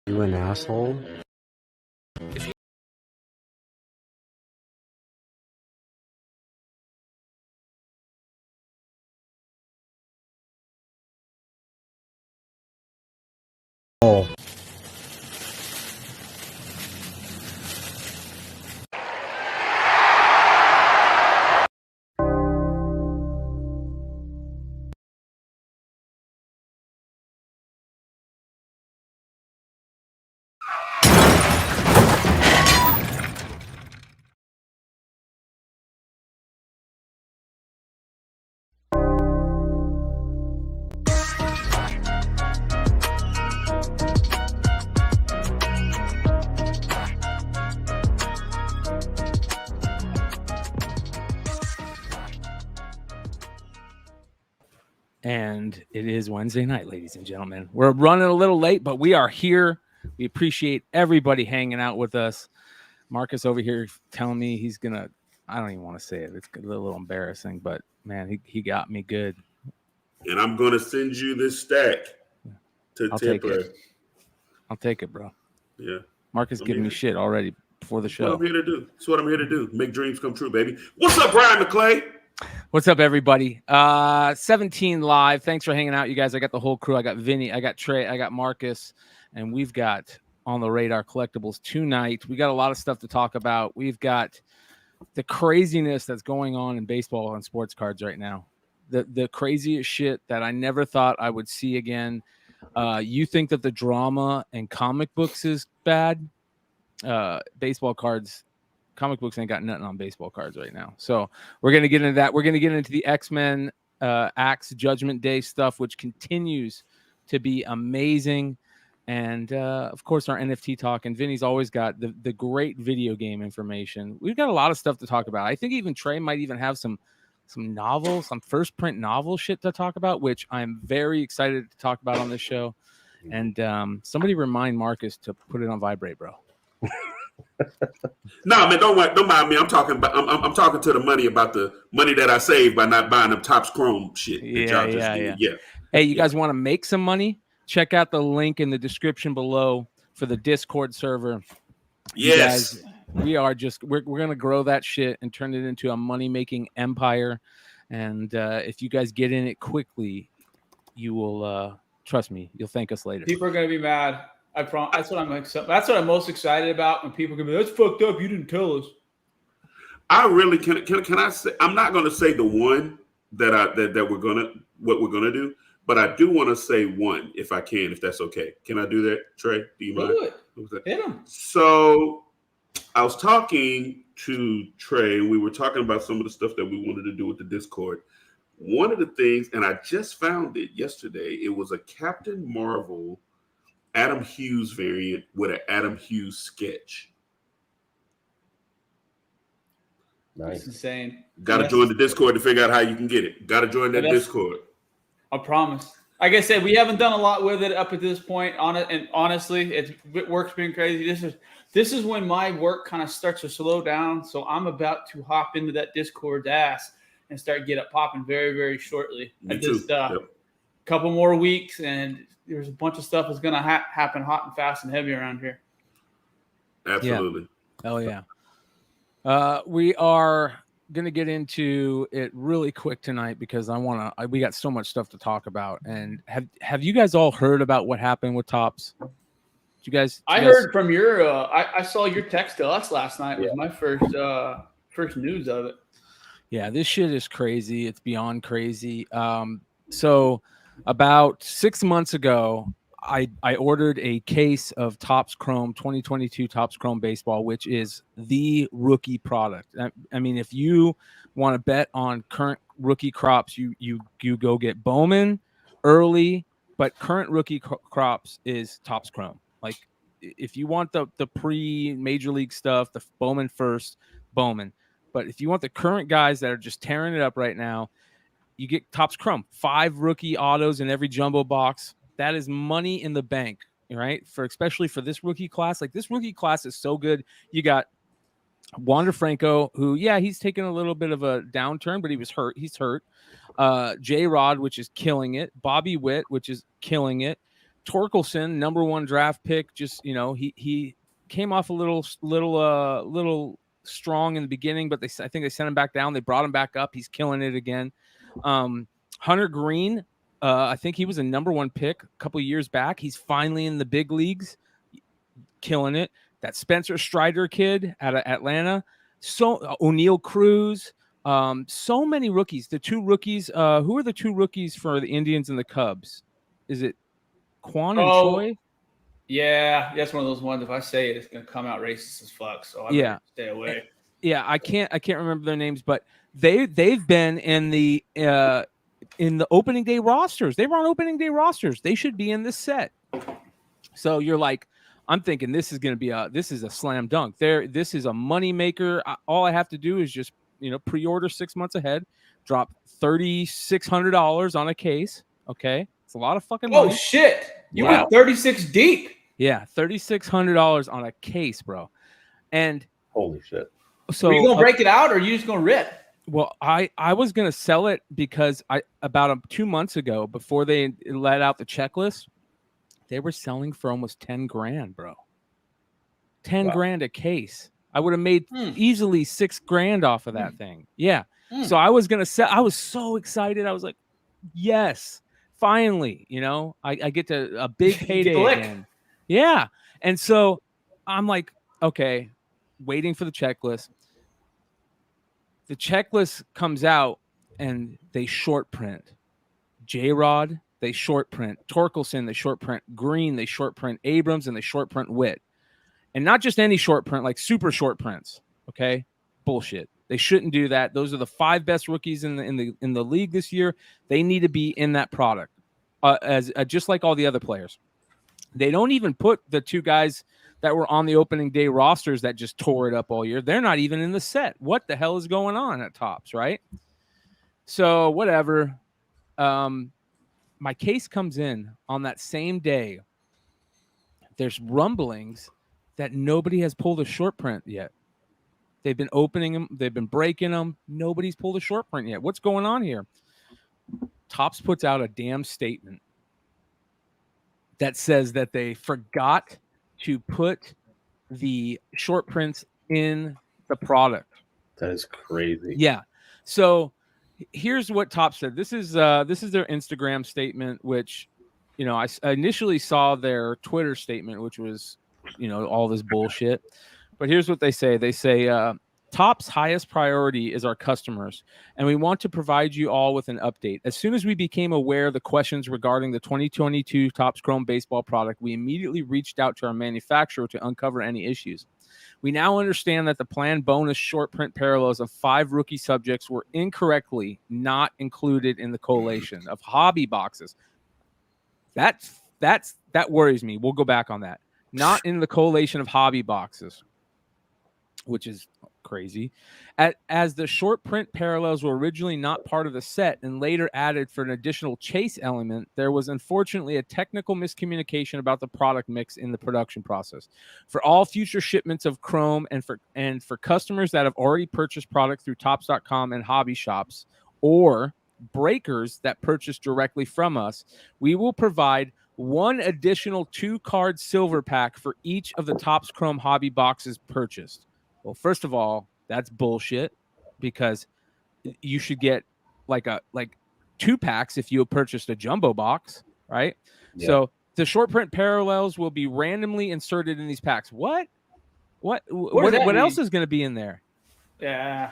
You an asshole? Oh. And it is Wednesday night, ladies and gentlemen. We're running a little late, but we are here. We appreciate everybody hanging out with us. Marcus over here telling me he's going to, I don't even want to say it. It's a little embarrassing, but man, he got me good. And I'm going to send you this stack to Tipper. I'll take it, bro. Yeah. Marcus giving me shit already before the show. That's what I'm here to do. That's what I'm here to do. Make dreams come true, baby. What's up, Bryan McClay? What's up, everybody? 17 live. Thanks for hanging out, you guys. I got the whole crew. I got Vinny, I got Trey, I got Marcus, and we've got on the radar collectibles tonight. We got a lot of stuff to talk about. We've got the craziness that's going on in baseball and sports cards right now. The craziest shit that I never thought I would see again. You think that the drama in comic books is bad? Baseball cards. Comic books ain't got nothing on baseball cards right now. So we're going to get into that. We're going to get into the X-Men Axe Judgment Day stuff, which continues to be amazing. And, of course, our NFT talk. And Vinny's always got the great video game information. We've got a lot of stuff to talk about. I think even Trey might even have some novels, some first print novel shit to talk about, which I'm very excited to talk about on this show. And somebody remind Marcus to put it on vibrate, bro. No, man, don't mind me. I'm talking to the money about the money that I saved by not buying them Topps Chrome shit. Yeah. Hey, you guys want to make some money? Check out the link in the description below for the Discord server. Yes. You guys, we're gonna grow that shit and turn it into a money-making empire. And if you guys get in it quickly, you will trust me, you'll thank us later. People are gonna be mad. I promise. That's what I'm most excited about, when people can be, that's fucked up, you didn't tell us. I really can I say, I'm not gonna say the one that we're gonna do, but I do want to say one if I can, if that's okay. Can I do that, Trey? Do you mind? Do it. Hit him. So I was talking to Trey, and we were talking about some of the stuff that we wanted to do with the Discord. One of the things, and I just found it yesterday, it was a Captain Marvel Adam Hughes variant with an Adam Hughes sketch. Nice. That's insane. Got to join the Discord to figure out how you can get it. Got to join that Discord. I promise. Like I said, we haven't done a lot with it up at this point. And honestly, work's been crazy. This is when my work kind of starts to slow down. So I'm about to hop into that Discord's ass and start get it popping very, very shortly. Me too. Couple more weeks, and there's a bunch of stuff that's going to happen hot and fast and heavy around here. Absolutely. Yeah. Oh, yeah. We are going to get into it really quick tonight because we got so much stuff to talk about. And have you guys all heard about what happened with Topps? I heard from your, I saw your text to us last night. It was my first news of it. Yeah, this shit is crazy. It's beyond crazy. So about 6 months ago, I ordered a case of Topps Chrome 2022 Topps Chrome baseball, which is the rookie product. I mean, if you want to bet on current rookie crops, you go get Bowman early, but current rookie crops is Topps Chrome. Like, if you want the pre-major league stuff, the Bowman first, Bowman. But if you want the current guys that are just tearing it up right now, you get Topps Chrome. 5 rookie autos in every jumbo box. That is money in the bank, right? Especially for this rookie class. Like, this rookie class is so good. You got Wander Franco, who, he's taken a little bit of a downturn, but he was hurt. He's hurt. J-Rod, which is killing it. Bobby Witt, which is killing it. Torkelson, #1 draft pick, just he came off a little strong in the beginning, but I think they sent him back down. They brought him back up. He's killing it again. Hunter Green, I think he was a #1 pick a couple of years back. He's finally in the big leagues, killing it. That Spencer Strider kid out of Atlanta, so O'Neal Cruz, so many rookies. The 2 rookies, who are the 2 rookies for the Indians and the Cubs? Is it Quan and Choi? Yeah, that's one of those ones. If I say it, it's gonna come out racist as fuck. So I'm gonna stay away. Yeah, I can't remember their names, but they've been in the opening day rosters. They were on opening day rosters. They should be in this set. So you're like, I'm thinking this is going to be a slam dunk. This is a money maker. All I have to do is just pre-order 6 months ahead, drop $3,600 on a case. Okay, it's a lot of fucking money. Oh shit! You went 36 deep. Yeah, $3,600 on a case, bro. And holy shit! So are you gonna break it out, or are you just gonna rip? Well, I was gonna sell it because about 2 months ago, before they let out the checklist, they were selling for almost $10,000, bro. $10,000 a case. I would have made easily $6,000 off of that thing. Yeah. So I was gonna sell. I was so excited. I was like, yes, finally. I get to a big payday again. Yeah. And so I'm like, okay, waiting for the checklist. The checklist comes out and they short print. J-Rod, they short print. Torkelson, they short print. Green, they short print. Abrams, and they short print Witt. And not just any short print, like super short prints. Okay? Bullshit. They shouldn't do that. Those are the 5 best rookies in the league this year. They need to be in that product, just like all the other players. They don't even put the 2 guys that were on the opening day rosters that just tore it up all year. They're not even in the set. What the hell is going on at Topps, right? So whatever. My case comes in on that same day. There's rumblings that nobody has pulled a short print yet. They've been opening them. They've been breaking them. Nobody's pulled a short print yet. What's going on here? Topps puts out a damn statement that says that they forgot to put the short prints in the product. That is crazy. Yeah. So here's what Topps said. This is their Instagram statement, which, I initially saw their Twitter statement, which was, all this bullshit. But here's what they say. They say, Topps' highest priority is our customers, and we want to provide you all with an update. As soon as we became aware of the questions regarding the 2022 Topps Chrome baseball product, we immediately reached out to our manufacturer to uncover any issues. We now understand that the planned bonus short print parallels of 5 rookie subjects were incorrectly not included in the collation of hobby boxes. That worries me. We'll go back on that. Not in the collation of hobby boxes, which is crazy. As the short print parallels were originally not part of the set and later added for an additional chase element, there was unfortunately a technical miscommunication about the product mix in the production process. For all future shipments of Chrome and for customers that have already purchased product through Topps.com and hobby shops, or breakers that purchase directly from us, we will provide 1 additional 2-card silver pack for each of the Topps Chrome hobby boxes purchased. Well, first of all, that's bullshit, because you should get like 2 packs if you have purchased a jumbo box, right? Yeah. So the short print parallels will be randomly inserted in these packs. What else is going to be in there? Yeah.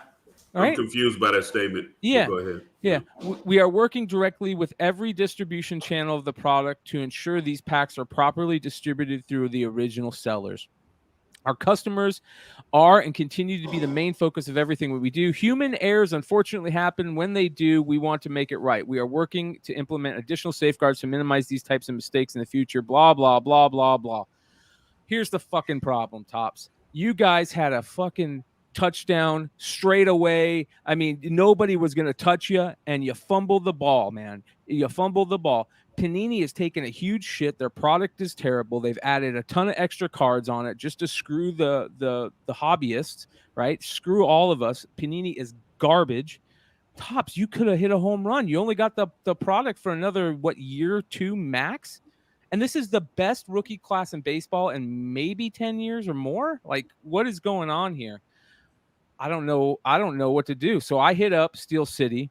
All right? I'm confused by that statement. Yeah. Go ahead. Yeah. We are working directly with every distribution channel of the product to ensure these packs are properly distributed through the original sellers. Our customers are and continue to be the main focus of everything we do. Human errors unfortunately happen. When they do, we want to make it right. We are working to implement additional safeguards to minimize these types of mistakes in the future. Blah, blah, blah, blah, blah. Here's the fucking problem, Topps. You guys had a fucking touchdown straight away. I mean, nobody was going to touch you, and you fumbled the ball, man. You fumbled the ball. Panini has taken a huge shit. Their product is terrible. They've added a ton of extra cards on it just to screw the hobbyists, right? Screw all of us. Panini is garbage. Topps, you could have hit a home run. You only got the product for another, year or 2 max? And this is the best rookie class in baseball in maybe 10 years or more. Like, what is going on here? I don't know what to do. So I hit up Steel City.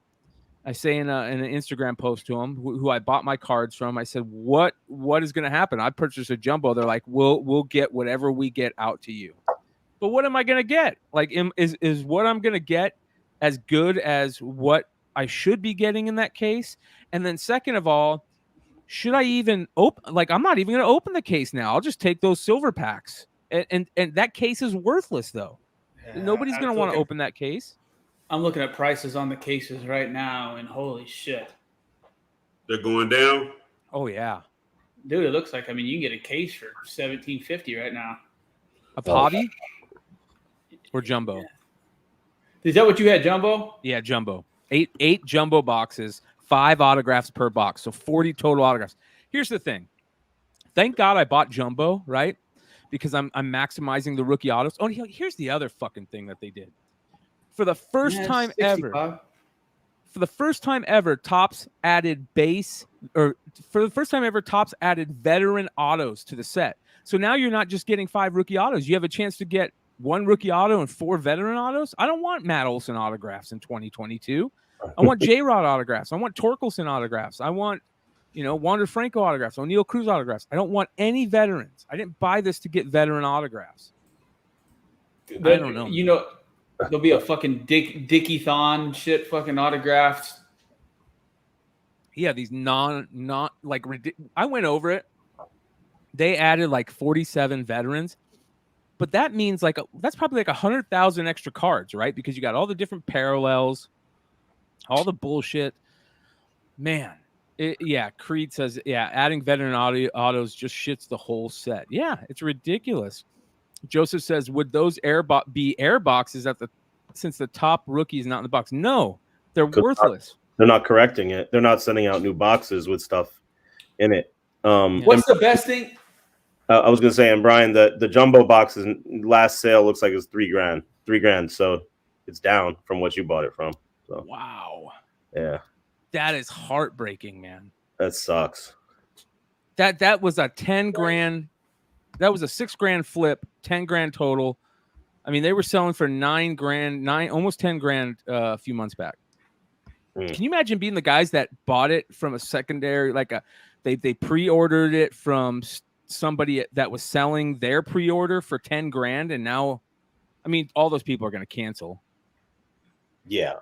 I say in an Instagram post to them who I bought my cards from. I said, what is going to happen? I purchased a jumbo. They're like, we'll get whatever we get out to you. But what am I going to get? Like, is what I'm going to get as good as what I should be getting in that case? And then second of all, should I even open? Like, I'm not even going to open the case now. I'll just take those silver packs. And that case is worthless, though. Yeah, Nobody's going to want to open that case. I'm looking at prices on the cases right now, and holy shit. They're going down? Oh, yeah. Dude, it looks like, I mean, you can get a case for $17.50 right now. A hobby or jumbo? Yeah. Is that what you had, jumbo? Yeah, jumbo. Eight jumbo boxes, 5 autographs per box, so 40 total autographs. Here's the thing. Thank God I bought jumbo, right? Because I'm maximizing the rookie autos. Oh, here's the other fucking thing that they did. For the first time ever, Topps added veteran autos to the set. So now you're not just getting 5 rookie autos. You have a chance to get 1 rookie auto and 4 veteran autos. I don't want Matt Olson autographs in 2022. I want J-Rod autographs. I want Torkelson autographs. I want, Wander Franco autographs, O'Neal Cruz autographs. I don't want any veterans. I didn't buy this to get veteran autographs. But, I don't know. There'll be a fucking Dickie Thon shit fucking autographed. Yeah, these not like I went over it. They added like 47 veterans, but that means that's probably like 100,000 extra cards, right? Because you got all the different parallels, all the bullshit. Man, Creed says, adding veteran autos just shits the whole set. Yeah, it's ridiculous. Joseph says, would those be air boxes since the top rookie is not in the box? No, they're worthless. They're not correcting it. They're not sending out new boxes with stuff in it. What's the best thing? I was gonna say, and Brian, the jumbo boxes last sale looks like it's $3,000. So it's down from what you bought it from. So wow, yeah, that is heartbreaking, man. That sucks. That was a $10,000. That was a $6,000 flip, $10,000 total. I mean, they were selling for $9,000, almost $10,000 a few months back. Can you imagine being the guys that bought it from a secondary, they pre-ordered it from somebody that was selling their pre-order for $10,000, and now, I mean, all those people are going to cancel. Yeah.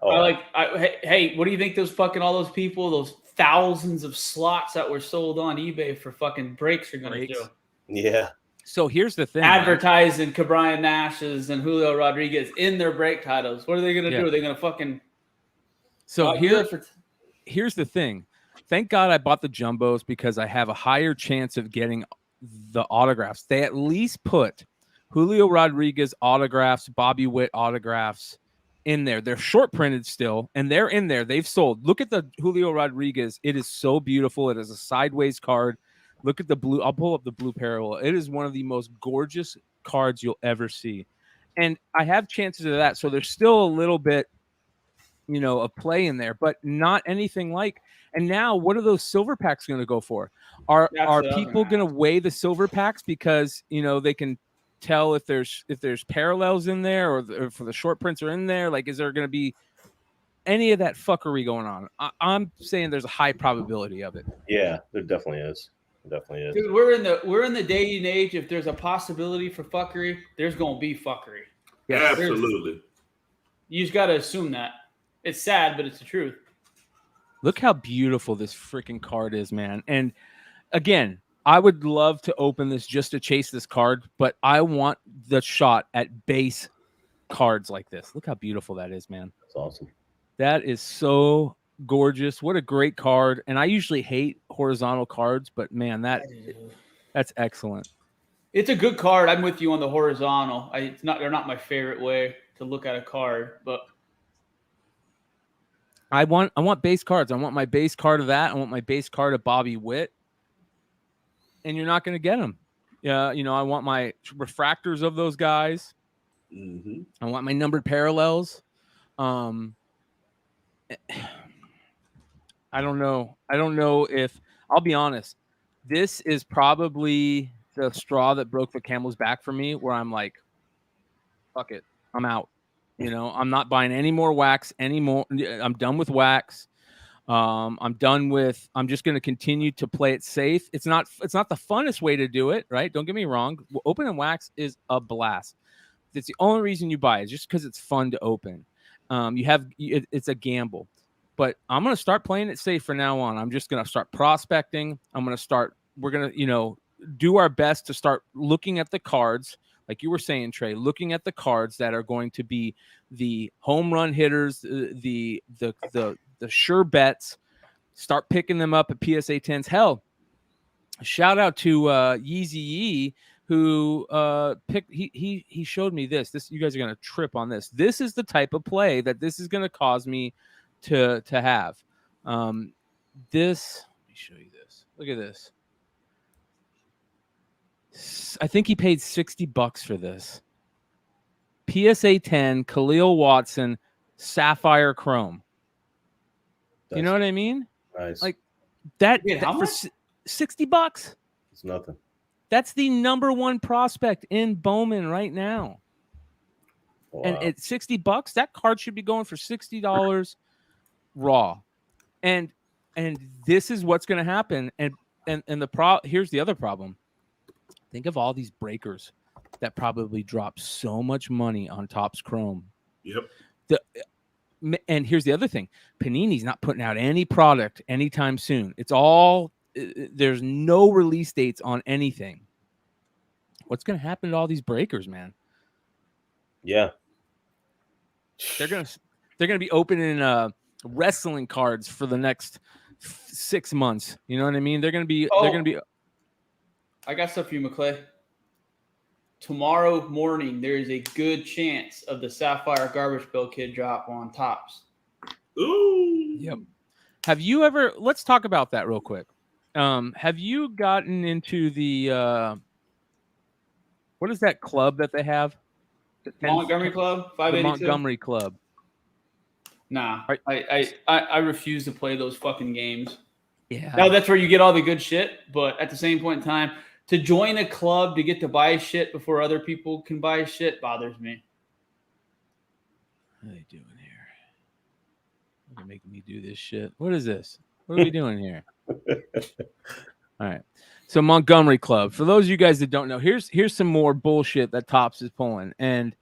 Hey, what do you think all those people, those thousands of slots that were sold on eBay for fucking breaks are going to do? Yeah. So here's the thing. Advertising Brian Nash's and Julio Rodriguez in their break titles. What are they going to do? Are they going to fucking... So here's the thing. Thank God I bought the jumbos because I have a higher chance of getting the autographs. They at least put Julio Rodriguez autographs, Bobby Witt autographs in there. They're short printed still, and they're in there. They've sold. Look at the Julio Rodriguez. It is so beautiful. It is a sideways card. Look at the blue. I'll pull up the blue parallel. It is one of the most gorgeous cards you'll ever see. And I have chances of that. So there's still a little bit, a play in there, but not anything like. And now what are those silver packs going to go for? Are people going to weigh the silver packs because, they can tell if there's parallels in there or for the short prints are in there? Like, is there going to be any of that fuckery going on? I'm saying there's a high probability of it. Yeah, there definitely is. Definitely is. Dude, we're in the day and age. If there's a possibility for fuckery, there's gonna be fuckery. Yeah, absolutely. You just gotta assume that. It's sad, but it's the truth. Look how beautiful this freaking card is, man. And again, I would love to open this just to chase this card, but I want the shot at base cards like this. Look how beautiful that is, man. That's awesome. That is so gorgeous. What a great card. And I usually hate horizontal cards, but man, that's excellent. It's a good card. I'm with you on the horizontal. They're not my favorite way to look at a card, but I want base cards. I want my base card of that. I want my base card of Bobby Witt. And you're not going to get them. Yeah, I want my refractors of those guys. Mm-hmm. I want my numbered parallels. I don't know if, I'll be honest, this is probably the straw that broke the camel's back for me, where I'm like, fuck it, I'm out. You know, I'm not buying any more wax anymore. I'm done with wax. I'm just going to continue to play it safe. It's not the funnest way to do it, right? Don't get me wrong. Open and wax is a blast. It's the only reason you buy it, just because it's fun to open. It's a gamble, but I'm going to start playing it safe from now on. I'm just going to start prospecting. We're going to, do our best to start looking at the cards. Like you were saying, Trey, looking at the cards that are going to be the home run hitters, the sure bets. Start picking them up at PSA 10s. Hell, shout out to Yeezy Yee, who he showed me this. You guys are gonna trip on this. This is the type of play that this is gonna cause me to have. Let me show you this. Look at this. I think he paid $60 for this. PSA 10 Khalil Watson Sapphire Chrome. You know what I mean? Nice. Like that, how for much? $60. It's nothing. That's the number one prospect in Bowman right now. Wow. And at $60, that card should be going for $60 raw. And this is what's going to happen. And here's the other problem. Think of all these breakers that probably drop so much money on Topps Chrome. Yep. And here's the other thing. Panini's not putting out any product anytime soon. It's all, there's no release dates on anything. What's going to happen to all these breakers, man? Yeah. They're going to be opening wrestling cards for the next 6 months. You know what I mean? They're going to be I got stuff for you, McClay. Tomorrow morning, there is a good chance of the Sapphire Garbage Pail Kid drop on Topps. Ooh. Yep. Have you ever? Let's talk about that real quick. Have you gotten into the what is that club that they have? Montgomery Club, 582. The Montgomery Club. Nah, I refuse to play those fucking games. Yeah. Now that's where you get all the good shit, but at the same point in time, to join a club to get to buy shit before other people can buy shit bothers me. What are they doing here? They're making me do this shit. What is this? What are we doing here? All right. So Montgomery Club. For those of you guys that don't know, here's some more bullshit that Topps is pulling. And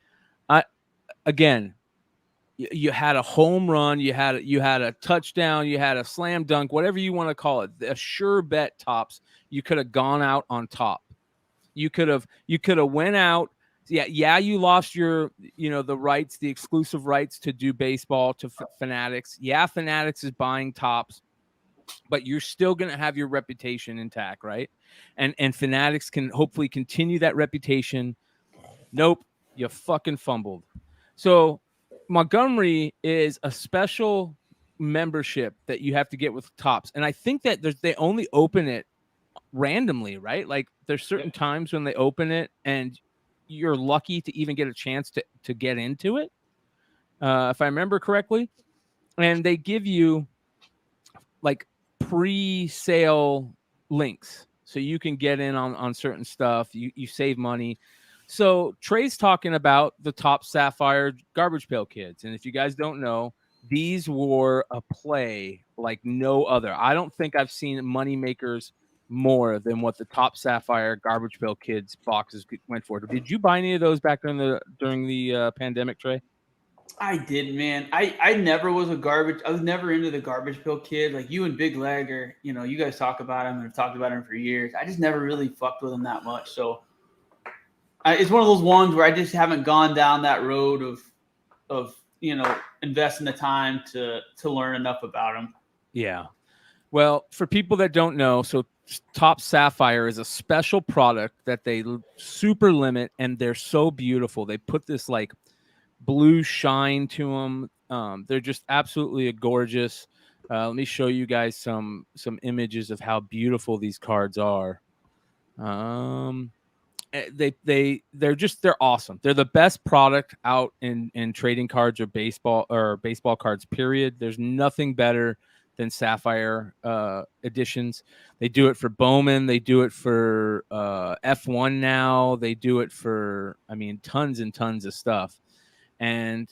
you had a home run, you had a touchdown, you had a slam dunk, whatever you want to call it. A sure bet, Topps. You could have gone out on top. You could have went out. Yeah, you lost your, the rights, the exclusive rights to do baseball to Fanatics. Yeah, Fanatics is buying Topps, but you're still going to have your reputation intact, right? And Fanatics can hopefully continue that reputation. Nope, you fucking fumbled. So Montgomery is a special membership that you have to get with Topps. And I think that they only open it randomly, right? Like there's certain times when they open it and you're lucky to even get a chance to get into it. If I remember correctly. And they give you like pre-sale links so you can get in on certain stuff. You save money. So Trey's talking about the Topps Sapphire Garbage Pail Kids. And if you guys don't know, these were a play like no other. I don't think I've seen money makers more than what the Topps Sapphire Garbage Pail Kids boxes went for. Did you buy any of those back during the pandemic, Trey? I did, man. I never was I was never into the Garbage Pail Kid. Like you and Big Leg you guys talk about him and have talked about him for years. I just never really fucked with him that much. So it's one of those ones where I just haven't gone down that road of investing the time to learn enough about him. Yeah. Well, for people that don't know, so Topps Sapphire is a special product that they super limit, and they're so beautiful. They put this like blue shine to them. They're just absolutely gorgeous. Let me show you guys some images of how beautiful these cards are. They're awesome. They're the best product out in trading cards or baseball cards, period. There's nothing better than Sapphire editions. They do it for Bowman. They do it for F1 now. They do it for, I mean, tons and tons of stuff. And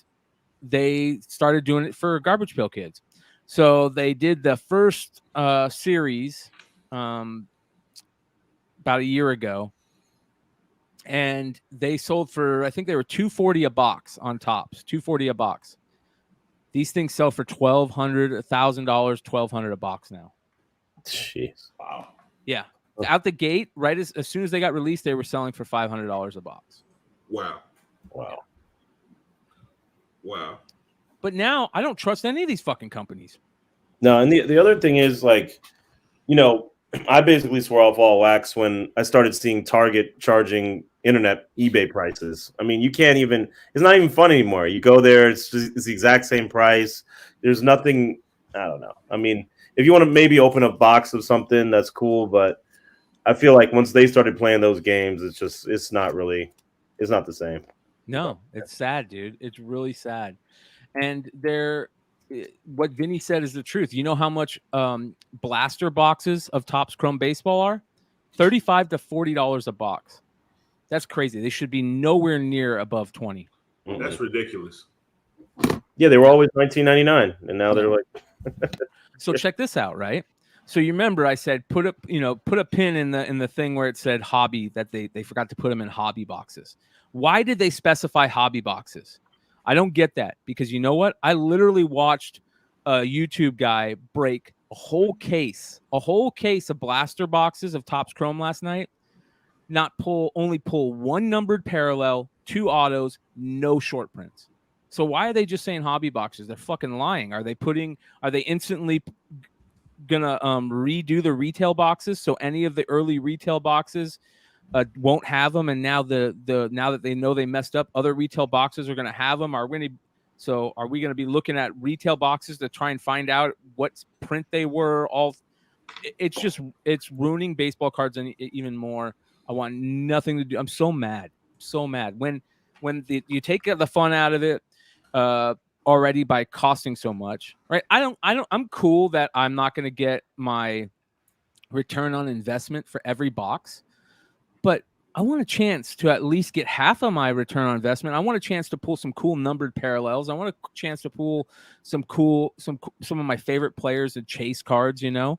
they started doing it for Garbage Pail Kids. So they did the first series about a year ago. And they sold for, I think they were $240 a box on Tops, $240 a box. These things sell for $1,200, $1,000, $1,200 a box now. Jeez. Wow. Yeah. Out the gate, right as soon as they got released, they were selling for $500 a box. Wow. Wow. Wow. But now I don't trust any of these fucking companies. No, and the other thing is, like, you know, I basically swore off all wax when I started seeing Target charging internet eBay prices. I mean, you can't even, it's not even fun anymore. You go there, it's the exact same price. There's nothing, I don't know. I mean, if you want to maybe open a box of something, that's cool. But I feel like once they started playing those games, it's not the same. No, it's sad, dude. It's really sad. And what Vinny said is the truth. You know how much blaster boxes of Topps Chrome Baseball are? $35 to $40 a box. That's crazy. They should be nowhere near above 20. That's ridiculous. Yeah, they were always $19.99, and now they're like. So check this out, right? So you remember I said put a pin in the thing where it said hobby, that they forgot to put them in hobby boxes. Why did they specify hobby boxes? I don't get that, because you know what? I literally watched a YouTube guy break a whole case of blaster boxes of Topps Chrome last night. Only pull one numbered parallel, 2 autos, no short prints. So why are they just saying hobby boxes? They're fucking lying. Are they instantly gonna redo the retail boxes so any of the early retail boxes won't have them, and now now that they know they messed up, other retail boxes are going to have them? Are we going to be looking at retail boxes to try and find out what print they were? It's ruining baseball cards even more. I want nothing to do. I'm so mad, when you take the fun out of it already by costing so much, right? I'm cool that I'm not going to get my return on investment for every box, but I want a chance to at least get half of my return on investment. I want a chance to pull some cool numbered parallels. I want a chance to pull some of my favorite players and chase cards, you know.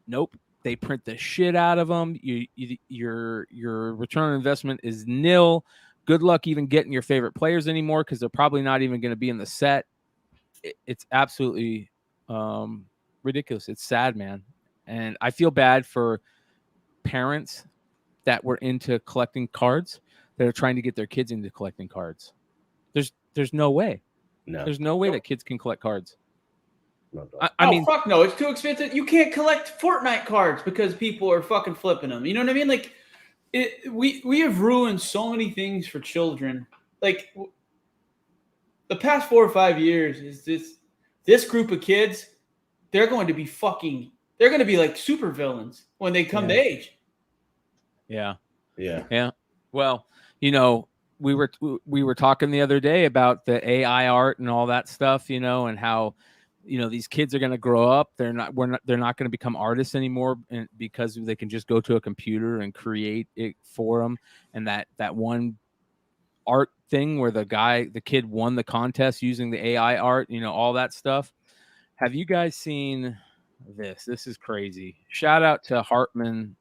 Nope. They print the shit out of them. Your return on investment is nil. Good luck even getting your favorite players anymore, because they're probably not even going to be in the set. It's absolutely ridiculous. It's sad, man. And I feel bad for parents that were into collecting cards that are trying to get their kids into collecting cards. There's no way. No. There's no way that kids can collect cards. No, I mean, fuck no, it's too expensive. You can't collect Fortnite cards because people are fucking flipping them. You know what I mean? Like, we have ruined so many things for children. Like, the past 4 or 5 years is this group of kids, they're going to be like super villains when they come to age. Yeah. Yeah. Well, you know, we were talking the other day about the AI art and all that stuff, you know, and how, you know, these kids are going to grow up. They're not going to become artists anymore, because they can just go to a computer and create it for them. And that one art thing where the kid won the contest using the AI art, you know, all that stuff. Have you guys seen this? This is crazy. Shout out to Hartman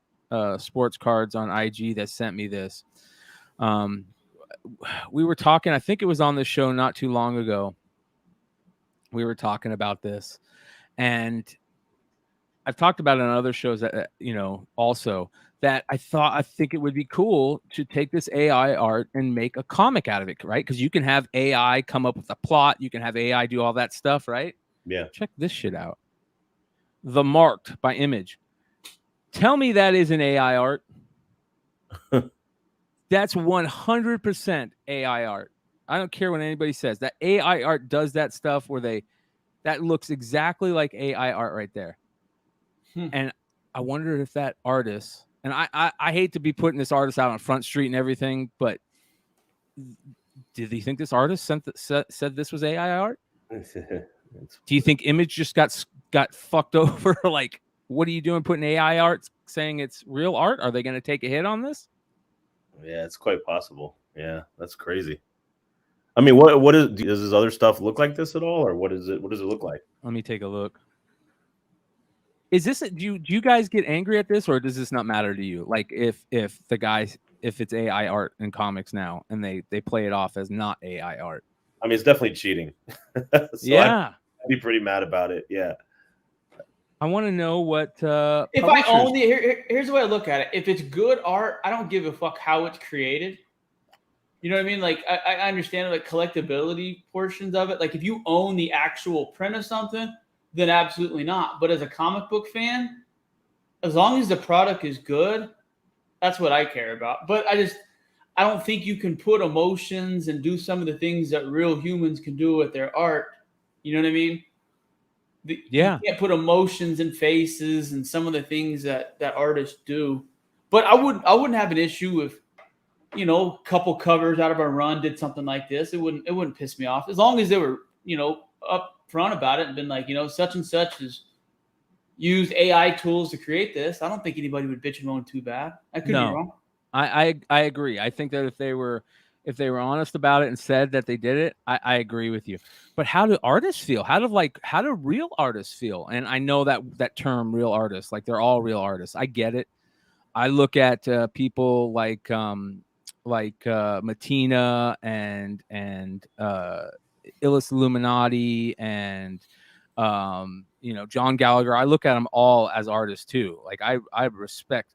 Sports Cards on IG that sent me this. We were talking, I think it was on the show not too long ago. We were talking about this, and I've talked about it on other shows that, you know, also that I think it would be cool to take this AI art and make a comic out of it, right? Because you can have AI come up with a plot, you can have AI do all that stuff, right? Yeah. Check this shit out. The Marked by Image. Tell me that isn't AI art. That's 100% AI art. I don't care what anybody says. That AI art does that stuff where that looks exactly like AI art right there. And I wonder if that artist, and I hate to be putting this artist out on Front Street and everything, but did you think this artist said this was AI art? Do you think Image just got got fucked over. Like, what are you doing putting AI art saying it's real art? Are they going to take a hit on this? Yeah, it's quite possible. Yeah, that's crazy. I mean, what does this other stuff look like this at all, or what does it look like? Let me take a look. Is this do you guys get angry at this, or does this not matter to you? Like if it's AI art in comics now and they play it off as not AI art. I mean, it's definitely cheating. So yeah, I'd be pretty mad about it. Yeah. I want to know what if I own it. Here's the way I look at it. If it's good art, I don't give a fuck how it's created. You know what I mean? Like I understand like collectability portions of it. Like if you own the actual print of something, then absolutely not. But as a comic book fan, as long as the product is good, that's what I care about. But I don't think you can put emotions and do some of the things that real humans can do with their art. You know what I mean? Yeah. You can't put emotions and faces and some of the things that artists do. But I wouldn't have an issue if, you know, a couple covers out of a run did something like this. It wouldn't piss me off as long as they were, you know, up front about it and been like, you know, such and such has used AI tools to create this. I don't think anybody would bitch and moan too bad. I could be wrong. I agree. I think that if they were honest about it and said that they did it, I agree with you. But how do artists feel? How do real artists feel? And I know that term, real artists, like they're all real artists. I get it. I look at people like Matina and Illis Illuminati and you know, John Gallagher. I look at them all as artists too. Like I respect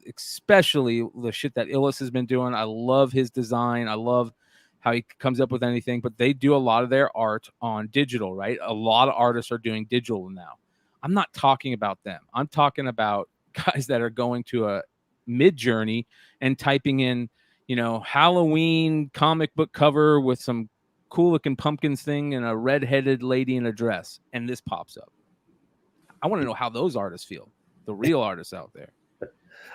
especially the shit that Illis has been doing. I love his design. I love how he comes up with anything, but they do a lot of their art on digital, right? A lot of artists are doing digital now. I'm not talking about them. I'm talking about guys that are going to a Mid-Journey and typing in, you know, Halloween comic book cover with some cool looking pumpkins thing and a red-headed lady in a dress, and this pops up. I want to know how those artists feel, the real artists out there.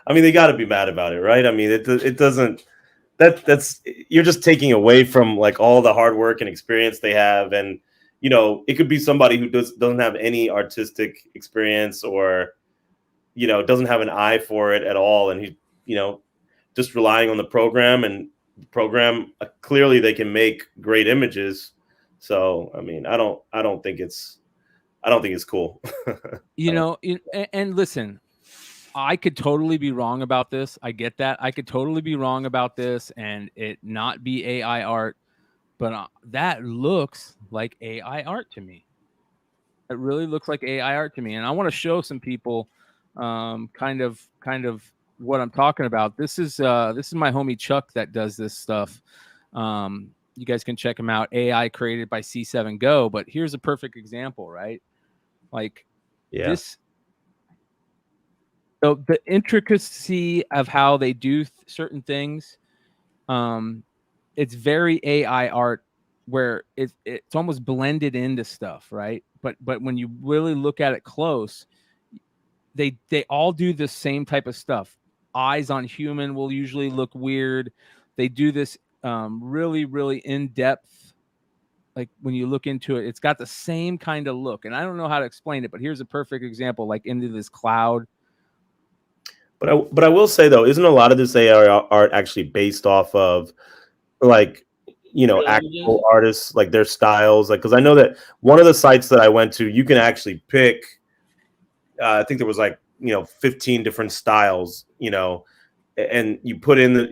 I mean, they got to be mad about it, right? I mean, it doesn't. That's you're just taking away from like all the hard work and experience they have, and you know, it could be somebody who doesn't have any artistic experience or, you know, doesn't have an eye for it at all, and he, you know, just relying on the program, and program clearly they can make great images. So I mean, I don't think it's cool. You know, and listen, I could totally be wrong about this. I get that. I could totally be wrong about this and it not be AI art, but that looks like AI art to me. It really looks like AI art to me, and I want to show some people kind of what I'm talking about. This is my homie Chuck that does this stuff. You guys can check him out. AI created by C7 Go. But here's a perfect example, right? Like this. So the intricacy of how they do certain things, it's very AI art where it's almost blended into stuff, right? But when you really look at it close, they all do the same type of stuff. Eyes on human will usually look weird. They do this really, really in-depth. Like when you look into it, it's got the same kind of look. And I don't know how to explain it, but here's a perfect example, like into this cloud. But I will say though, isn't a lot of this AI art actually based off of like, you know, actual artists, like their styles? Like, because I know that one of the sites that I went to, you can actually pick. I think there was like, you know, 15 different styles, you know, and you put in the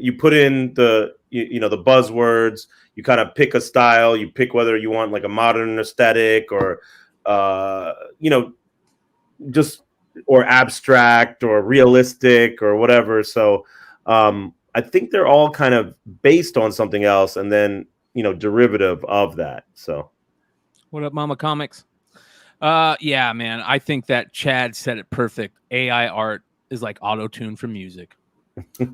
you know, the buzzwords. You kind of pick a style. You pick whether you want like a modern aesthetic or, you know, just or abstract or realistic or whatever. So I think they're all kind of based on something else and then, you know, derivative of that. So what up, Mama Comics? Yeah, man. I think that Chad said it perfect. AI art is like auto-tune for music.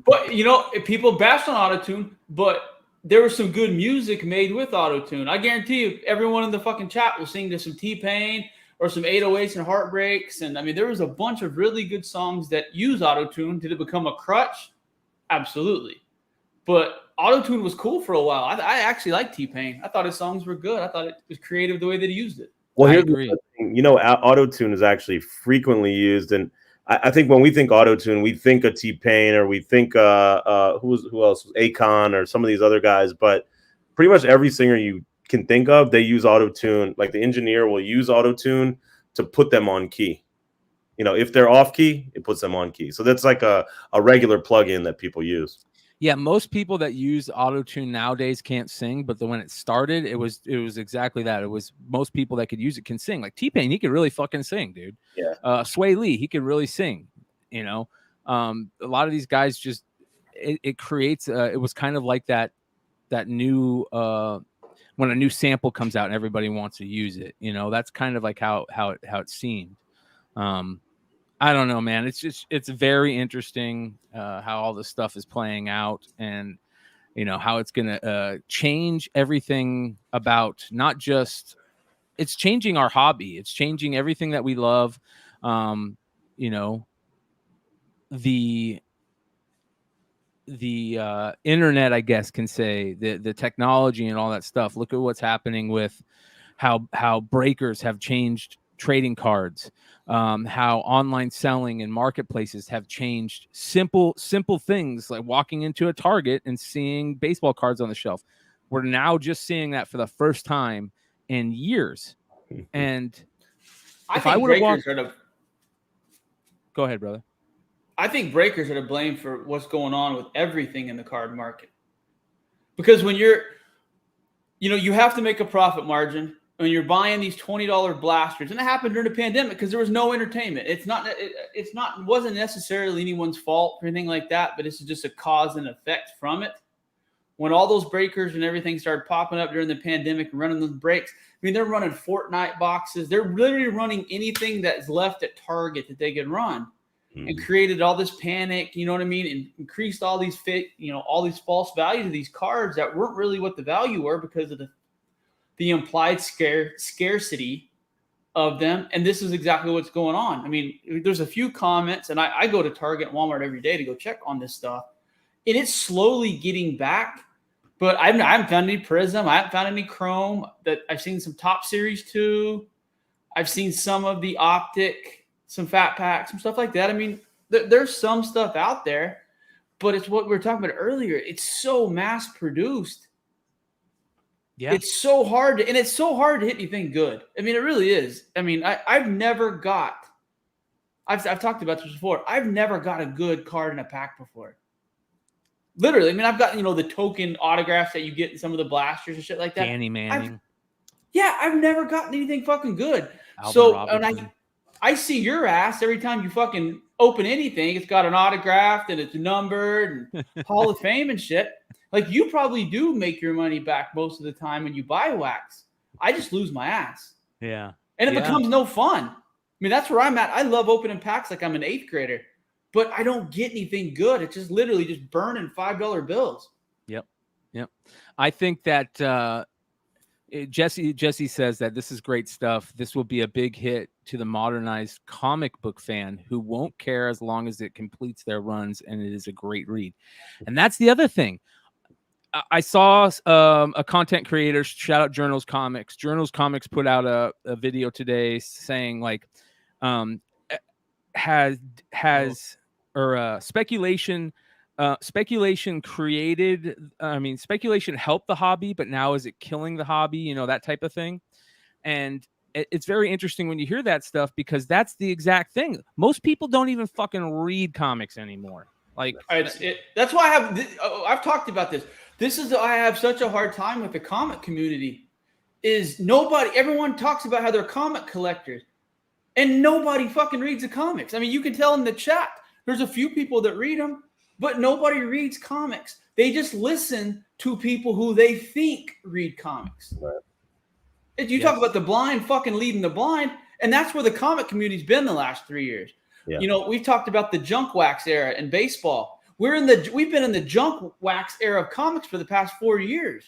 But you know, people bash on auto-tune, but there was some good music made with auto-tune. I guarantee you, everyone in the fucking chat will sing to some T-Pain or some 808s and Heartbreaks. And I mean, there was a bunch of really good songs that use auto-tune. Did it become a crutch? Absolutely. But auto-tune was cool for a while. I actually liked T-Pain. I thought his songs were good. I thought it was creative the way that he used it. well, auto-tune is actually frequently used, and I think when we think auto-tune, we think of T-Pain, or we think who else, Akon, or some of these other guys, but pretty much every singer you can think of, they use auto-tune. Like the engineer will use auto-tune to put them on key. If they're off key, it puts them on key. So that's like a regular plugin that people use. Yeah, most people that use auto-tune nowadays can't sing, but when it started, it was exactly that. It was most people that could use it can sing. Like T-Pain, he could really fucking sing, dude. Yeah. Sway Lee, he could really sing. A lot of these guys just it creates. It was kind of like that new when a new sample comes out and everybody wants to use it. That's kind of like how it seemed. I don't know, man. It's very interesting how all this stuff is playing out, and how it's gonna change everything about not just it's changing our hobby, it's changing everything that we love. The internet, I guess, can say the technology and all that stuff. Look at what's happening with how breakers have changed trading cards, how online selling and marketplaces have changed simple things like walking into a Target and seeing baseball cards on the shelf. We're now just seeing that for the first time in years. And I think breakers are go ahead, brother. I think breakers are to blame for what's going on with everything in the card market. Because when you have to make a profit margin when you're buying these $20 blasters, and it happened during the pandemic because there was no entertainment. It wasn't necessarily anyone's fault or anything like that, but this is just a cause and effect from it. When all those breakers and everything started popping up during the pandemic and running those breaks, they're running Fortnite boxes. They're literally running anything that's left at Target that they could run, and created all this panic, and increased all these all these false values of these cards that weren't really what the value were because of the implied scarcity of them. And this is exactly what's going on. There's a few comments, and I go to Target and Walmart every day to go check on this stuff, and it's slowly getting back. But I haven't found any Prism. I haven't found any Chrome. That I've seen some Top Series 2. I've seen some of the Optic, some Fat Pack, some stuff like that. There's some stuff out there, but it's what we were talking about earlier. It's so mass produced. Yeah. It's so hard to hit anything good. It really is. I've never got, I've talked about this before. I've never got a good card in a pack before. Literally. I've got, the token autographs that you get in some of the blasters and shit like that. Danny Manning. I've never gotten anything fucking good. And I see your ass every time you fucking open anything. It's got an autograph and it's numbered and Hall of Fame and shit. Like, you probably do make your money back most of the time when you buy wax. I just lose my ass. Yeah. And it becomes no fun. That's where I'm at. I love opening packs like I'm an 8th grader, but I don't get anything good. It's just literally just burning $5 bills. Yep. I think that Jesse says that this is great stuff. This will be a big hit to the modernized comic book fan who won't care as long as it completes their runs and it is a great read. And that's the other thing. I saw a content creator, shout out Journals Comics. Journals Comics put out a video today saying speculation speculation helped the hobby, but now is it killing the hobby? That type of thing. And it's very interesting when you hear that stuff, because that's the exact thing. Most people don't even fucking read comics anymore. That's why I've talked about this. This is I have such a hard time with the comic community. Everyone talks about how they're comic collectors, and nobody fucking reads the comics. You can tell in the chat, there's a few people that read them, but nobody reads comics. They just listen to people who they think read comics. Right. You talk about the blind fucking leading the blind, and that's where the comic community's been the last 3 years. Yeah. We've talked about the junk wax era in baseball. We've been in the junk wax era of comics for the past 4 years.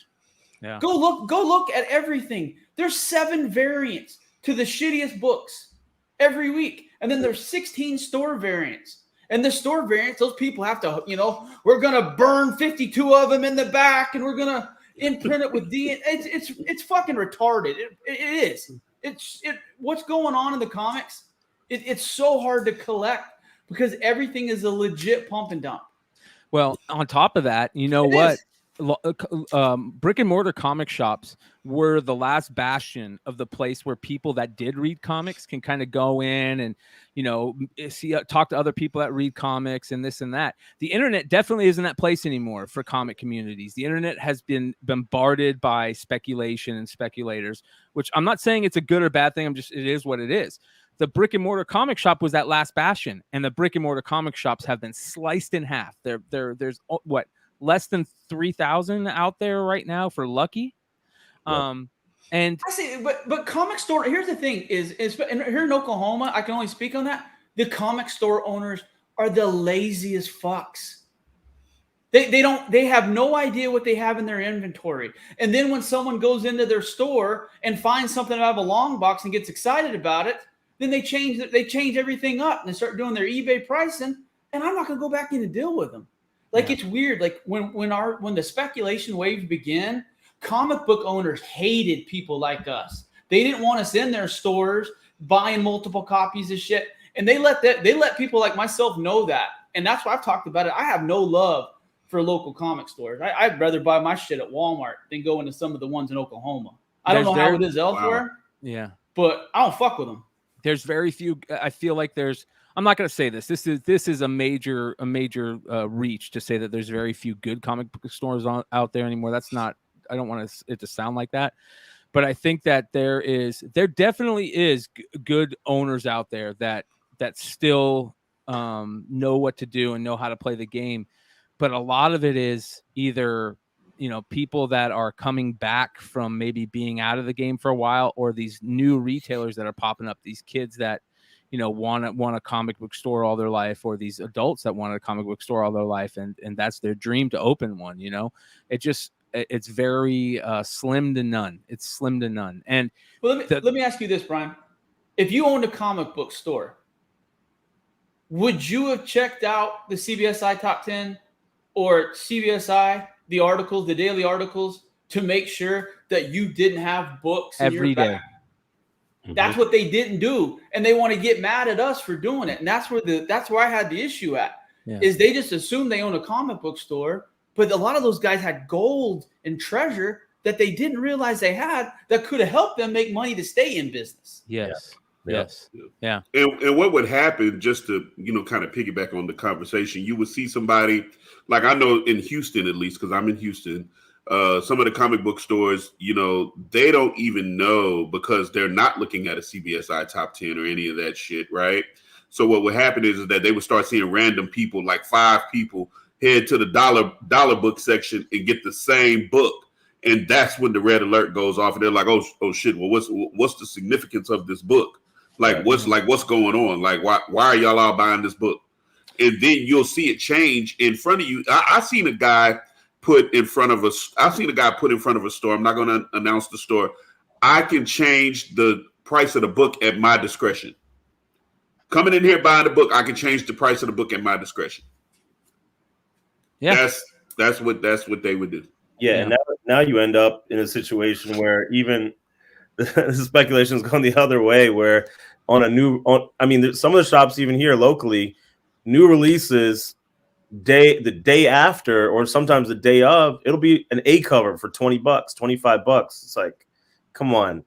Yeah. Go look at everything. There's 7 variants to the shittiest books every week. And then there's 16 store variants. And the store variants, those people have to, we're going to burn 52 of them in the back and we're going to imprint it with DNA. It's fucking retarded. It is. What's going on in the comics? It's so hard to collect because everything is a legit pump and dump. Well, on top of that, you know what? Brick and mortar comic shops were the last bastion of the place where people that did read comics can kind of go in and, you know, talk to other people that read comics and this and that. The internet definitely isn't that place anymore for comic communities. The internet has been bombarded by speculation and speculators, which I'm not saying it's a good or bad thing. It is what it is. The brick and mortar comic shop was that last bastion, and the brick and mortar comic shops have been sliced in half. There's what, less than 3,000 out there right now for lucky. And I see, but comic store. Here's the thing: is here in Oklahoma, I can only speak on that. The comic store owners are the laziest fucks. They have no idea what they have in their inventory. And then when someone goes into their store and finds something out of a long box and gets excited about it, then they change everything up and they start doing their eBay pricing. And I'm not going to go back in and deal with them. Like, it's weird. Like when the speculation waves began, comic book owners hated people like us. They didn't want us in their stores buying multiple copies of shit. And they let people like myself know that. And that's why I've talked about it. I have no love for local comic stores. I'd rather buy my shit at Walmart than go into some of the ones in Oklahoma. I don't know how it is elsewhere. Wow. Yeah. But I don't fuck with them. There's very few. I feel like I'm not going to say this. This is a major reach to say that there's very few good comic book stores out there anymore. That's not. I don't want it to sound like that, but I think that there definitely is good owners out there that still know what to do and know how to play the game. But a lot of it is either, you know, people that are coming back from maybe being out of the game for a while, or these new retailers that are popping up, these kids that, you know, want a comic book store all their life, or these adults that want a comic book store all their life. And that's their dream to open one, you know. It's very slim to none. It's slim to none. And let me ask you this, Bryan. If you owned a comic book store, would you have checked out the CBSI Top 10 or CBSI, the articles, the daily articles, to make sure that you didn't have books every day? Mm-hmm. That's what they didn't do, and they want to get mad at us for doing it. And that's where I had the issue at. Yeah. Is they just assume they own a comic book store, but a lot of those guys had gold and treasure that they didn't realize they had that could have helped them make money to stay in business. Yes. Yeah. Yes. Yeah. And what would happen, just to, you know, kind of piggyback on the conversation, you would see somebody, like I know in Houston, at least, because I'm in Houston, some of the comic book stores, you know, they don't even know, because they're not looking at a CBSI Top 10 or any of that shit, right? So what would happen is that they would start seeing random people, like 5 people, head to the dollar book section and get the same book. And that's when the red alert goes off, and they're like, oh shit, well, what's the significance of this book? Like, what's going on? Like, why are y'all all buying this book? And then you'll see it change in front of you. I've seen a guy put in front of a store. I'm not going to announce the store. I can change the price of the book at my discretion. Coming in here buying the book, I can change the price of the book at my discretion. Yeah, that's what they would do. Yeah, and now you end up in a situation where even the speculation has gone the other way, where some of the shops even here locally, new releases the day after, or sometimes the day of, it'll be an A cover for $20, $25. It's like, come on.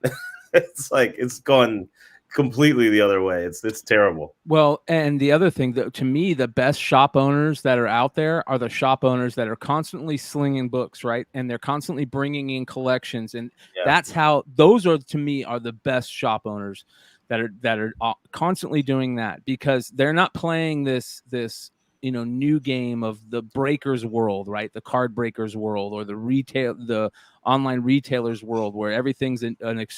It's like, it's gone completely the other way. It's terrible. Well, and the other thing, that to me, the best shop owners that are out there are the shop owners that are constantly slinging books, right? And they're constantly bringing in collections, and that's how those are, to me, are the best shop owners that are constantly doing that, because they're not playing this you know, new game of the breakers world, right? The card breakers world, or the online retailers world, where everything's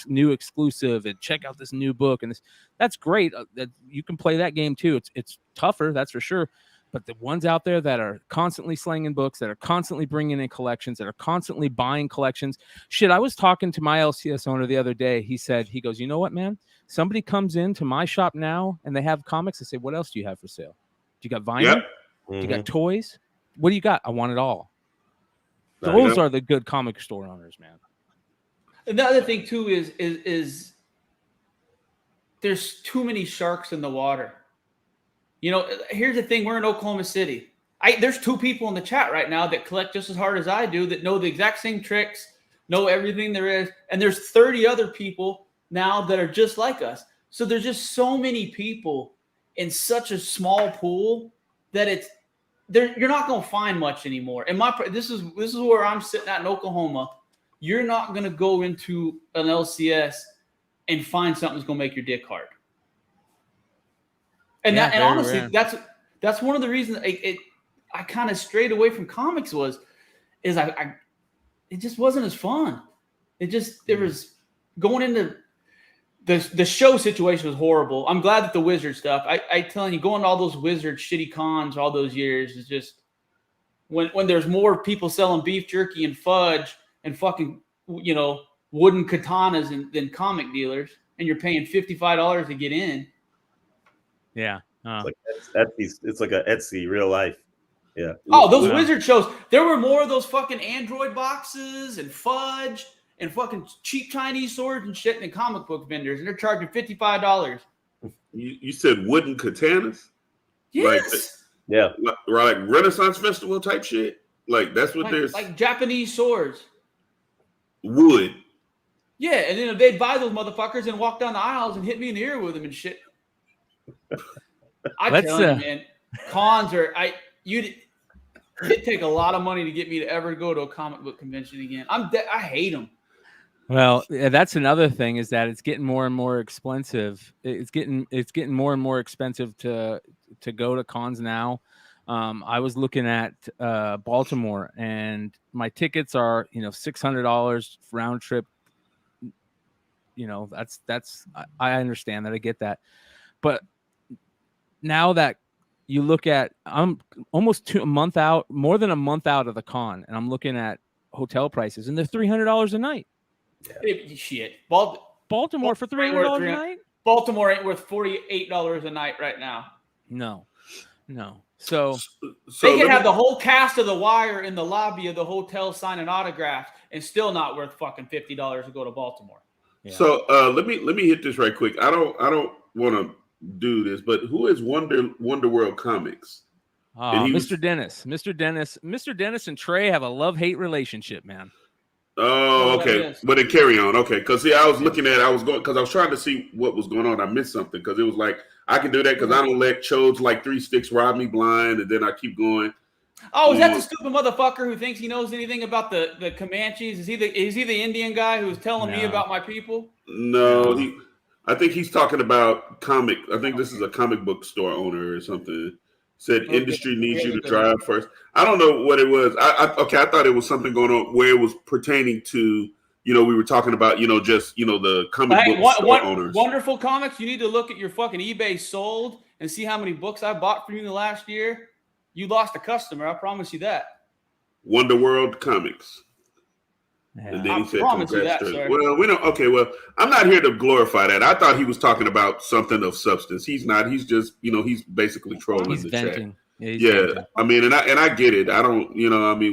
new exclusive, and check out this new book. And that's great. That you can play that game too. It's tougher, that's for sure. But the ones out there that are constantly slinging books, that are constantly bringing in collections, that are constantly buying collections. Shit, I was talking to my LCS owner the other day. He goes, you know what, man? Somebody comes into my shop now and they have comics. I say, what else do you have for sale? Do you got vinyl? Yep. Mm-hmm. Do you got toys? What do you got? I want it all. Those are the good comic store owners, man. Another thing too is there's too many sharks in the water. You know, here's the thing. We're in Oklahoma City. There's 2 people in the chat right now that collect just as hard as I do, that know the exact same tricks, know everything there is. And there's 30 other people now that are just like us. So there's just so many people in such a small pool that you're not going to find much anymore. And this is where I'm sitting at in Oklahoma. You're not going to go into an LCS and find something that's going to make your dick hard. And honestly, that's one of the reasons I kind of strayed away from comics it just wasn't as fun. It was going into the show situation was horrible. I'm glad that the Wizard stuff, I telling you, going to all those Wizard shitty cons all those years is just when there's more people selling beef jerky and fudge and fucking, you know, wooden katanas than comic dealers, and you're paying $55 to get in. Yeah. It's like a Etsy real life. Yeah. Oh, those Wizard shows. There were more of those fucking Android boxes and fudge and fucking cheap Chinese swords and shit than comic book vendors, and they're charging $55. You said wooden katanas? Yes. Like Renaissance Festival type shit? Like that's what there's like Japanese swords. Wood. Yeah, and then they'd buy those motherfuckers and walk down the aisles and hit me in the ear with them and shit. I tell you, man, cons it'd take a lot of money to get me to ever go to a comic book convention again. I hate them. Well, that's another thing, is that it's getting more and more expensive. It's getting more and more expensive to go to cons now. I was looking at Baltimore, and my tickets are, $600 round trip. I understand that. I get that. But now that you look at, I'm almost more than a month out of the con, and I'm looking at hotel prices, and they're $300 a night. Yeah. Shit. Baltimore for $300 a night? Baltimore ain't worth $48 a night right now. No. So they can have the whole cast of The Wire in the lobby of the hotel signing autographs and still not worth fucking $50 to go to Baltimore. Yeah. So let me hit this right quick. I don't want to do this, but who is Wonder World Comics? Mr. Dennis and Trey have a love-hate relationship, man. Oh, okay. But then carry on. Okay. Because I was looking at, I was trying to see what was going on. I missed something because it was like, I can do that because I don't let chodes like 3 sticks rob me blind, and then I keep going. Oh, is that the stupid motherfucker who thinks he knows anything about the Comanches? Is he the Indian guy who was telling me about my people? No, I think he's talking about comic. I think this is a comic book store owner or something. Said industry needs you to drive first. I don't know what it was. I thought it was something going on where it was pertaining to, we were talking about, the comic book store owners. Wonderful Comics. You need to look at your fucking eBay sold and see how many books I bought from you the last year. You lost a customer. I promise you that. Wonder World Comics. Yeah. And then he said, congrats. Well, we don't. Okay, well, I'm not here to glorify that. I thought he was talking about something of substance. He's not. He's just, he's basically trolling the venting. Chat. Yeah. I mean, and I get it. I don't,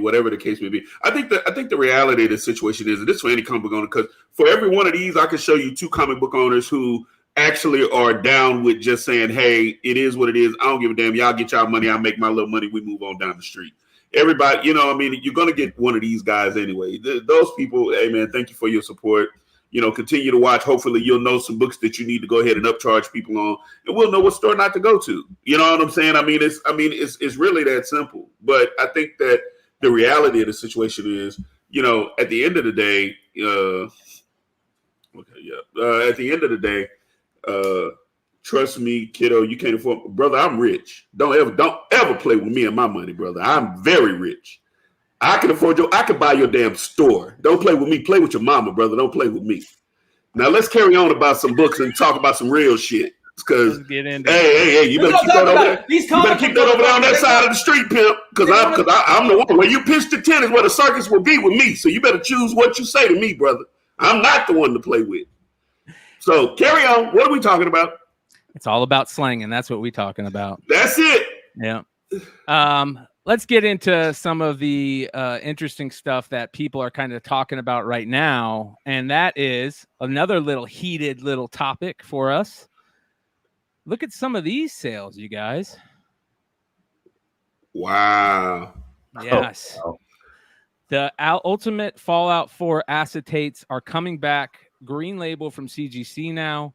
whatever the case may be. I think the reality of the situation is, and this is for any comic book owner, because for every one of these, I can show you 2 comic book owners who actually are down with just saying, hey, it is what it is. I don't give a damn. Y'all get y'all money. I make my little money. We move on down the street. Everybody, you're going to get one of these guys anyway. Those people, hey, man, thank you for your support. Continue to watch. Hopefully you'll know some books that you need to go ahead and upcharge people on, and we'll know what store not to go to. You know what I'm saying? It's really that simple. But I think that the reality of the situation is, at the end of the day, at the end of the day, trust me, kiddo, you can't afford, brother. I'm rich. Don't ever play with me and my money, brother. I'm very rich. I can afford I can buy your damn store. Don't play with me. Play with your mama, brother. Don't play with me. Now let's carry on about some books and talk about some real shit. Because hey, you better keep that over there. You better keep that over there on that side of the street, pimp. Because I'm the one. Where you pitch the tent is where the circus will be with me. So you better choose what you say to me, brother. I'm not the one to play with. So carry on. What are we talking about? It's all about slanging. That's what we're talking about. That's it. Yeah. Let's get into some of the interesting stuff that people are kind of talking about right now. And that is another heated little topic for us. Look at some of these sales, you guys. Wow. Yes. Oh, wow. The Ultimate Fallout 4 acetates are coming back. Green label from CGC now.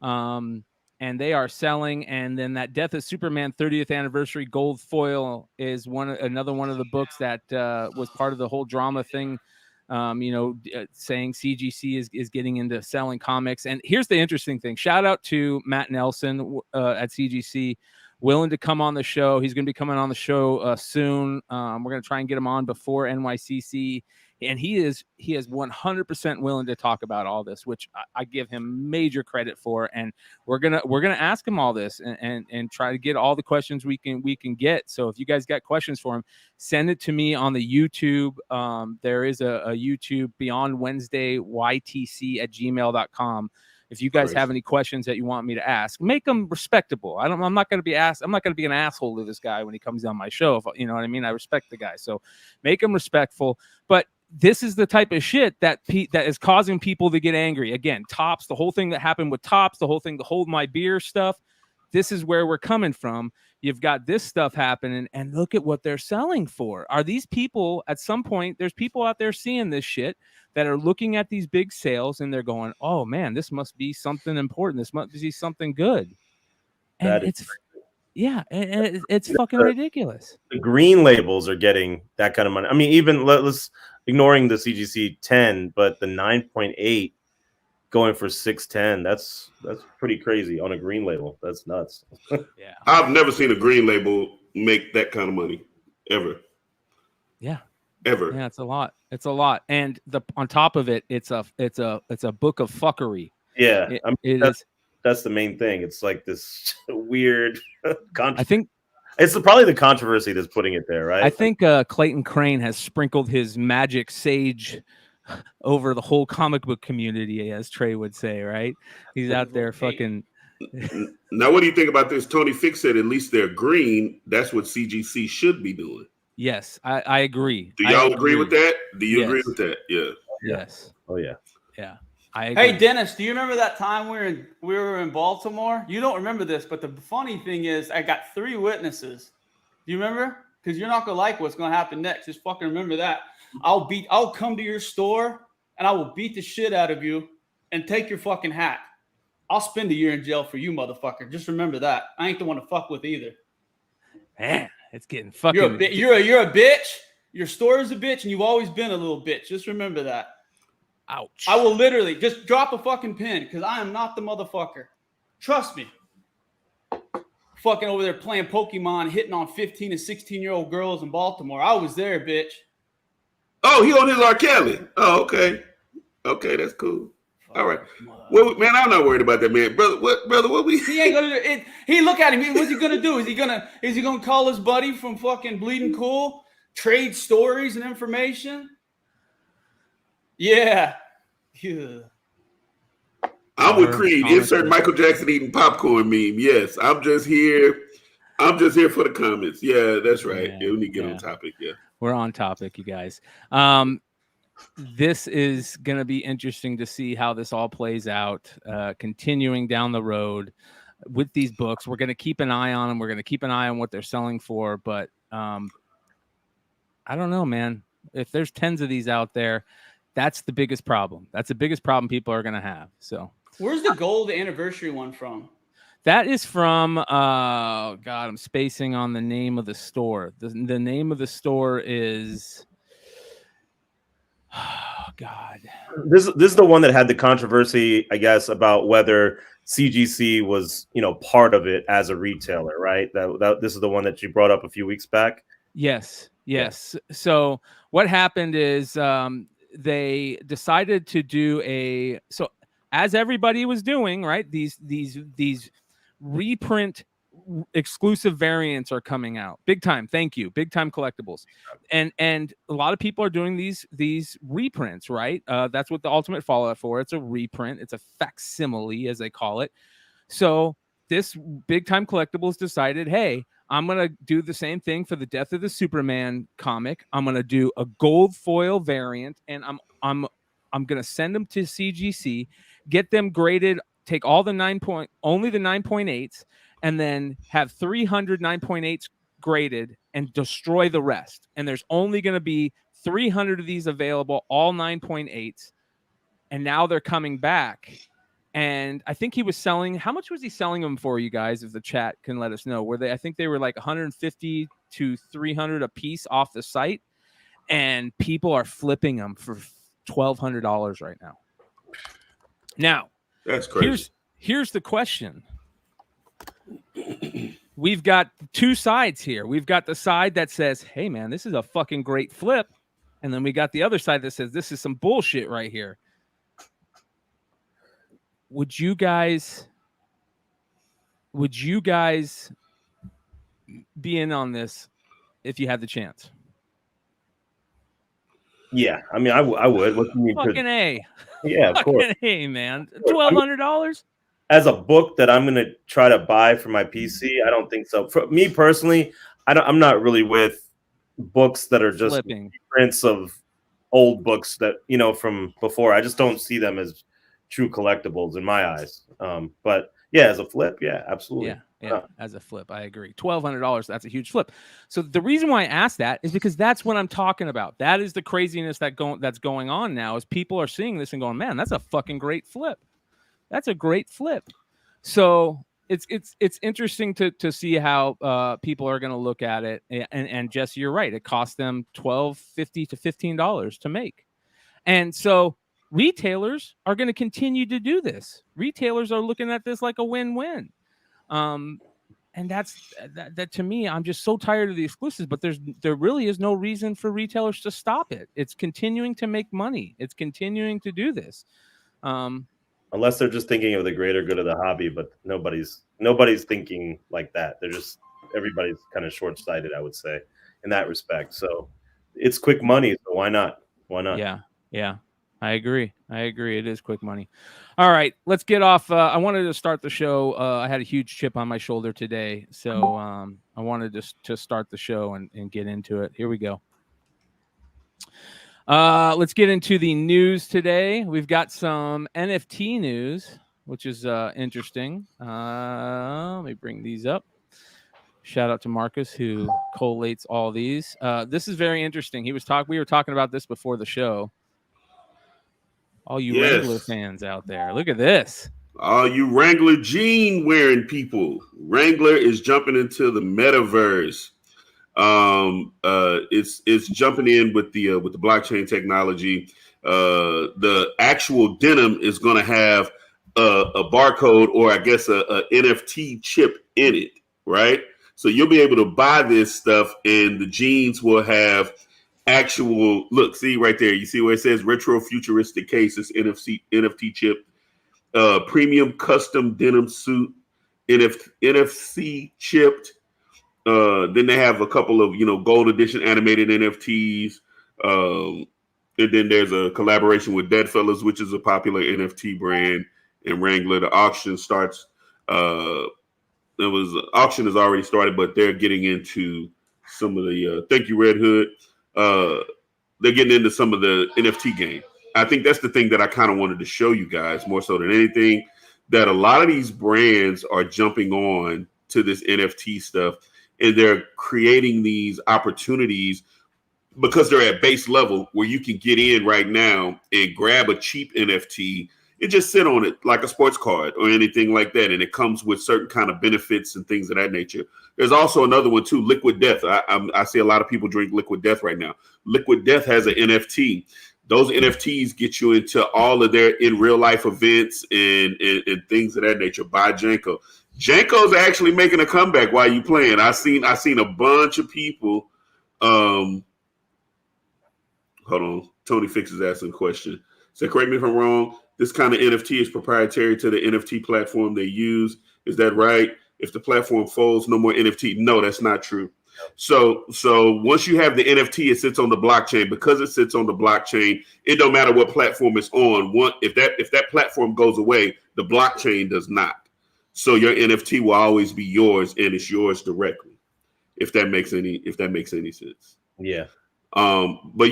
And they are selling. And then that Death of Superman 30th anniversary gold foil is another one of the books that was part of the whole drama thing. Saying CGC is getting into selling comics. And here's the interesting thing. Shout out to Matt Nelson at CGC, willing to come on the show. He's going to be coming on the show soon. We're going to try and get him on before NYCC. And he is 100% willing to talk about all this, which I give him major credit for. And we're gonna ask him all this and try to get all the questions we can get. So if you guys got questions for him, send it to me on the YouTube. There is a YouTube Beyond Wednesday YTC@gmail.com. If you guys have any questions that you want me to ask, make them respectable. I'm not going to be an asshole to this guy when he comes on my show. You know what I mean? I respect the guy. So make him respectful. But this is the type of shit that is causing people to get angry. Again, Topps, the whole thing that happened with Topps, the whole thing, the hold my beer stuff. This is where we're coming from. You've got this stuff happening, and look at what they're selling for. Are these people, at some point, there's people out there seeing this shit that are looking at these big sales, and they're going, oh, man, this must be something important. This must be something good. And it's fucking ridiculous. The green labels are getting that kind of money. I mean, even let's ignoring the CGC 10, but the 9.8 going for 610. That's pretty crazy on a green label. That's nuts. Yeah, I've never seen a green label make that kind of money ever. Yeah, ever. Yeah, it's a lot. It's a lot, and on top of it, it's a book of fuckery. Yeah, That's the main thing. It's like this weird. I think it's probably the controversy that's putting it there, right? I think Clayton Crane has sprinkled his magic sage over the whole comic book community, as Trey would say, right? He's out there fucking. Now, what do you think about this? Tony Fix said at least they're green. That's what CGC should be doing. Yes, I agree. Do y'all agree with that? Do you agree with that? Yeah. Yes. Oh yeah. Yeah. I agree. Hey Dennis, do you remember that time we were in Baltimore? You don't remember this, but the funny thing is, I got 3 witnesses. Do you remember? Because you're not gonna like what's gonna happen next. Just fucking remember that. I'll come to your store and I will beat the shit out of you and take your fucking hat. I'll spend a year in jail for you, motherfucker. Just remember that. I ain't the one to fuck with either. Man, it's getting fucking. You're a bitch. Your store is a bitch, and you've always been a little bitch. Just remember that. Ouch. I will literally just drop a fucking pin because I am not the motherfucker. Trust me. Fucking over there playing Pokemon, hitting on 15 and 16-year-old girls in Baltimore. I was there, bitch. Oh, he on his R. Kelly. Oh, okay. Okay, that's cool. All right. Well, man, I'm not worried about that, man. Brother, what we He ain't gonna do it. He look at him. What's he gonna do? Is he gonna call his buddy from fucking Bleeding Cool, trade stories and information? Yeah. I'm with Creed. Insert Michael Jackson eating popcorn meme. Yes, I'm just here. For the comments. Yeah, that's right. Yeah, we need to get on topic. Yeah, we're on topic, you guys. This is going to be interesting to see how this all plays out, continuing down the road with these books. We're going to keep an eye on them. We're going to keep an eye on what they're selling for. But I don't know, man. If there's tens of these out there, that's the biggest problem. That's the biggest problem people are going to have. So where's the gold anniversary one from? That is from, God, I'm spacing on the name of the store. The name of the store is... Oh, God. This is the one that had the controversy, I guess, about whether CGC was, part of it as a retailer, right? That this is the one that you brought up a few weeks back. Yes. So what happened is they decided to do so as everybody was doing, right? These reprint exclusive variants are coming out big time. Thank you. Big time collectibles. And a lot of people are doing these reprints, right? That's what the Ultimate Fallout for. It's a reprint. It's a facsimile, as they call it. So this big time collectibles decided, hey, I'm going to do the same thing for the Death of the Superman comic. I'm going to do a gold foil variant, and I'm going to send them to CGC, get them graded take all the only the 9.8s, and then have 300 9.8s graded and destroy the rest. And there's only going to be 300 of these available, all 9.8s. And now they're coming back. And I think he was selling, how much was he selling them for, you guys, if the chat can let us know? I think they were like 150 to 300 a piece off the site. And people are flipping them for $1,200 right now. Now, that's crazy. Here's the question. We've got two sides here. We've got the side that says, hey, man, this is a fucking great flip. And then we got the other side that says, this is some bullshit right here. Would you guys be in on this if you had the chance? Yeah, I mean, I would. What do you mean? Fucking A. Yeah, of course. Fucking A, man. $1,200? As a book that I'm going to try to buy for my PC, I don't think so. For me personally, I'm not really with books that are just Flipping. prints of old books that, you know, from before. I just don't see them as true collectibles in my eyes. But yeah, as a flip, yeah, absolutely. Yeah, as a flip, I agree. $1,200, that's a huge flip. So the reason why I asked that is because that's what I'm talking about. That is the craziness that's going on now, is people are seeing this and going, man, that's a fucking great flip. That's a great flip. So it's interesting to see how people are going to look at it. And Jesse, you're right. It costs them $12.50 to $15 to make. And so retailers are going to continue to do this. Retailers are looking at this like a win-win. And that's that to me, I'm just so tired of the exclusives, but there really is no reason for retailers to stop it. It's continuing to make money. It's continuing to do this. Unless they're just thinking of the greater good of the hobby, but nobody's thinking like that. Everybody's kind of short-sighted, I would say, in that respect. So it's quick money. So why not? Why not? Yeah. I agree. It is quick money. All right, let's get off. I wanted to start the show. I had a huge chip on my shoulder today, so I wanted to start the show and get into it. Here we go. Let's get into the news today. We've got some NFT news, which is interesting. Let me bring these up. Shout out to Marcus, who collates all these. This is very interesting. We were talking about this before the show. All you Wrangler fans out there, look at this. All you Wrangler jean wearing people. Wrangler is jumping into the metaverse. It's jumping in with the blockchain technology. The actual denim is going to have a barcode, or I guess a NFT chip in it, right? So you'll be able to buy this stuff, and the jeans will have actual look. See right there, you see where it says retro futuristic case. It's NFT chip, premium custom denim suit, NFC chipped. Then they have a couple of gold edition animated NFTs, and then there's a collaboration with Deadfellas, which is a popular NFT brand, and Wrangler. The auction starts. Auction has already started, but they're getting into some of the. Thank you, Red Hood. They're getting into some of the NFT game. I think that's the thing that I kind of wanted to show you guys more so than anything, that a lot of these brands are jumping on to this NFT stuff, and they're creating these opportunities because they're at base level where you can get in right now and grab a cheap NFT and just sit on it like a sports card or anything like that. And it comes with certain kind of benefits and things of that nature. There's also another one too, Liquid Death. I see a lot of people drink Liquid Death right now. Liquid Death has an NFT. Those NFTs get you into all of their in real life events and things of that nature. Buy Janko. Janko's actually making a comeback while you playing. I seen a bunch of people. Hold on. Tony Fix is asking a question. So correct me if I'm wrong. This kind of NFT is proprietary to the NFT platform they use. Is that right? If the platform folds, no more NFT. No, that's not true. So once you have the NFT, it sits on the blockchain. Because it sits on the blockchain, it don't matter what platform it's on. If that platform goes away, the blockchain does not. So your NFT will always be yours, and it's yours directly. If that makes any sense. Yeah. But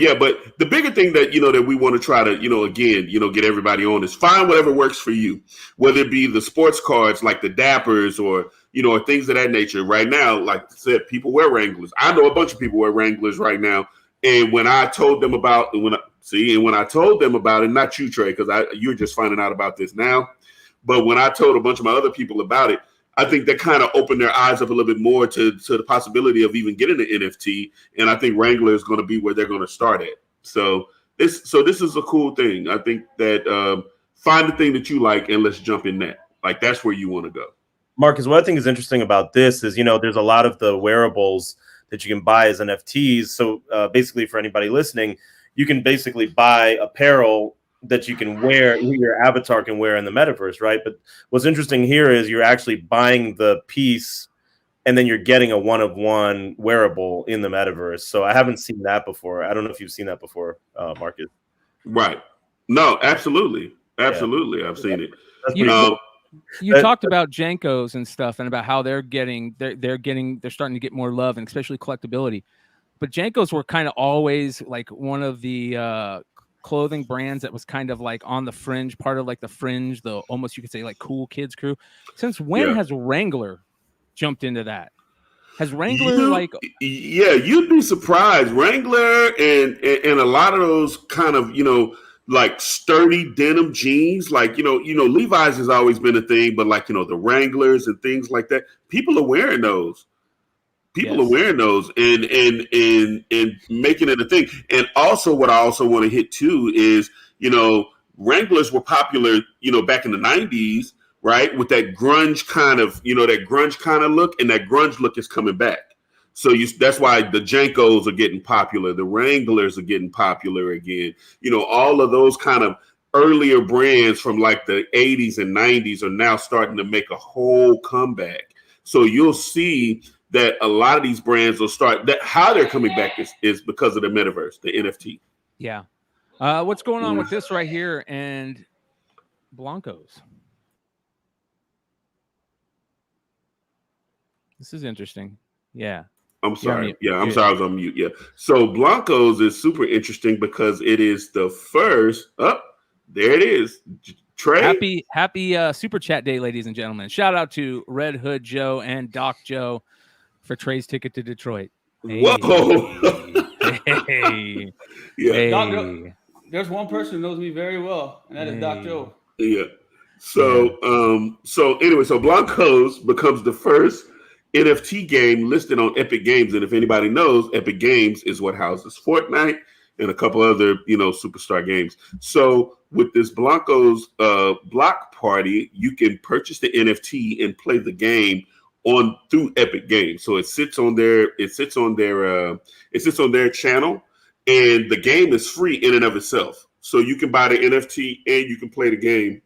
the bigger thing that that we want to try to again get everybody on is find whatever works for you, whether it be the sports cards like the Dappers or or things of that nature. Right now, like I said, people wear Wranglers. I know a bunch of people wear Wranglers right now, and when I told them about it, not you, Trey, because you're just finding out about this now, but when I told a bunch of my other people about it, I think that kind of opened their eyes up a little bit more to the possibility of even getting an NFT. And I think Wrangler is going to be where they're going to start at. So this is a cool thing. I think that find the thing that you like and let's jump in that. Like, that's where you want to go. Marcus, what I think is interesting about this is, there's a lot of the wearables that you can buy as NFTs. So basically, for anybody listening, you can basically buy apparel that you can wear, your avatar can wear in the metaverse, right? But what's interesting here is you're actually buying the piece and then you're getting a one-of-one wearable in the metaverse. So I haven't seen that before. I don't know if you've seen that before, Marcus. Right. No, absolutely. Absolutely. Yeah. I've seen it. You talked about Jankos and stuff and about how they're starting to get more love, and especially collectability. But Jankos were kind of always like one of the clothing brands that was kind of like on the fringe, part of like the fringe, the almost you could say like cool kids crew. Since when has Wrangler jumped into that? Has Wrangler you'd be surprised. Wrangler and a lot of those kind of like sturdy denim jeans, like Levi's has always been a thing, but like the Wranglers and things like that, people are wearing those. People are wearing those and making it a thing. And also what I also want to hit too is, Wranglers were popular, back in the 90s, right? With that grunge kind of, look, and that grunge look is coming back. So that's why the Jankos are getting popular. The Wranglers are getting popular again. All of those kind of earlier brands from like the 80s and 90s are now starting to make a whole comeback. So you'll see that a lot of these brands will start that how they're coming back is because of the metaverse, the NFT. Yeah. What's going on with this right here and Blancos? This is interesting. Yeah. I'm sorry. Yeah, I'm sorry I was on mute. Yeah. So Blancos is super interesting because it is the first. Oh, there it is. Trey. Happy Super Chat Day, ladies and gentlemen. Shout out to Red Hood Joe and Doc Joe for Trey's ticket to Detroit. Hey. Whoa. Hey. Yeah. Hey. Doc, there's one person who knows me very well, and that is Doc Joe. Yeah. So anyway, so Blancos becomes the first NFT game listed on Epic Games. And if anybody knows, Epic Games is what houses Fortnite and a couple other, superstar games. So with this Blancos block party, you can purchase the NFT and play the game through Epic Games. So it sits on their channel, and the game is free in and of itself. So you can buy the NFT and you can play the game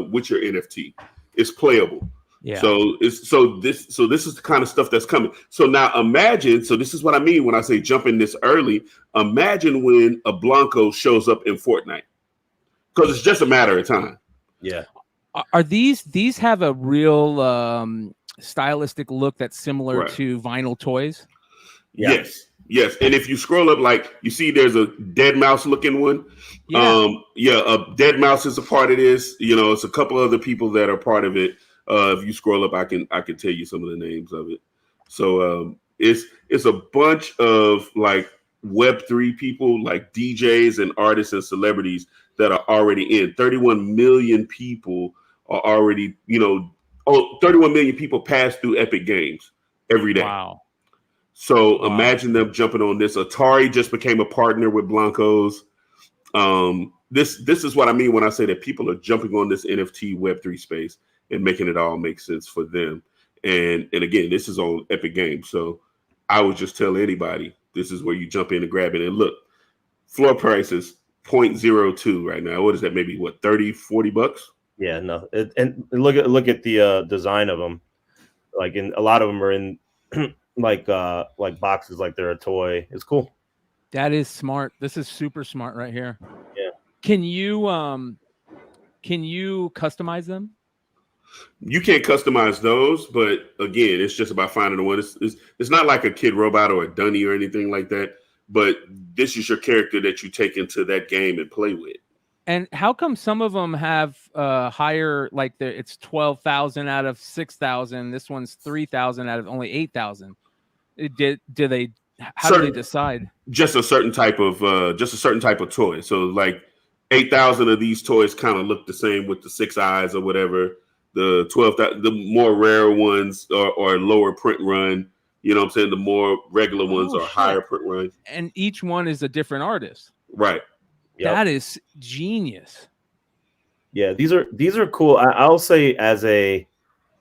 with your NFT. It's playable. Yeah. So this is the kind of stuff that's coming. So now imagine. So this is what I mean when I say jump in this early. Imagine when a Blanco shows up in Fortnite, because it's just a matter of time. Yeah. Are these have a real stylistic look that's similar to vinyl toys? Yeah. Yes. And if you scroll up, like you see, there's a dead mouse looking one. Yeah. A dead mouse is a part of this. It's a couple other people that are part of it. If you scroll up, I can tell you some of the names of it. So it's a bunch of like Web3 people, like DJs and artists and celebrities that are already in. 31 million people are already, 31 million people pass through Epic Games every day. Wow. So imagine them jumping on this. Atari just became a partner with Blancos. This is what I mean when I say that people are jumping on this NFT Web3 space and making it all make sense for them. And again, this is on Epic Games. So I would just tell anybody, this is where you jump in and grab it. And look, floor price is 0.02 right now. What is that? Maybe what, 30, 40 bucks? Yeah, no. And look at the design of them. Like a lot of them are in like boxes, like they're a toy. It's cool. That is smart. This is super smart right here. Yeah. Can you customize them? You can't customize those, but again, it's just about finding the one. It's not like a Kid Robot or a Dunny or anything like that. but this is your character that you take into that game and play with. And how come some of them have higher, like it's 12,000 out of 6,000? This one's 3,000 out of only 8,000. Do they? How do they decide? Just a certain type of toy. So like 8,000 of these toys kind of look the same with the 6 eyes or whatever. The 12,000, the more rare ones are lower print run. You know what I'm saying? The more regular ones are higher print run. And each one is a different artist. Right. Yep. That is genius. Yeah, these are cool. I'll say as a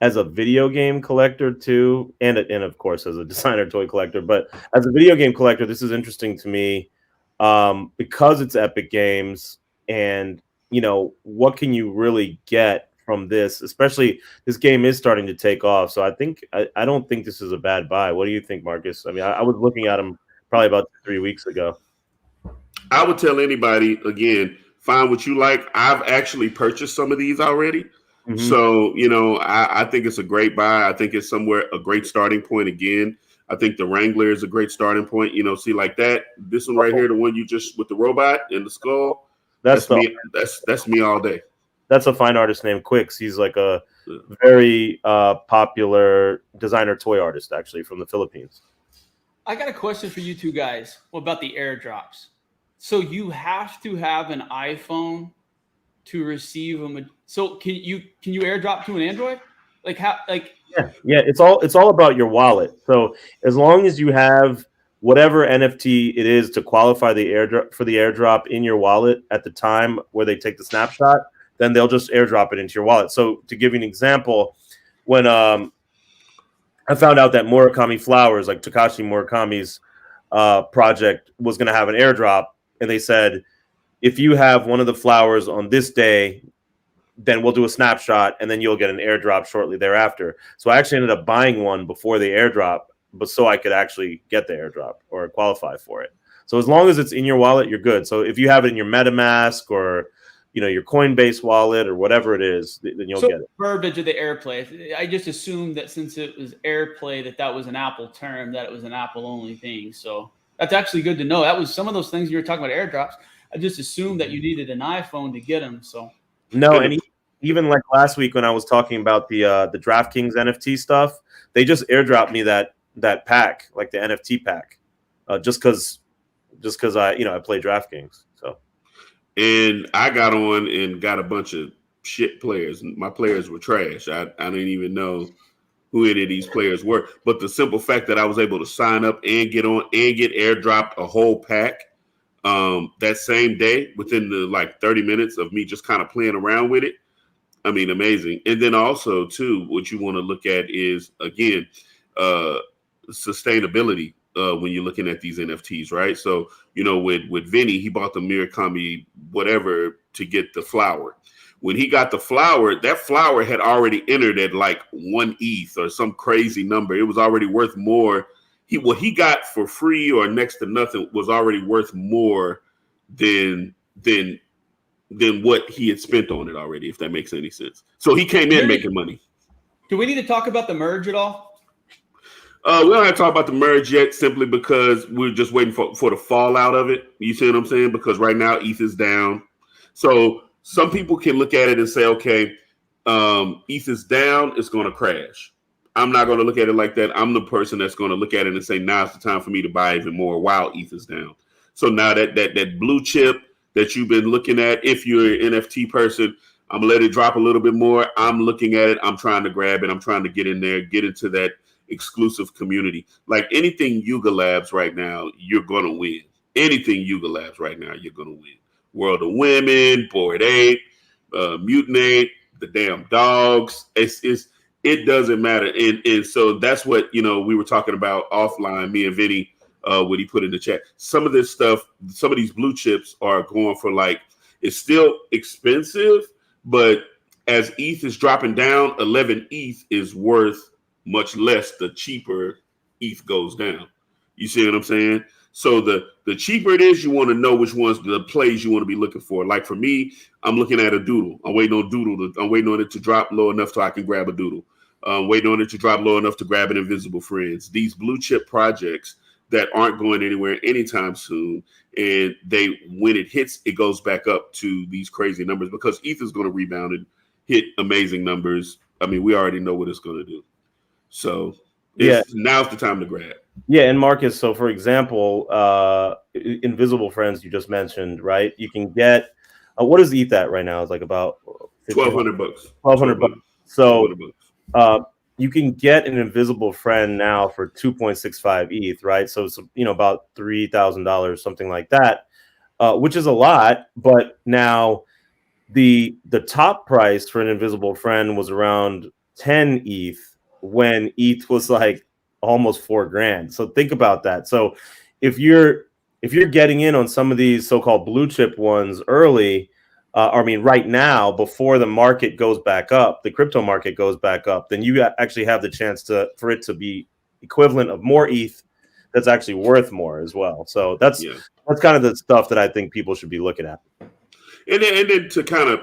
video game collector too, and of course as a designer toy collector, but as a video game collector, this is interesting to me because it's Epic Games, and what can you really get from this? Especially this game is starting to take off, so I don't think this is a bad buy. What do you think, Marcus? I mean, I was looking at them probably about 3 weeks ago. I would tell anybody, again, find what you like. I've actually purchased some of these already. Mm-hmm. So, I think it's a great buy. I think it's a great starting point. Again, I think the Wrangler is a great starting point. See, like that, this one right here, the one you just with the robot and the skull, that's me. That's me all day. That's a fine artist named Quicks. He's like a very popular designer toy artist, actually, from the Philippines. I got a question for you two guys. What about the airdrops? So you have to have an iPhone to receive them. So can you airdrop to an Android? Like how? Like yeah. It's all about your wallet. So as long as you have whatever NFT it is to qualify the airdrop in your wallet at the time where they take the snapshot, then they'll just airdrop it into your wallet. So to give you an example, when I found out that Murakami Flowers, like Takashi Murakami's project, was going to have an airdrop. And they said, if you have one of the flowers on this day, then we'll do a snapshot and then you'll get an airdrop shortly thereafter. So I actually ended up buying one before the airdrop, but so I could actually get the airdrop or qualify for it. So as long as it's in your wallet, you're good. So if you have it in your MetaMask or your Coinbase wallet or whatever it is, then you'll get it. Verbiage of the AirPlay. I just assumed that since it was AirPlay, that was an Apple term, that it was an Apple only thing. So that's actually good to know. That was some of those things you were talking about, airdrops. I just assumed that you needed an iPhone to get them. So no, and even like last week when I was talking about the DraftKings NFT stuff, they just airdropped me that pack, like the NFT pack, just because I play DraftKings. So, and I got on and got a bunch of shit players. My players were trash. I didn't even know who any of these players were. But the simple fact that I was able to sign up and get on and get airdropped a whole pack that same day within the 30 minutes of me just kind of playing around with it. I mean, amazing. And then also, too, what you want to look at is, again, sustainability when you're looking at these NFTs, right? So, with Vinny, he bought the Murakami whatever to get the flower. When he got the flower, that flower had already entered at like 1 ETH or some crazy number. It was already worth more. What he got for free or next to nothing was already worth more than what he had spent on it already, if that makes any sense. So he came in making money. Do we need to talk about the merge at all? We don't have to talk about the merge yet, simply because we're just waiting for the fallout of it. You see what I'm saying? Because right now ETH is down. So some people can look at it and say, okay, ETH is down, it's going to crash. I'm not going to look at it like that. I'm the person that's going to look at it and say, now's the time for me to buy even more while ETH is down. So now that blue chip that you've been looking at, if you're an NFT person, I'm going to let it drop a little bit more. I'm looking at it. I'm trying to grab it. I'm trying to get in there, get into that exclusive community. Like anything Yuga Labs right now, you're going to win. Anything Yuga Labs right now, you're going to win. World of Women, Bored Ape, Mutinate, the damn dogs. It doesn't matter. And so that's what, we were talking about offline, me and Vinny, what he put in the chat. Some of this stuff, some of these blue chips are going for it's still expensive, but as ETH is dropping down, 11 ETH is worth much less the cheaper ETH goes down. You see what I'm saying? So the cheaper it is, you want to know which ones the plays you want to be looking for. Like for me, I'm looking at a doodle. I'm waiting on it to drop low enough so I can grab a doodle. Waiting on it to drop low enough to grab an invisible friends. These blue chip projects that aren't going anywhere anytime soon. And when it hits, it goes back up to these crazy numbers because ETH is going to rebound and hit amazing numbers. I mean, we already know what it's going to do. So now's the time to grab. Yeah, and Marcus, so for example, Invisible Friends you just mentioned, right? You can get what is ETH at right now? It's like about $1,200. $1,200. So you can get an Invisible Friend now for 2.65 ETH, right? So it's about $3,000, something like that, which is a lot. But now the top price for an Invisible Friend was around 10 ETH when ETH was like almost $4,000. So think about that. So if you're getting in on some of these so-called blue chip ones early, right now, before the market goes back up, the crypto market goes back up, then you actually have the chance for it to be equivalent of more ETH that's actually worth more as well. So that's kind of the stuff that I think people should be looking at. And then to kind of,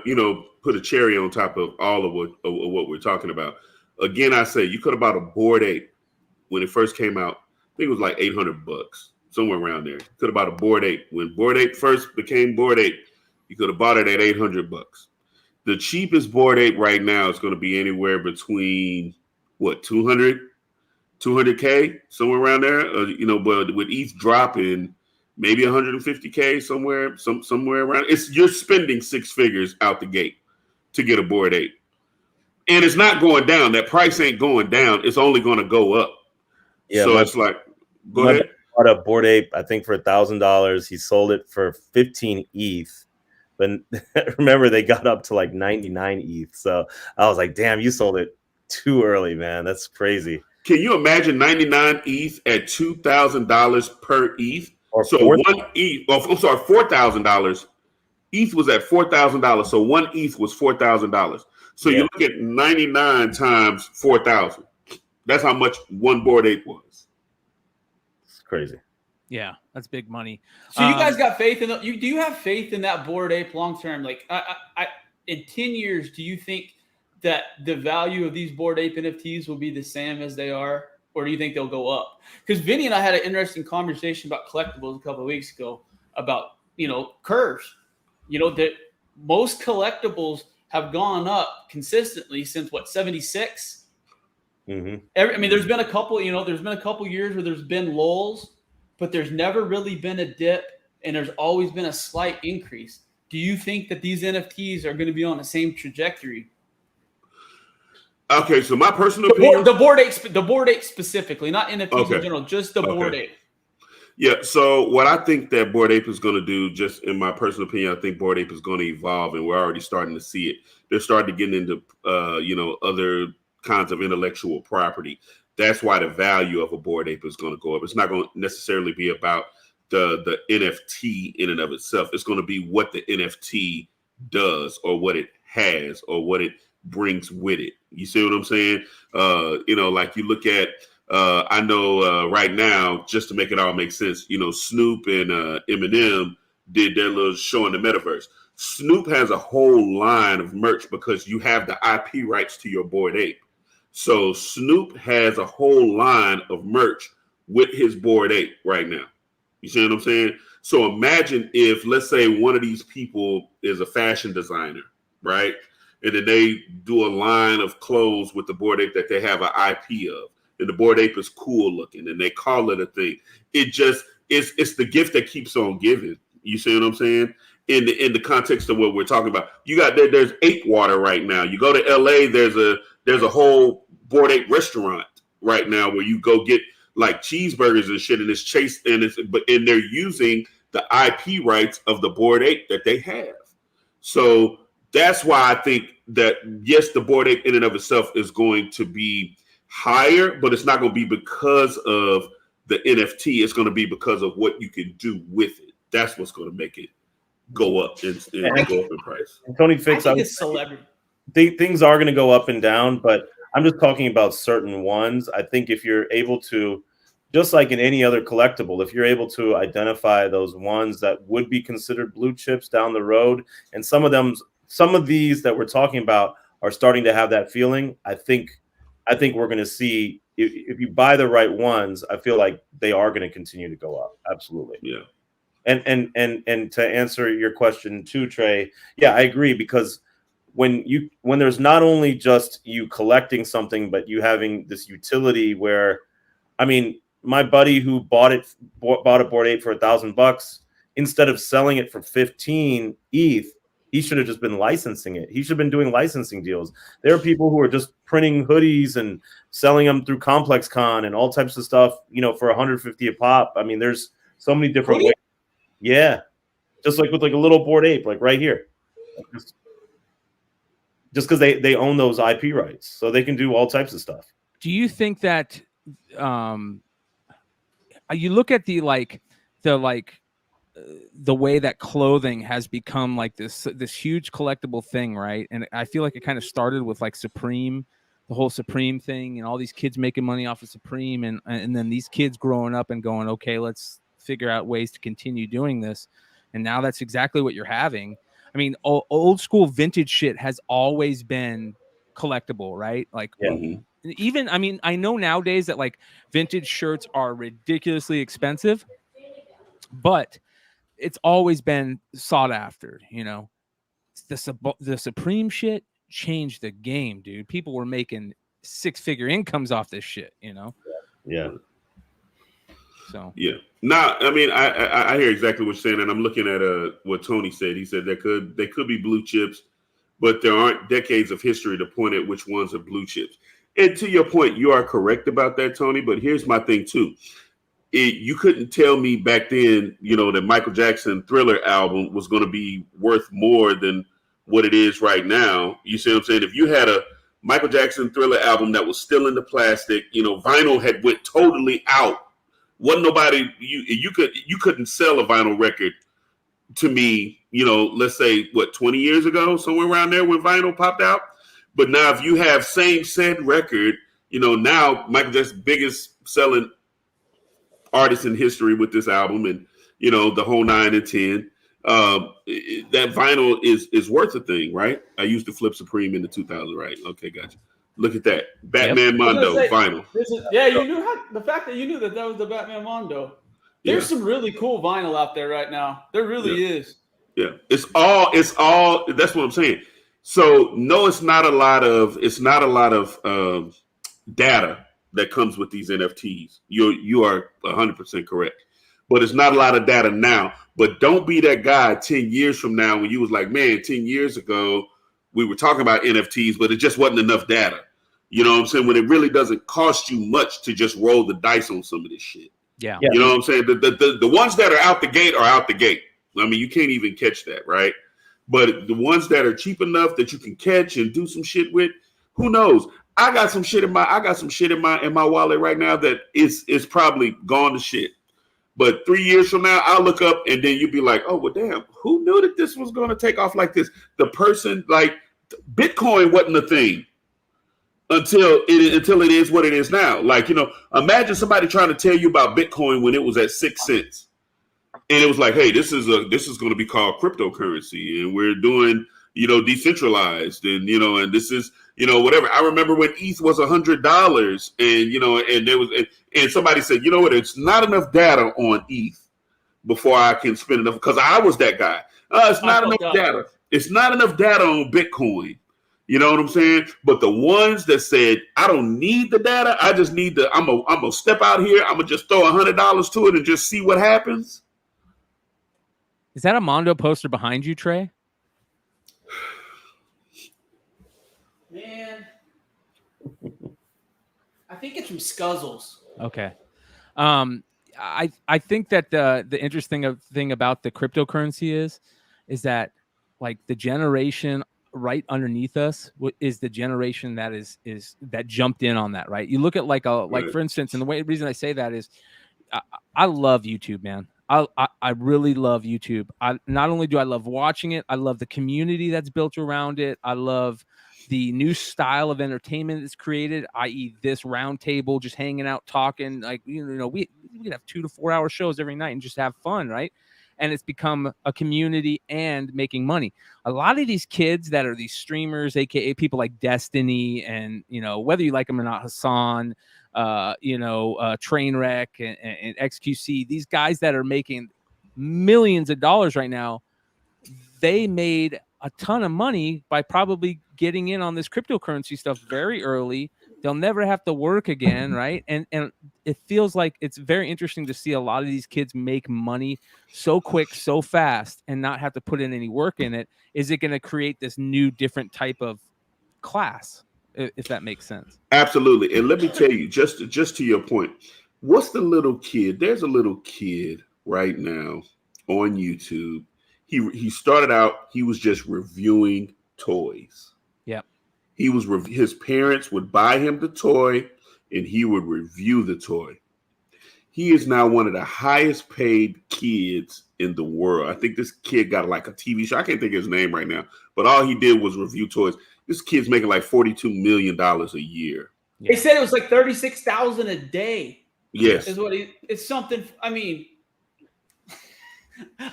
put a cherry on top of all of what we're talking about. Again, I say you could have bought a Bored Ape when it first came out. I think it was like $800, somewhere around there. Could have bought a Bored Ape. When Bored Ape first became Bored Ape, you could have bought it at $800. The cheapest Bored Ape right now is going to be anywhere between what, 200K, somewhere around there. But with ETH dropping, maybe 150K somewhere around. You're spending six figures out the gate to get a Bored Ape, and it's not going down. That price ain't going down. It's only going to go up. Yeah, so it's like, go ahead. Bought a Bored Ape, I think, for $1,000. He sold it for 15 ETH. But remember, they got up to like 99 ETH. So I was like, damn, you sold it too early, man. That's crazy. Can you imagine 99 ETH at $2,000 per ETH? Or so one ETH, $4,000. ETH was at $4,000. So one ETH was $4,000. So you look at 99 times 4,000. That's how much one Bored Ape was. It's crazy. Yeah, that's big money. So you guys got faith in do you have faith in that Bored Ape long term? Like, in 10 years, do you think that the value of these Bored Ape NFTs will be the same as they are, or do you think they'll go up? Because Vinny and I had an interesting conversation about collectibles a couple of weeks ago about curves. That most collectibles have gone up consistently since 76. Mm-hmm. There's been a couple. There's been a couple years where there's been lulls. But there's never really been a dip, and there's always been a slight increase. Do you think that these NFTs are going to be on the same trajectory? Okay, so my personal opinion, the Bored Ape specifically, not NFTs in general, just the Bored Ape. Yeah. So what I think that Bored Ape is going to do, just in my personal opinion, I think Bored Ape is going to evolve, and we're already starting to see it. They're starting to get into other kinds of intellectual property. That's why the value of a Bored Ape is going to go up. It's not going to necessarily be about the NFT in and of itself. It's going to be what the NFT does, or what it has, or what it brings with it. You see what I'm saying? Like you look at, I know right now, just to make it all make sense, Snoop and Eminem did their little show in the metaverse. Snoop has a whole line of merch because you have the IP rights to your Bored Ape. So Snoop has a whole line of merch with his Bored Ape right now. You see what I'm saying? So imagine if, let's say, one of these people is a fashion designer, right? And then they do a line of clothes with the Bored Ape that they have an IP of. And the Bored Ape is cool looking, and they call it a thing. It's the gift that keeps on giving. You see what I'm saying? In the context of what we're talking about, there's ape water right now. You go to LA, there's a whole Bored Ape restaurant right now where you go get like cheeseburgers and shit, and it's chased, and they're using the IP rights of the Bored Ape that they have. So that's why I think that yes, the Bored Ape in and of itself is going to be higher, but it's not going to be because of the NFT. It's going to be because of what you can do with it. That's what's going to make it go up and go up in price. Tony Fix, I think it's celebrity. Things are going to go up and down, but I'm just talking about certain ones. I think if you're able to, just like in any other collectible, if you're able to identify those ones that would be considered blue chips down the road, and some of these that we're talking about are starting to have that feeling, I think we're going to see, if you buy the right ones, I feel like they are going to continue to go up. Absolutely. Yeah. And to answer your question too, Trey, yeah, I agree, because when there's not only just you collecting something, but you having this utility where, I mean, my buddy who bought a Bored Ape for $1,000, instead of selling it for 15 ETH, he should have just been licensing it. He should have been doing licensing deals. There are people who are just printing hoodies and selling them through Complex Con and all types of stuff, for 150 a pop. I mean, there's so many different ways. Yeah. Just like with like a little Bored Ape, like right here. Just because they own those IP rights. So they can do all types of stuff. Do you think that you look at the way that clothing has become like this huge collectible thing, right? And I feel like it kind of started with like Supreme, the whole Supreme thing, and all these kids making money off of Supreme, and then these kids growing up and going, okay, let's figure out ways to continue doing this. And now that's exactly what you're having. I mean, old school vintage shit has always been collectible, right? Like, even, I mean, I know nowadays that like vintage shirts are ridiculously expensive, but it's always been sought after, The Supreme shit changed the game, dude. People were making 6-figure incomes off this shit, Yeah. So yeah. Nah, I mean, I hear exactly what you're saying, and I'm looking at what Tony said. He said they could be blue chips, but there aren't decades of history to point at which ones are blue chips. And to your point, you are correct about that, Tony. But here's my thing too. You couldn't tell me back then, that Michael Jackson Thriller album was going to be worth more than what it is right now. You see what I'm saying? If you had a Michael Jackson Thriller album that was still in the plastic, vinyl had went totally out. Wasn't nobody, you couldn't sell a vinyl record to me, let's say 20 years ago, somewhere around there when vinyl popped out. But now if you have same said record, now Michael Jackson's biggest selling artist in history with this album, and the whole 9 and 10, that vinyl is worth a thing, right? I used to flip Supreme in the 2000, right? Okay, gotcha. Look at that. Batman Mondo vinyl. You knew the fact that you knew that was the Batman Mondo. There's some really cool vinyl out there right now. There really is. Yeah. It's all that's what I'm saying. So no, it's not a lot of data that comes with these NFTs. You are 100% correct. But it's not a lot of data now. But don't be that guy 10 years from now when you was like, man, 10 years ago we were talking about NFTs, but it just wasn't enough data. You know what I'm saying? When it really doesn't cost you much to just roll the dice on some of this shit. Yeah. You know what I'm saying? The ones that are out the gate are out the gate. I mean, you can't even catch that, right? But the ones that are cheap enough that you can catch and do some shit with, who knows? I got some shit in my wallet right now that is probably gone to shit. But 3 years from now, I'll look up and then you'll be like, oh, well, damn, who knew that this was going to take off like this? The person, like, Bitcoin wasn't a thing until it is what it is now. Like, imagine somebody trying to tell you about Bitcoin when it was at 6 cents. And it was like, hey, this is going to be called cryptocurrency, and we're doing, decentralized, and and this is, whatever. I remember when ETH was $100, and and there was, and somebody said, you know what, it's not enough data on ETH before I can spend enough, because I was that guy. It's not enough data. It's not enough data on Bitcoin. You know what I'm saying? But the ones that said, I don't need the data, I just need I'm gonna step out here, I'm gonna just throw $100 to it and just see what happens. Is that a Mondo poster behind you, Trey? Man, I think it's from Scuzzles. Okay. I think that the interesting thing about the cryptocurrency is that, like, the generation right underneath us is the generation that is that jumped in on that, right? You look at like for instance, and the reason I say that is I love YouTube, man. I really love YouTube. Not only do I love watching it, I love the community that's built around it. I love the new style of entertainment that's created, i.e. this round table, just hanging out, talking. Like, we can have 2 to 4 hour shows every night and just have fun, right? And it's become a community and making money. A lot of these kids that are these streamers, aka people like Destiny, and whether you like them or not, Hassan, Trainwreck and XQC, these guys that are making millions of dollars right now, they made a ton of money by probably getting in on this cryptocurrency stuff very early. They'll never have to work again, right? And it feels like it's very interesting to see a lot of these kids make money so quick, so fast, and not have to put in any work in it. Is it going to create this new, different type of class, if that makes sense? Absolutely. And let me tell you, just to your point, what's the little kid? There's a little kid right now on YouTube. He started out, he was just reviewing toys. Yeah. His parents would buy him the toy and he would review the toy. He is now one of the highest paid kids in the world. I think this kid got like a TV show. I can't think of his name right now, but all he did was review toys. This kid's making like $42 million a year. They said it was like $36,000 a day. Yes. It's something. I mean,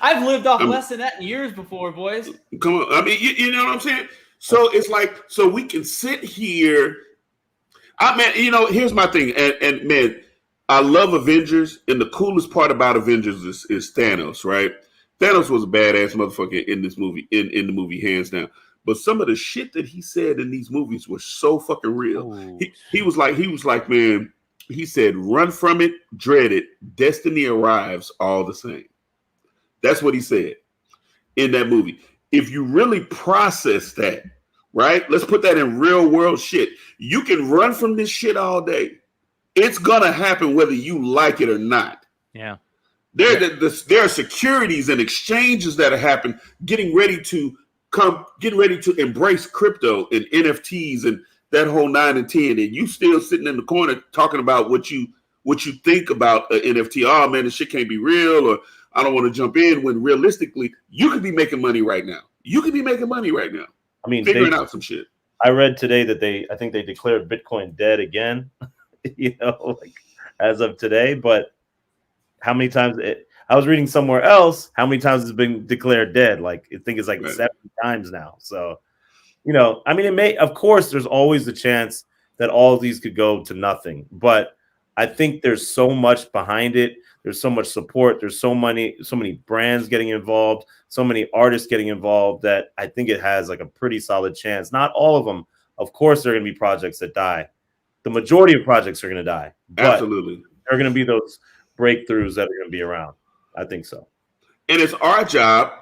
I've lived off less than that in years before, boys. Come on. I mean, you know what I'm saying? So it's like, so we can sit here. Here's my thing. And man, I love Avengers. And the coolest part about Avengers is Thanos, right? Thanos was a badass motherfucker in this movie, in the movie, hands down. But some of the shit that he said in these movies was so fucking real. He was like, man, he said, run from it, dread it. Destiny arrives all the same. That's what he said in that movie. If you really process that, right? Let's put that in real world shit. You can run from this shit all day. It's going to happen whether you like it or not. Yeah. There are securities and exchanges that are happening, getting ready to embrace crypto and NFTs and that whole 9 and 10. And you still sitting in the corner talking about what you think about an NFT. Oh man, this shit can't be real, or I don't want to jump in, when realistically you could be making money right now. I mean, figuring out some shit. I read today that I think they declared Bitcoin dead again, as of today. But how many times I was reading somewhere else, how many times it's been declared dead? Like, I think it's like 70 times now. So, I mean, of course, there's always the chance that all of these could go to nothing. But I think there's so much behind it. There's so much support. There's so many brands getting involved, so many artists getting involved, that I think it has like a pretty solid chance. Not all of them. Of course, there are going to be projects that die. The majority of projects are going to die. But absolutely. There are going to be those breakthroughs that are going to be around. I think so. And it's our job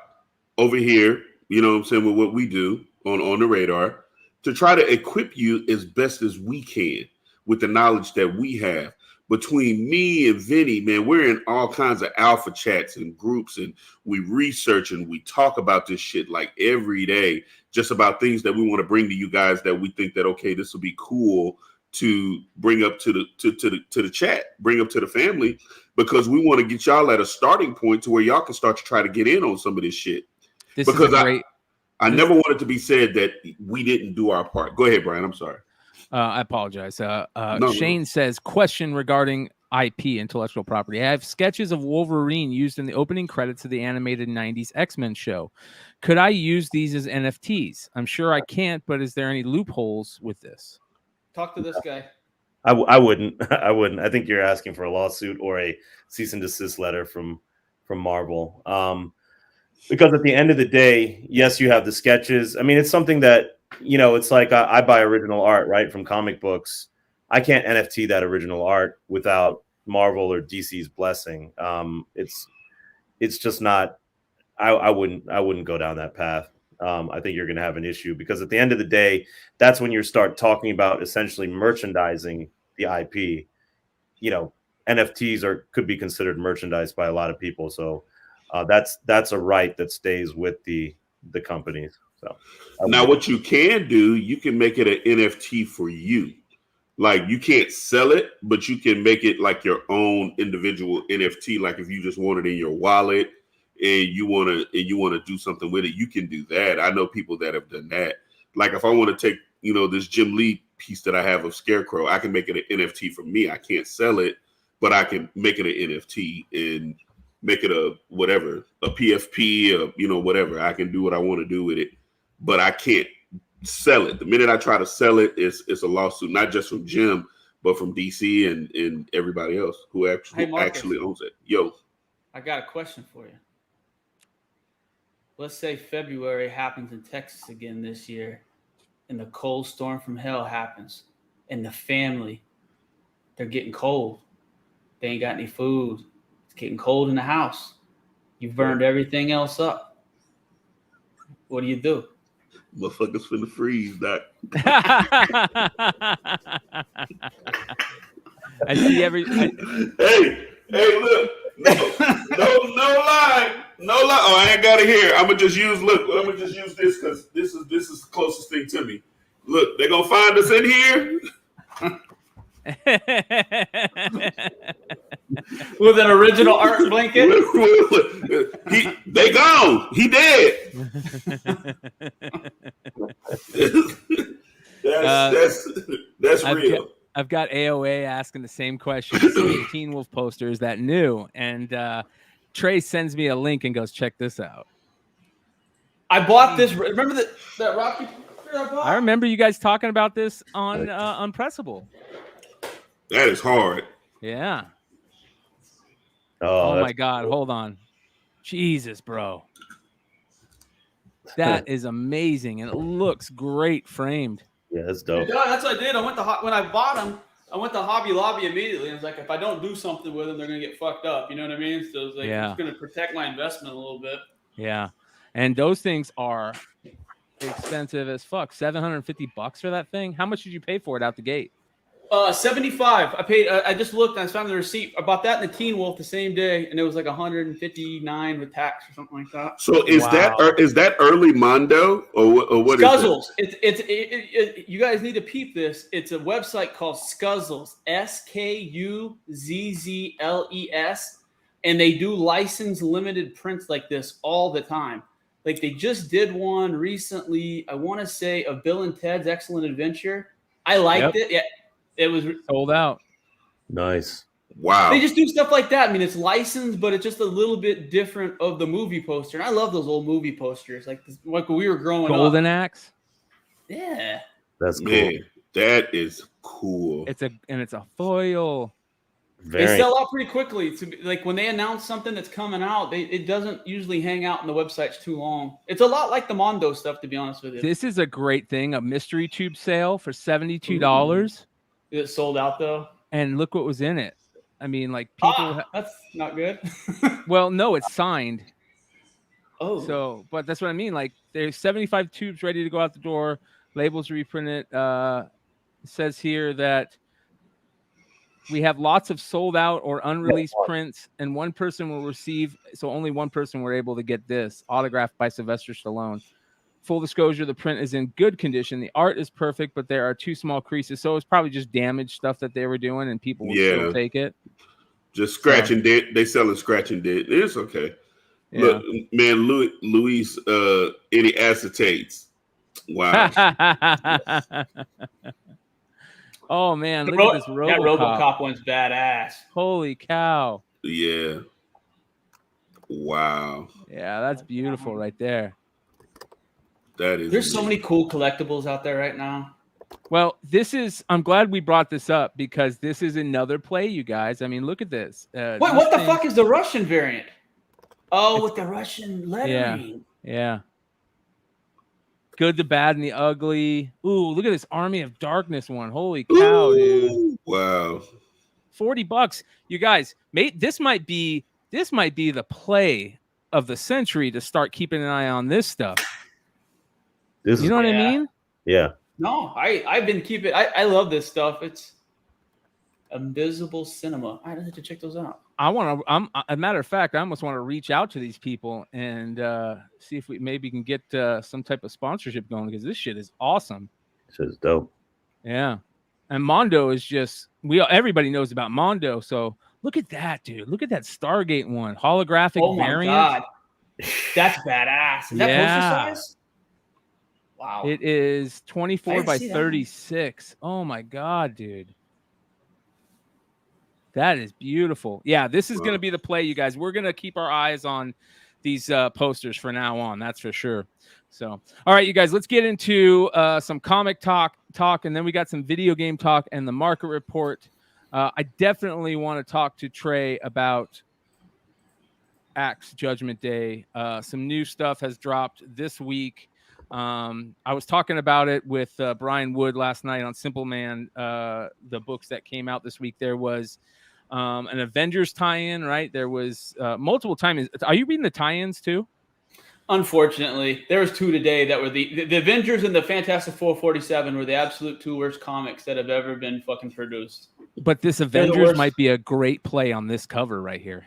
over here, you know what I'm saying, with what we do on the radar, to try to equip you as best as we can with the knowledge that we have. Between me and Vinny, man, we're in all kinds of alpha chats and groups, and we research and we talk about this shit like every day, just about things that we want to bring to you guys that we think that, okay, this will be cool to bring up to the chat, bring up to the family, because we want to get y'all at a starting point to where y'all can start to try to get in on some of this shit. I never want it to be said that we didn't do our part. Go ahead, Brian. I'm sorry. I apologize. Shane says, question regarding IP, intellectual property. I have sketches of Wolverine used in the opening credits of the animated 90s X-Men show. Could I use these as NFTs? I'm sure I can't, but is there any loopholes with this? Talk to this guy. I wouldn't. I think you're asking for a lawsuit or a cease and desist letter from Marvel. Because at the end of the day, yes, you have the sketches. I mean, it's something that, it's like I buy original art, right, from comic books. I can't NFT that original art without Marvel or DC's blessing. It's just not. I wouldn't go down that path. I think you're going to have an issue, because at the end of the day, that's when you start talking about essentially merchandising the IP. NFTs could be considered merchandise by a lot of people. So that's a right that stays with the companies. So now what you can do, you can make it an NFT for you. Like, you can't sell it, but you can make it like your own individual NFT. Like, if you just want it in your wallet and you want to do something with it, you can do that. I know people that have done that. Like, if I want to take, this Jim Lee piece that I have of Scarecrow, I can make it an NFT for me. I can't sell it, but I can make it an NFT and make it a PFP, whatever. I can do what I want to do with it, but I can't sell it. The minute I try to sell it, it's a lawsuit, not just from Jim, but from DC and everybody else who actually owns it. Yo, I got a question for you. Let's say February happens in Texas again this year, and the cold storm from hell happens, and the family, they're getting cold. They ain't got any food. It's getting cold in the house. You've burned everything else up. What do you do? Motherfuckers finna freeze, Doc. I see every. Hey, look. No lie. Oh, I ain't got it here. I'm gonna just use this because this is the closest thing to me. Look, they're gonna find us in here with an original art blanket. They gone. He dead. That's real. I've got AOA asking the same question. The Teen Wolf poster, is that new? And Trey sends me a link and goes, check this out. I bought this. Remember that Rocky? I remember you guys talking about this on Unpressable. That is hard. Yeah. Oh my God. Hold on. Jesus, bro. That is amazing. And it looks great framed. Yeah, that's dope. Yeah, that's what I did. When I bought them, I went to Hobby Lobby immediately. And it's like, if I don't do something with them, they're going to get fucked up. You know what I mean? So it's like, it's going to protect my investment a little bit. Yeah. And those things are expensive as fuck. $750 for that thing. How much did you pay for it out the gate? 75. I paid. I just looked and I found the receipt. I bought that in the Teen Wolf the same day, and it was like 159 with tax or something like that. So is that early Mondo or what? Scuzzles. It's you guys need to peep this. It's a website called Scuzzles. SKUZZLES, and they do licensed limited prints like this all the time. Like they just did one recently. I want to say of Bill and Ted's Excellent Adventure. I liked it. Yeah. It was sold out. Nice. Wow. They just do stuff like that. I mean, it's licensed, but it's just a little bit different of the movie poster. And I love those old movie posters, like when we were growing up. Golden Axe. Yeah. That's cool. Man, that is cool. It's a foil. They sell out pretty quickly. Like when they announce something that's coming out, it doesn't usually hang out in the websites too long. It's a lot like the Mondo stuff, to be honest with you. This is a great thing. A mystery tube sale for $72. It sold out though. And look what was in it. I mean, like people. That's not good. Well, no, it's signed. Oh. So, but that's what I mean. Like there's 75 tubes ready to go out the door. Labels reprinted. It says here that we have lots of sold out or unreleased prints, and one person will receive. So only one person were able to get this autographed by Sylvester Stallone. Full disclosure, the print is in good condition. The art is perfect, but there are 2 small creases. So it's probably just damaged stuff that they were doing, and people will still take it. Just scratch and dent. They sell it scratch and dent. It's okay. Yeah. Look, man, Luis, any acetates? Wow. Oh, man, look at this RoboCop. That RoboCop one's badass. Holy cow. Yeah. Wow. Yeah, that's beautiful right there. That is. There's so many cool collectibles out there right now. Well, I'm glad we brought this up because this is another play, you guys. I mean, look at this. Wait, what the fuck is the Russian variant? Oh, with the Russian lettering. Yeah. Good, the bad, and the ugly. Ooh, look at this Army of Darkness one. Holy cow, dude. Wow. $40. You guys, this might be the play of the century to start keeping an eye on this stuff. You know what I mean? Yeah. No, I've been keeping. I love this stuff. It's Invisible Cinema. I have to check those out. I'm a matter of fact, I almost want to reach out to these people and see if we maybe can get some type of sponsorship going because this shit is awesome. This is dope. Yeah, and Mondo is just everybody knows about Mondo. So look at that, dude. Look at that Stargate one, holographic variant. Oh my god, that's badass. Is that poster size? Wow. It is 24 by 36. Oh my god, dude. That is beautiful. Yeah, this is going to be the play, you guys. We're going to keep our eyes on these posters for now on. That's for sure. So, all right, you guys, let's get into some comic talk. talk, and then we got some video game talk and the market report. I definitely want to talk to Trey about Axe Judgment Day. Some new stuff has dropped this week. I was talking about it with Bryan Wood last night on Simple Man, the books that came out this week. There was an Avengers tie-in, right? There was multiple tie-ins. Are you reading the tie-ins too? Unfortunately, there was 2 today that were the Avengers and the Fantastic Four 47 were the absolute 2 worst comics that have ever been fucking produced. But this Avengers might be a great play on this cover right here.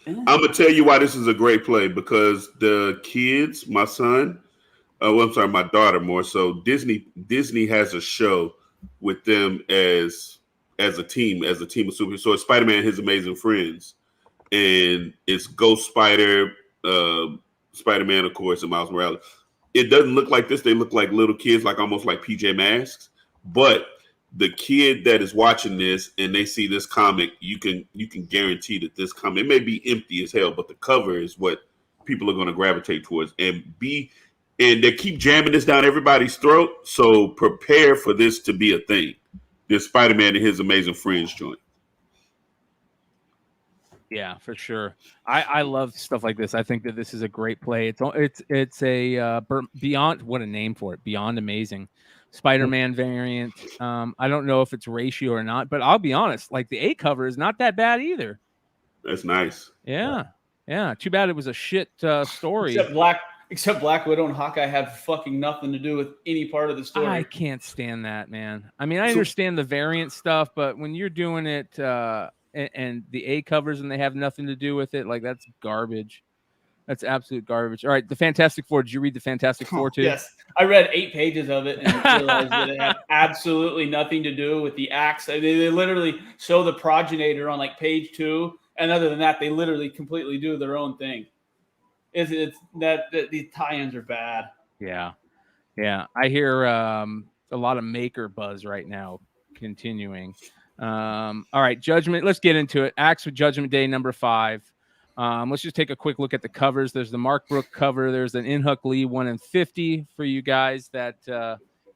I'm gonna tell you why this is a great play, because the kids, my son, my daughter more so. Disney has a show with them as a team of superheroes. So it's Spider-Man and His Amazing Friends, and it's Ghost Spider, Spider-Man, of course, and Miles Morales. It doesn't look like this. They look like little kids, like almost like PJ Masks. But the kid that is watching this and they see this comic, you can guarantee that this comic, it may be empty as hell, but the cover is what people are going to gravitate towards and they keep jamming this down everybody's throat. So prepare for this to be a thing. This Spider-Man and His Amazing Friends joint. Yeah, for sure. I love stuff like this. I think that this is a great play. It's a beyond, what a name for it, Beyond Amazing Spider-Man variant. I don't know if it's ratio or not, but I'll be honest, like the A cover is not that bad either. That's nice. Yeah. Too bad it was a shit story. Except Black Widow and Hawkeye have fucking nothing to do with any part of the story. I can't stand that, man. I mean, I understand the variant stuff, but when you're doing it and the A covers and they have nothing to do with it, like that's garbage. That's absolute garbage. All right, the Fantastic Four. Did you read the Fantastic Four too? Yes, I read 8 pages of it and realized that it had absolutely nothing to do with the Axe. They literally show the progenitor on like page 2, and other than that, they literally completely do their own thing. It's that these tie-ins are bad. Yeah. I hear a lot of maker buzz right now. Continuing. All right, Judgment. Let's get into it. Axe with Judgment Day number 5. Let's just take a quick look at the covers. There's the Mark Brook cover. There's an Inhuck Lee 1 in 50 for you guys that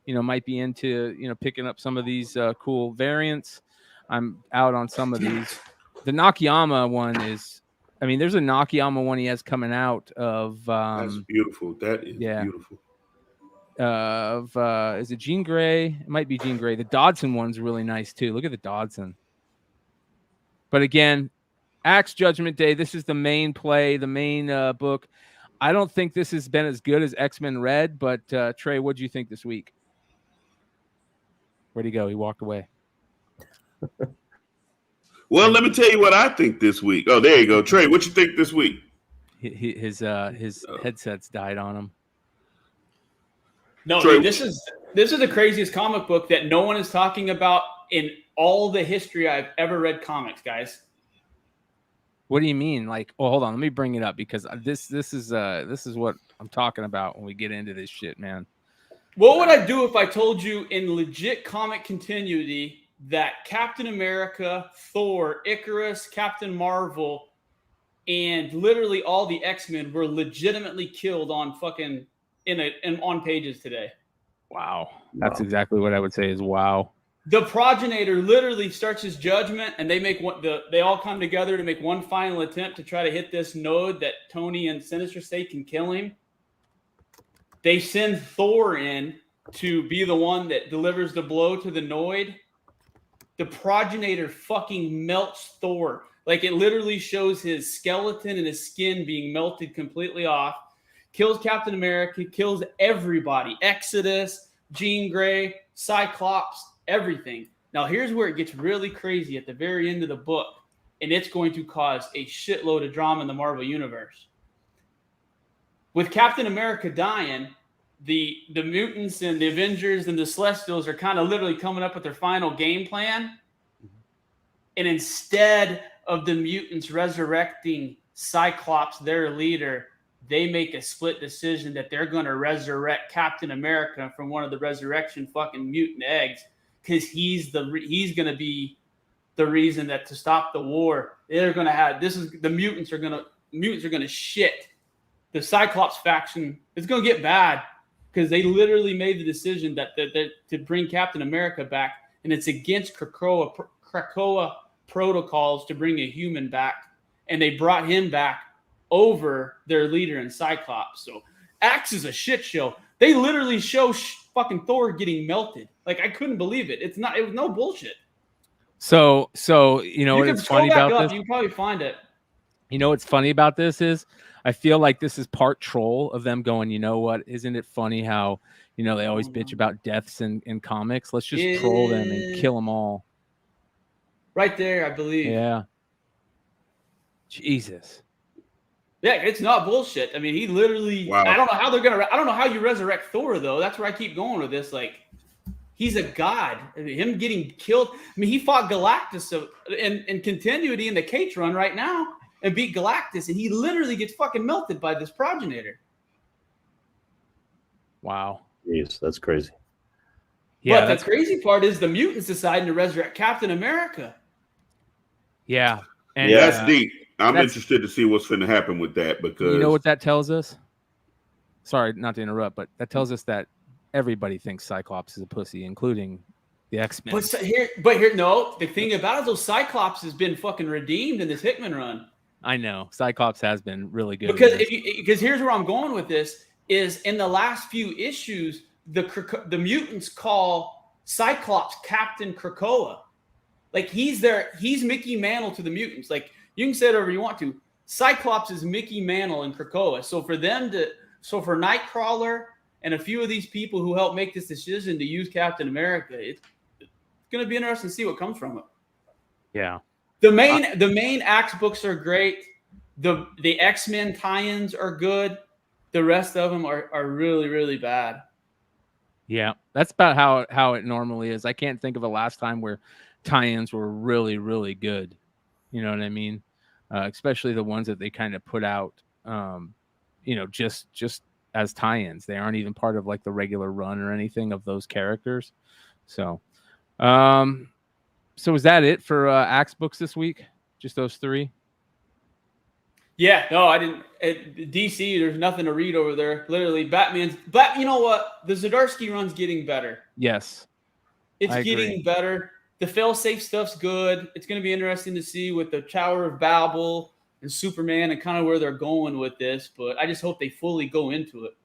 might be into picking up some of these cool variants. I'm out on some of these. The Nakayama one is, there's a Nakayama one he has coming out of. That's beautiful. That is beautiful. Is it Jean Grey? It might be Jean Grey. The Dodson one's really nice too. Look at the Dodson. But again, Axe Judgment Day. This is the main play, the main book. I don't think this has been as good as X-Men Red, but Trey, what do you think this week? Where'd he go? He walked away. Well, let me tell you what I think this week. Oh, there you go, Trey. What you think this week? His headsets died on him. No, Trey, dude, this is the craziest comic book that no one is talking about in all the history I've ever read comics, guys. What do you mean? Like, well, hold on, let me bring it up because this is what I'm talking about when we get into this shit, man. What would I do if I told you in legit comic continuity that Captain America, Thor, Icarus, Captain Marvel, and literally all the X-Men were legitimately killed on fucking on pages today? Wow. That's exactly what I would say is wow. The progenitor literally starts his judgment, and they all come together to make one final attempt to try to hit this node that Tony and Sinister State can kill him. They send Thor in to be the one that delivers the blow to the Noid. The progenitor fucking melts Thor. Like, it literally shows his skeleton and his skin being melted completely off. Kills Captain America, kills everybody. Exodus, Jean Grey, Cyclops, everything. Now, here's where it gets really crazy at the very end of the book, and it's going to cause a shitload of drama in the Marvel Universe. With Captain America dying, the mutants and the Avengers and the Celestials are kind of literally coming up with their final game plan. And instead of the mutants resurrecting Cyclops, their leader, they make a split decision that they're going to resurrect Captain America from one of the resurrection fucking mutant eggs, because he's going to be the reason that to stop the war. They're going to have the mutants are going to shit. The Cyclops faction is going to get bad. because they literally made the decision that to bring Captain America back, and it's against Krakoa protocols to bring a human back, and they brought him back over their leader in Cyclops. So Axe is a shit show. They literally show fucking Thor getting melted. Like, I couldn't believe it. It was no bullshit. So you know what's funny about this? You can probably find it. You know what's funny about this is I feel like this is part troll of them going, you know what? Isn't it funny how, you know, they always bitch about deaths in comics? Let's just troll them and kill them all. Right there, I believe. Yeah. Jesus. Yeah, it's not bullshit. I mean, he literally. Wow. I don't know how you resurrect Thor though. That's where I keep going with this. Like, he's a god. Him getting killed. I mean, he fought Galactus in continuity in the Cage run right now and beat Galactus, and he literally gets fucking melted by this progenitor. Wow. Jeez, that's crazy. Yeah, but the crazy part is the mutants deciding to resurrect Captain America. Yeah. And that's deep. I'm interested to see what's going to happen with that, because you know what that tells us? Sorry, not to interrupt, but that tells us that everybody thinks Cyclops is a pussy, including the X-Men. But here, no. The thing about it, those Cyclops has been fucking redeemed in this Hickman run. I know Cyclops has been really good because here's where I'm going with this: is in the last few issues, the mutants call Cyclops Captain Krakoa. Like, he's Mickey Mantle to the mutants. Like, you can say whatever you want to. Cyclops is Mickey Mantle and Krakoa. So for Nightcrawler and a few of these people who helped make this decision to use Captain America, it's going to be interesting to see what comes from it. Yeah. The main Axe books are great. The X-Men tie-ins are good. The rest of them are really, really bad. Yeah, that's about how it normally is. I can't think of a last time where tie-ins were really, really good. You know what I mean? Especially the ones that they kind of put out, you know, just as tie-ins. They aren't even part of like the regular run or anything of those characters. So, so is that it for Axe books this week? Just those three? Yeah, no, I didn't. At DC, there's nothing to read over there. Literally, But you know what? The Zdarsky run's getting better. Yes, it's getting better. The fail-safe stuff's good. It's going to be interesting to see with the Tower of Babel and Superman and kind of where they're going with this. But I just hope they fully go into it.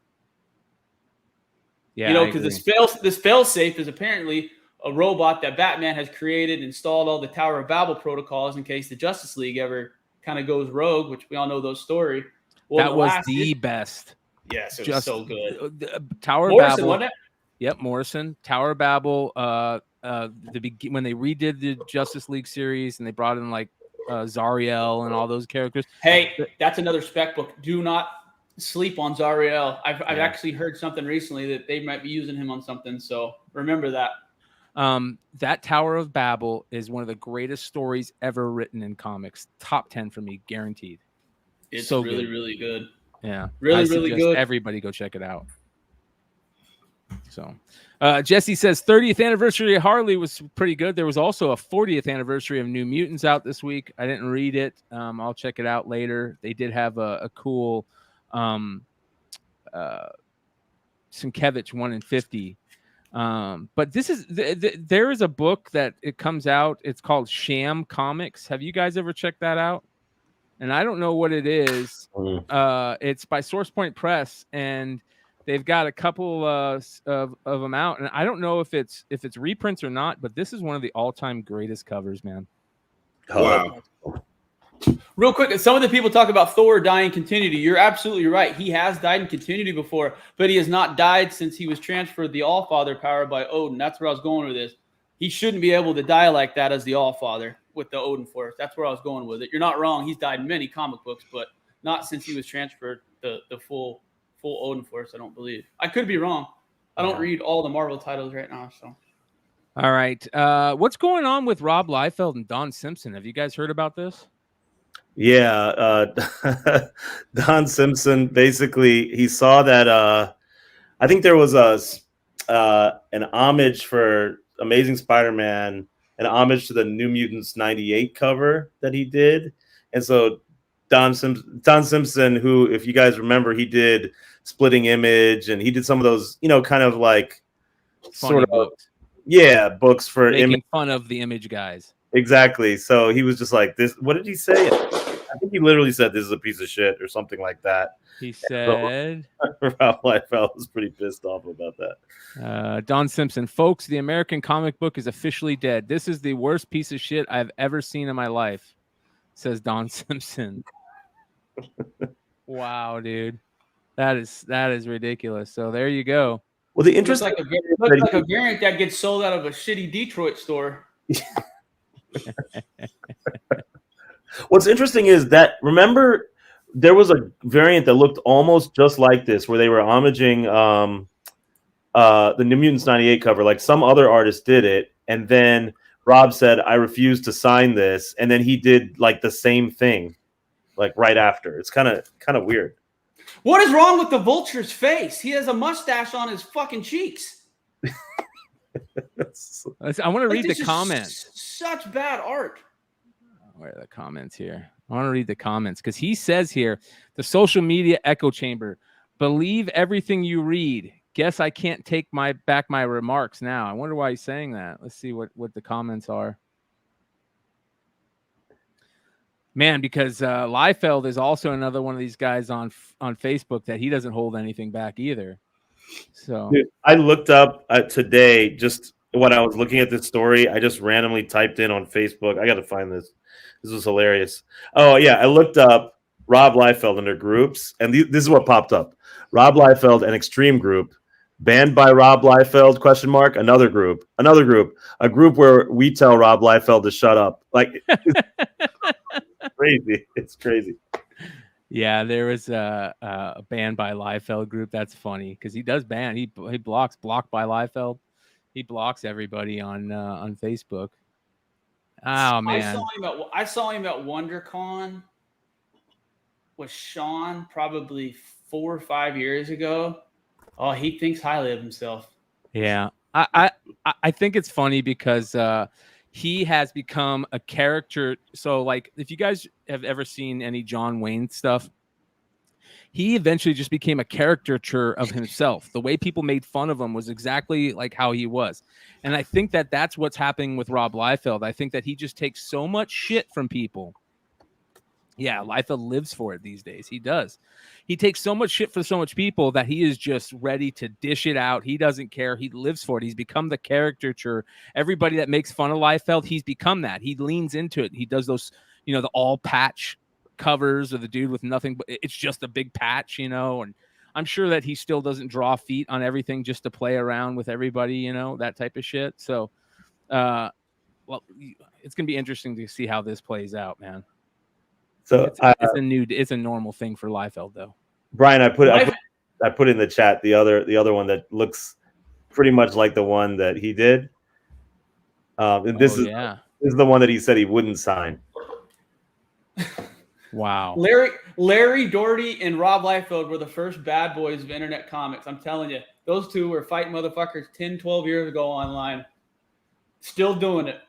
Yeah, you know, because the fail-safe is apparently a robot that Batman has created, installed all the Tower of Babel protocols in case the Justice League ever kind of goes rogue, which we all know those story. Well, that was the best. Yes, it was so good. Tower of Babel. Wasn't it? Yep, Morrison. Tower of Babel. When they redid the Justice League series and they brought in like Zariel and all those characters. Hey, that's another spec book. Do not sleep on Zariel. I've actually heard something recently that they might be using him on something. So remember that. That Tower of Babel is one of the greatest stories ever written in comics. Top 10 for me, guaranteed. It's so really, really good. Yeah, really good. Everybody go check it out. So, Jesse says 30th anniversary of Harley was pretty good. There was also a 40th anniversary of New Mutants out this week. I didn't read it. I'll check it out later. They did have a cool Sienkiewicz 1 in 50. But this is there is a book that it comes out. It's called Sham Comics. Have you guys ever checked that out? And I don't know what it is. It's by Source Point Press, and they've got a couple of them out. And I don't know if it's reprints or not. But this is one of the all-time greatest covers, man. Wow. Real quick, some of the people talk about Thor dying in continuity. You're absolutely right. He has died in continuity before, but he has not died since he was transferred the All-Father power by Odin. That's where I was going with this. He shouldn't be able to die like that as the All-Father with the Odin Force. That's where I was going with it. You're not wrong. He's died in many comic books, but not since he was transferred the full Odin Force, I don't believe. I could be wrong. I don't read all the Marvel titles right now, so. All right. What's going on with Rob Liefeld and Don Simpson? Have you guys heard about this? Yeah, Don Simpson, basically, he saw that I think there was an homage for Amazing Spider-Man, an homage to the New Mutants 98 cover that he did. And so Don Simpson, who, if you guys remember, he did Splitting Image, and he did some of those, kind of like Funny sort of books. books for Making fun of the Image guys. Exactly. So he was just like this. What did he say? I think he literally said this is a piece of shit or something like that. He said Rob Liefeld was pretty pissed off about that. Don Simpson, folks, the American comic book is officially dead. This is the worst piece of shit I've ever seen in my life, says Don Simpson. Wow, dude. That is ridiculous. So there you go. Well, the interesting looks like a variant that gets sold out of a shitty Detroit store. What's interesting is that, remember, there was a variant that looked almost just like this, where they were homaging the New Mutants 98 cover. Like, some other artist did it, and then Rob said, I refuse to sign this, and then he did like the same thing, like right after. It's kind of weird. What is wrong with the Vulture's face? He has a mustache on his fucking cheeks. I want to read the comments. Such bad art. Where are the comments here? I want to read the comments because he says here, the social media echo chamber. Believe everything you read. Guess I can't take back my remarks now. I wonder why he's saying that. Let's see what the comments are. Man, because Liefeld is also another one of these guys on Facebook that he doesn't hold anything back either. So dude, I looked up today, just when I was looking at this story, I just randomly typed in on Facebook. I got to find this. This was hilarious. Oh, yeah. I looked up Rob Liefeld under groups, and this is what popped up. Rob Liefeld, an extreme group. Banned by Rob Liefeld, ? Another group. A group where we tell Rob Liefeld to shut up. Like, it's crazy. It's crazy. Yeah, there was a banned by Liefeld group. That's funny because he does ban. He blocked by Liefeld. He blocks everybody on Facebook. Oh man, I saw him at WonderCon with Sean probably 4 or 5 years ago. Oh, he thinks highly of himself. Yeah, I think it's funny because he has become a character. So, like, if you guys have ever seen any John Wayne stuff, he eventually just became a caricature of himself. The way people made fun of him was exactly like how he was. And I think that that's what's happening with Rob Liefeld. I think that he just takes so much shit from people. Yeah, Liefeld lives for it these days. He does. He takes so much shit for so much people that he is just ready to dish it out. He doesn't care. He lives for it. He's become the caricature. Everybody that makes fun of Liefeld, he's become that. He leans into it. He does those, the all patch covers of the dude with nothing, but it's just a big patch, and I'm sure that he still doesn't draw feet on everything just to play around with everybody, that type of shit. So, well, it's going to be interesting to see how this plays out, man. So it's a normal thing for Liefeld, though. Brian, I put in the chat the other one that looks pretty much like the one that he did. And this is the one that he said he wouldn't sign. Wow. Larry Doherty and Rob Liefeld were the first bad boys of internet comics. I'm telling you, those two were fighting motherfuckers 10, 12 years ago online. Still doing it.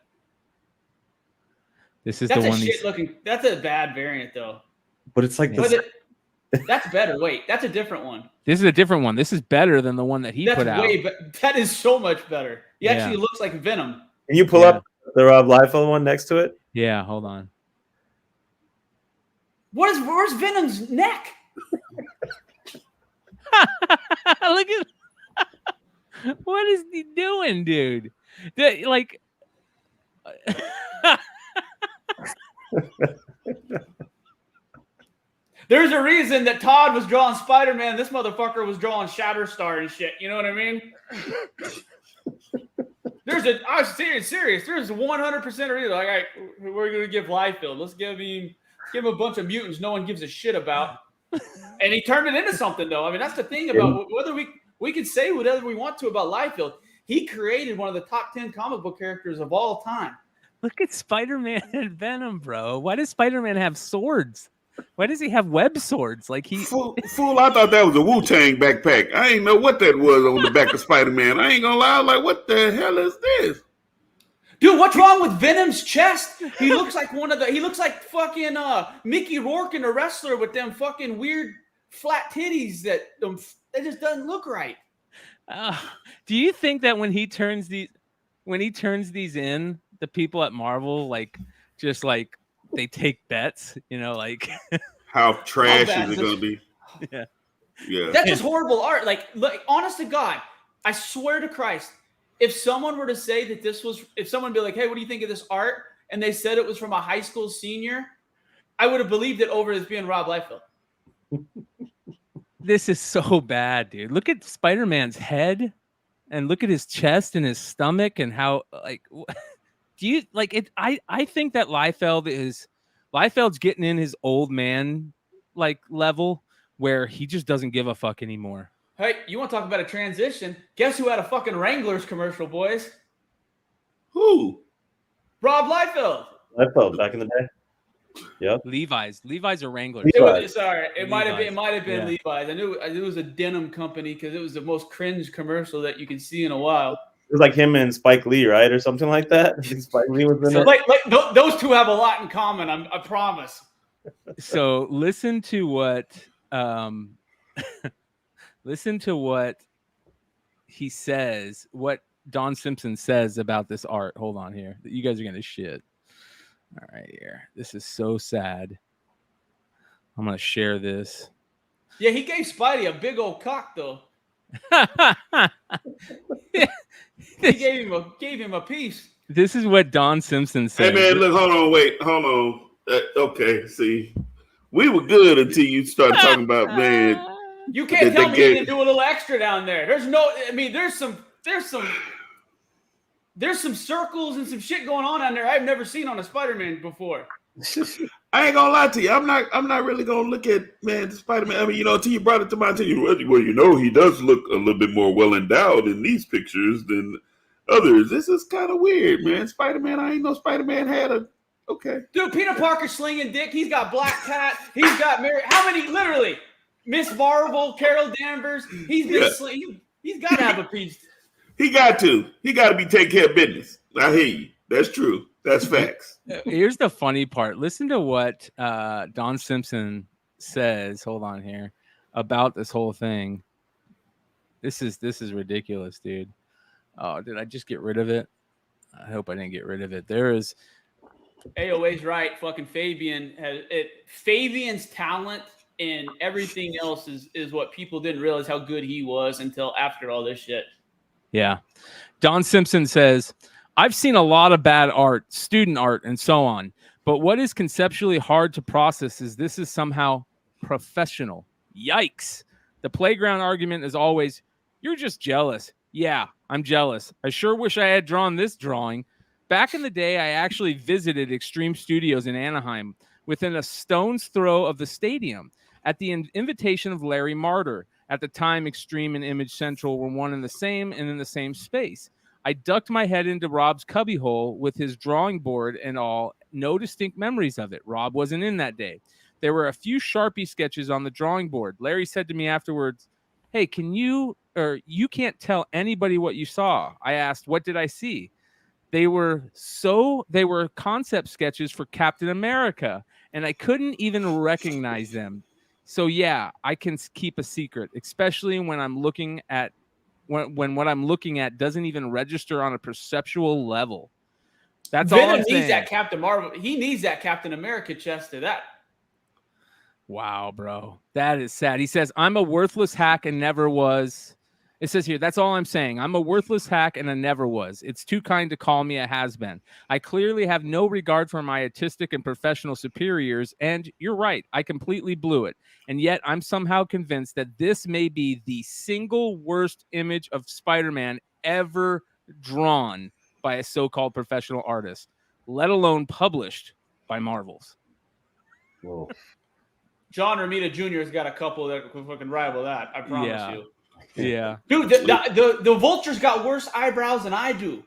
This is that's the one. That's a bad variant, though. But it's like this. That's better. Wait, that's a different one. This is a different one. This is better than the one that he put out. That is so much better. He actually looks like Venom. Can you pull up the Rob Liefeld one next to it? Yeah, hold on. Where's Venom's neck? Look at what is he doing, dude? There's a reason that Todd was drawing Spider-Man. This motherfucker was drawing Shatterstar and shit. You know what I mean? I was serious. There's 100% reason. Like, all right, we're gonna give Liefeld. Let's give him a bunch of mutants no one gives a shit about. And he turned it into something, though. I mean, that's the thing about whether we could say whatever we want to about Liefeld. He created one of the top 10 comic book characters of all time. Look at Spider-Man and Venom, bro. Why does Spider-Man have swords? Why does he have web swords? Like Fool, I thought that was a Wu-Tang backpack. I ain't know what that was on the back of Spider-Man. I ain't gonna lie. I was like, what the hell is this? Dude, what's wrong with Venom's chest? He looks like he looks like fucking Mickey Rourke in a wrestler with them fucking weird flat titties that just doesn't look right. Do you think that when he turns these in, the people at Marvel just they take bets, like how trash is it going to be? Yeah. Yeah. That's just horrible art. Like, honest to God, I swear to Christ, if someone were to say that if someone be like, hey, what do you think of this art? And they said it was from a high school senior, I would have believed it over as being Rob Liefeld. This is so bad, dude. Look at Spider-Man's head and look at his chest and his stomach and how do you like it? I think that Liefeld's getting in his old man level where he just doesn't give a fuck anymore. Hey, you want to talk about a transition? Guess who had a fucking Wranglers commercial, boys? Who? Rob Liefeld. Liefeld back in the day. Yep. Levi's or Wranglers. It might have been Levi's. I knew it was a denim company because it was the most cringe commercial that you can see in a while. It was like him and Spike Lee, right, or something like that. I think Spike Lee was in it. Those two have a lot in common. I promise. So listen to what he says. What Don Simpson says about this art. Hold on here. You guys are gonna shit. All right, here. This is so sad. I'm gonna share this. Yeah, he gave Spidey a big old cock, though. He gave him a piece. This is what Don Simpson said. Hey man, look, hold on. Okay, see, we were good until you started talking about man. You can't tell me he didn't do a little extra down there. There's some circles and some shit going on down there I've never seen on a Spider-Man before. I ain't gonna lie to you. I'm not really gonna look at Spider-Man. I mean, until you brought it to my attention. Well, he does look a little bit more well endowed in these pictures than others. This is kind of weird, man. Spider-Man. I ain't know Spider-Man had a. Okay, dude. Peter Parker slinging dick. He's got Black Cat. He's got Mary. How many? Literally, Miss Marvel, Carol Danvers. He's been He's got to have a piece. He got to be taking care of business. I hear you. That's true. That's facts. Here's the funny part. Listen to what Don Simpson says. Hold on here about this whole thing. This is ridiculous, dude. Oh, did I just get rid of it? I hope I didn't get rid of it. There is. AOA's right. Fucking Fabian has it. Fabian's talent and everything else is what people didn't realize how good he was until after all this shit. Yeah. Don Simpson says, I've seen a lot of bad art, student art, and so on. But what is conceptually hard to process is this is somehow professional. Yikes. The playground argument is always, you're just jealous. Yeah, I'm jealous. I sure wish I had drawn this drawing. Back in the day, I actually visited Extreme Studios in Anaheim within a stone's throw of the stadium at the invitation of Larry Martyr. At the time, Extreme and Image Central were one and the same and in the same space. I ducked my head into Rob's cubbyhole with his drawing board and all. No distinct memories of it. Rob wasn't in that day. There were a few Sharpie sketches on the drawing board. Larry said to me afterwards, hey, you can't tell anybody what you saw. I asked, what did I see? They were concept sketches for Captain America, and I couldn't even recognize them. So yeah, I can keep a secret, especially when I'm looking at when what I'm looking at doesn't even register on a perceptual level. That's all I'm saying. Needs that Captain Marvel. He needs that Captain America chest to that. Wow, bro. That is sad. He says, I'm a worthless hack and never was. It says here, that's all I'm saying. I'm a worthless hack and I never was. It's too kind to call me a has-been. I clearly have no regard for my artistic and professional superiors, and you're right, I completely blew it. And yet I'm somehow convinced that this may be the single worst image of Spider-Man ever drawn by a so-called professional artist, let alone published by Marvels. Whoa. John Romita Jr. has got a couple that could fucking rival that. I promise you. Yeah. Dude, the Vulture's got worse eyebrows than I do.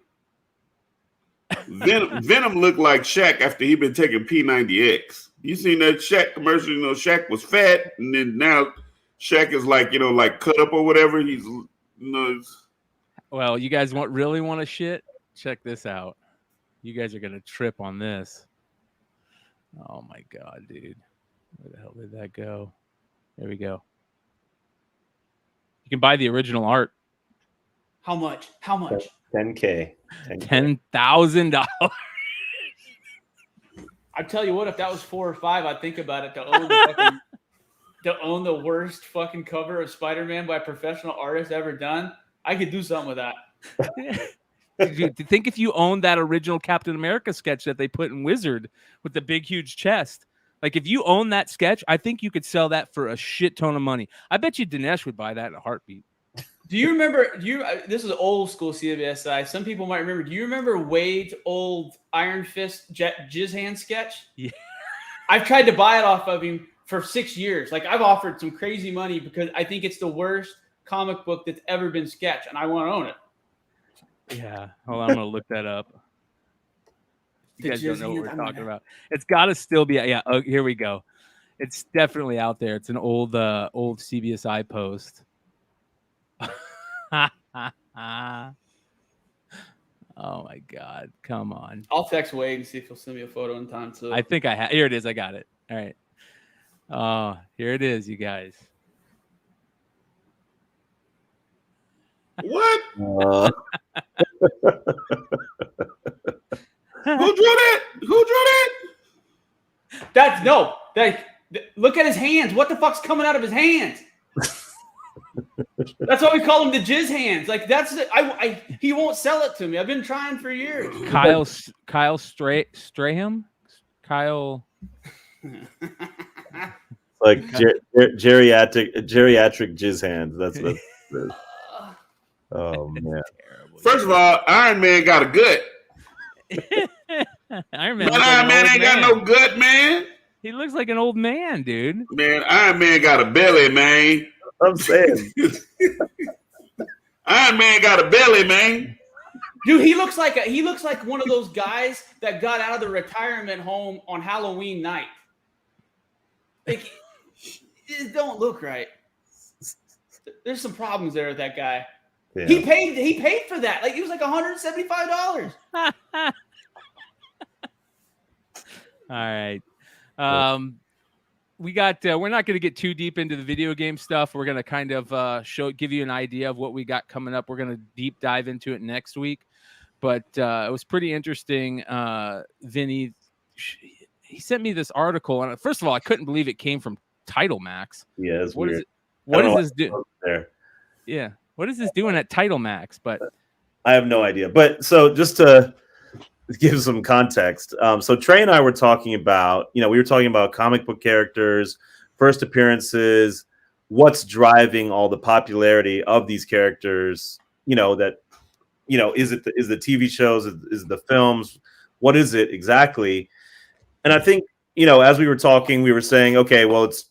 Venom looked like Shaq after he'd been taking P90X. You seen that Shaq commercial? Shaq was fat, and then now Shaq is like cut up or whatever. He's Well, you guys really want to shit? Check this out. You guys are gonna trip on this. Oh my god, dude. Where the hell did that go? There we go. You can buy the original art. How much? How much? 10K. $10,000. I tell you what, if that was 4 or 5, I'd think about it to own the worst fucking cover of Spider-Man by a professional artist ever done. I could do something with that. Dude, think if you owned that original Captain America sketch that they put in Wizard with the big, huge chest. Like, if you own that sketch, I think you could sell that for a shit ton of money. I bet you Dinesh would buy that in a heartbeat. Do you remember? This is old school CBSI. Some people might remember. Do you remember Wade's old Iron Fist Jizz Hand sketch? Yeah. I've tried to buy it off of him for 6 years. Like, I've offered some crazy money because I think it's the worst comic book that's ever been sketched, and I want to own it. Yeah. Hold on, I'm gonna look that up. You guys don't know what we're talking about. It's got to still be. Yeah. Oh, here we go. It's definitely out there. It's an old CBSI post. Oh my god! Come on. I'll text Wade and see if he'll send me a photo in time. So I think I have. Here it is. I got it. All right. Here it is, you guys. What? Uh, Who drew that? that's no. Look at his hands. What the fuck's coming out of his hands? That's why we call him the jizz hands. Like, that's it. He won't sell it to me. I've been trying for years. Kyle Strahan. Kyle. like geriatric jizz hands. That's oh man. First of all, Iron Man got a gut. Iron Man. But Iron Man ain't got no gut, man. He looks like an old man, dude. Man, Iron Man got a belly, man. I'm saying. Iron Man got a belly, man. Dude, he looks like one of those guys that got out of the retirement home on Halloween night. Like, it don't look right. There's some problems there with that guy. Yeah. He paid for that. Like, it was like $175. All right. We got. We're not going to get too deep into the video game stuff. We're going to kind of give you an idea of what we got coming up. We're going to deep dive into it next week. But it was pretty interesting. Vinny, he sent me this article, and first of all, I couldn't believe it came from Title Max. Yeah, it's weird. What is this doing there? Yeah, what is this doing at Title Max? But I have no idea. But so just to give some context, so Trey and I were talking about, we were talking about comic book characters, first appearances, what's driving all the popularity of these characters. Is it the TV shows? Is it the films? What is it exactly? And I think, as we were talking, we were saying, okay, well, it's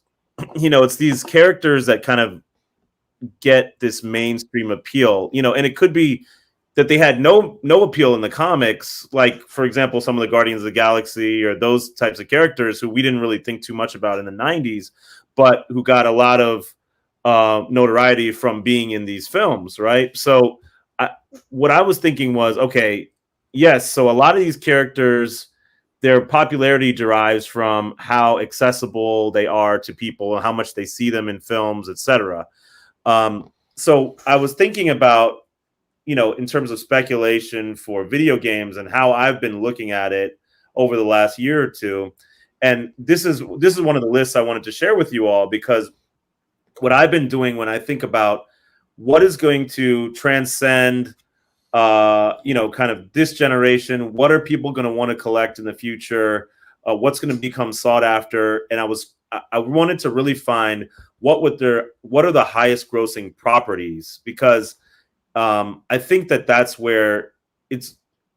these characters that kind of get this mainstream appeal, and it could be that they had no appeal in the comics, like, for example, some of the Guardians of the Galaxy or those types of characters who we didn't really think too much about in the 90s, but who got a lot of notoriety from being in these films, right? So what I was thinking was, okay, yes, so a lot of these characters, their popularity derives from how accessible they are to people and how much they see them in films, etc. So I was thinking about, in terms of speculation for video games and how I've been looking at it over the last year or two. And this is one of the lists I wanted to share with you all, because what I've been doing when I think about what is going to transcend, kind of this generation, what are people going to want to collect in the future? What's going to become sought after? And I wanted to really find what are the highest grossing properties, because I think that's where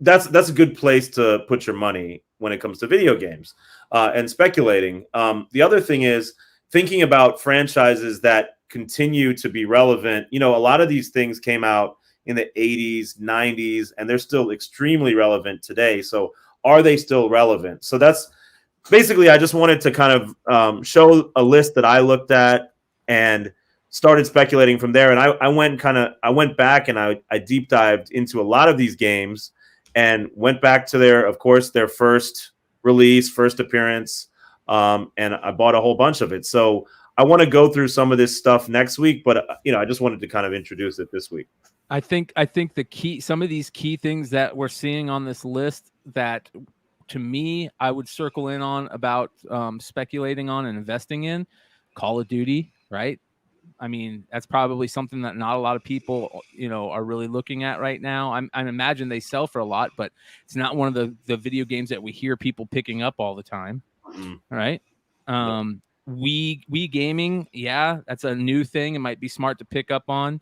that's a good place to put your money when it comes to video games and speculating. The other thing is thinking about franchises that continue to be relevant. A lot of these things came out in the 80s, 90s, and they're still extremely relevant today. So are they still relevant? So that's basically, I just wanted to kind of show a list that I looked at and started speculating from there. And I went back and I deep dived into a lot of these games and went back to their first release, first appearance, and I bought a whole bunch of it. So I want to go through some of this stuff next week, but I just wanted to kind of introduce it this week. I think some of these key things that we're seeing on this list that, to me, I would circle in on about speculating on and investing in Call of Duty, right? I mean, that's probably something that not a lot of people, are really looking at right now. I imagine they sell for a lot, but it's not one of the video games that we hear people picking up all the time, right? Wii gaming, yeah, that's a new thing. It might be smart to pick up on.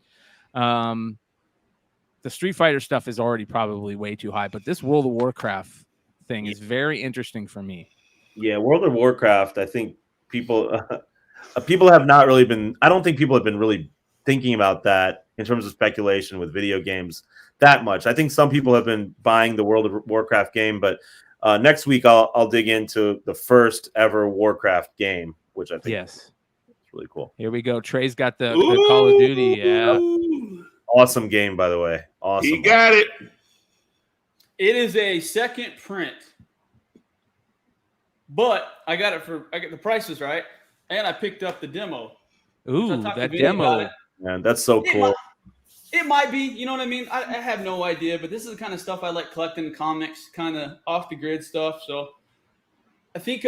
The Street Fighter stuff is already probably way too high, but this World of Warcraft thing is very interesting for me. Yeah, World of Warcraft, I think people have not really been, I don't think people have been really thinking about that in terms of speculation with video games that much. I think some people have been buying the World of Warcraft game, but next week I'll dig into the first ever Warcraft game, which I think is really cool. Here we go. Trey's got the Call of Duty. Yeah. Awesome game, by the way. Awesome. He got it. It is a second print, but I got the prices right, and I picked up the demo. Ooh, that demo. Man, that's so cool. It might be, you know what I mean? I have no idea, but this is the kind of stuff I like collecting, comics, kind of off the grid stuff. So I think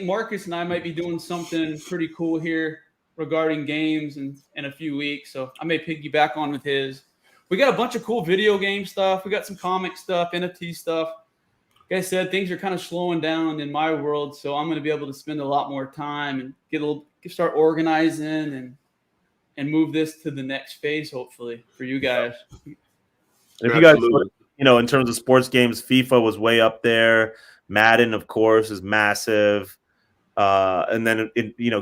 Marcus and I might be doing something pretty cool here regarding games in a few weeks. So I may piggyback on with his. We got a bunch of cool video game stuff. We got some comic stuff, NFT stuff. Like I said, things are kind of slowing down in my world, so I'm going to be able to spend a lot more time and start organizing and move this to the next phase, hopefully, for you guys. If you guys, in terms of sports games, FIFA was way up there. Madden, of course, is massive. And then,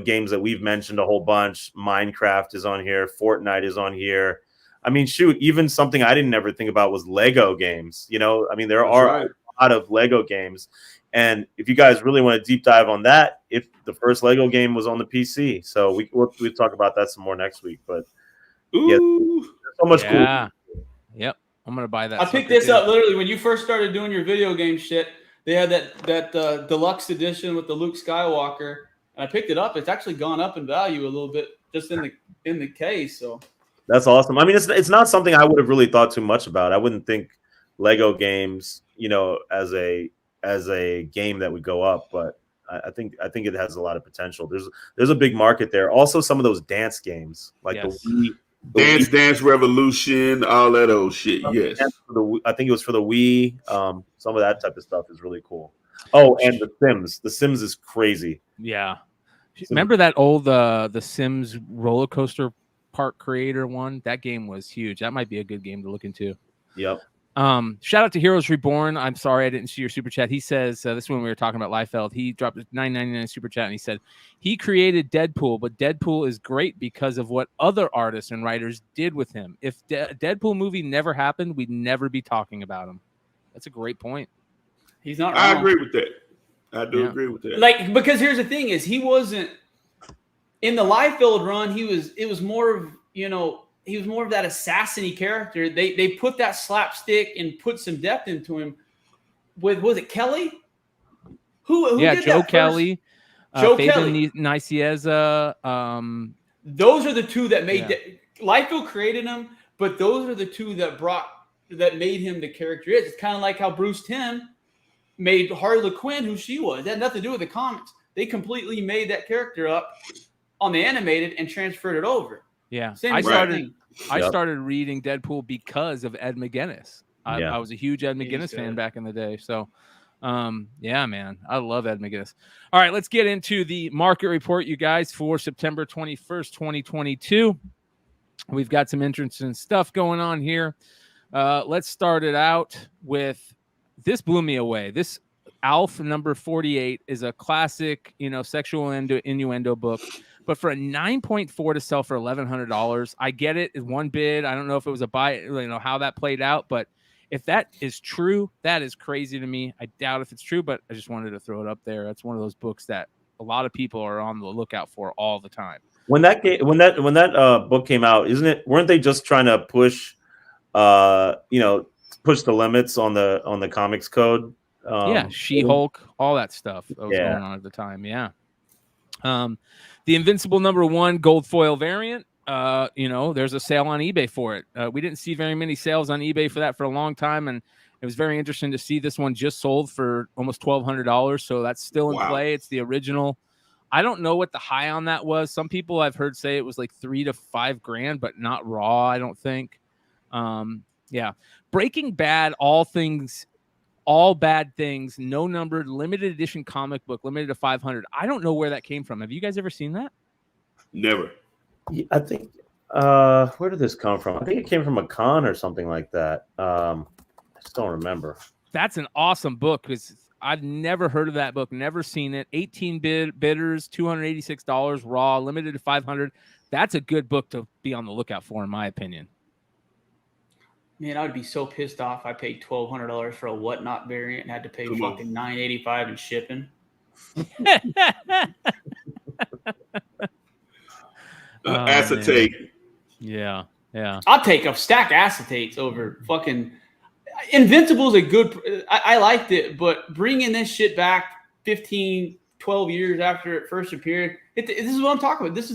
games that we've mentioned a whole bunch. Minecraft is on here. Fortnite is on here. I mean, shoot, even something I didn't ever think about was Lego games. There are a lot of Lego games. And if you guys really want to deep dive on that, if the first Lego game was on the PC, so we'll talk about that some more next week. But yeah, there's so much cool. Yep, I'm gonna buy that. I picked this up literally when you first started doing your video game shit. They had that deluxe edition with the Luke Skywalker, and I picked it up. It's actually gone up in value a little bit just in the case. So that's awesome. I mean, it's not something I would have really thought too much about. I wouldn't think Lego games, as a game that would go up, but I think it has a lot of potential. There's a big market there. Also, some of those dance games like the Wii, Dance Revolution, all that old shit. Yes, I think it was for the Wii. Some of that type of stuff is really cool. Oh, and The Sims. The Sims is crazy. Yeah, remember that old The Sims roller coaster park creator one? That game was huge. That might be a good game to look into. Yep. Shout out to Heroes Reborn. I'm sorry I didn't see your super chat. He says this is when we were talking about Liefeld. He dropped a $9.99 super chat and he said he created Deadpool, but Deadpool is great because of what other artists and writers did with him. If Deadpool movie never happened, we'd never be talking about him. That's a great point. He's not wrong. I agree with that. I do agree with that. Like, because here's the thing is he wasn't in the Liefeld run. It was more of, he was more of that assassin-y character. They put that slapstick and put some depth into him. Was it Kelly? Who did Joe that Kelly. Joe Kelly. Nicieza. Those are the two that made Liefeld created him, but those are the two that made him the character he is. It's kind of like how Bruce Timm made Harley Quinn who she was. It had nothing to do with the comics. They completely made that character up on the animated and transferred it over. Yeah, I started reading Deadpool because of Ed McGuinness. I was a huge Ed McGuinness fan back in the day. So, yeah, man, I love Ed McGuinness. All right, let's get into the market report, you guys, for September 21st, 2022. We've got some interesting stuff going on here. Let's start it out with this. Blew me away. This Alf number 48 is a classic, sexual innuendo book. But for a 9.4 to sell for $1,100, I get it. It's one bid. I don't know if it was a buy, how that played out. But if that is true, that is crazy to me. I doubt if it's true, but I just wanted to throw it up there. That's one of those books that a lot of people are on the lookout for all the time. When that book came out, weren't they just trying to push, push the limits on the comics code. She-Hulk, all that stuff that was going on at the time. Yeah. The Invincible #1 gold foil variant. There's a sale on eBay for it. We didn't see very many sales on eBay for that for a long time, and it was very interesting to see this one just sold for almost $1,200. So that's still in play. It's the original. I don't know what the high on that was. Some people I've heard say it was like $3,000 to $5,000, but not raw, I don't think. Breaking Bad, all bad things, no numbered, limited edition comic book, limited to 500. I don't know where that came from. Have you guys ever seen that? Never. Yeah, I think. Where did this come from? I think it came from a con or something like that. I just don't remember. That's an awesome book because I've never heard of that book, never seen it. 18 bidders, $286 raw, limited to 500. That's a good book to be on the lookout for, in my opinion. Man, I would be so pissed off. I paid $1,200 for a whatnot variant and had to pay fucking $985 in shipping. Acetate. Man. Yeah. I'll take a stack of acetates over fucking Invincible's a good. I liked it, but bringing this shit back 15, 12 years after it first appeared, this is what I'm talking about. This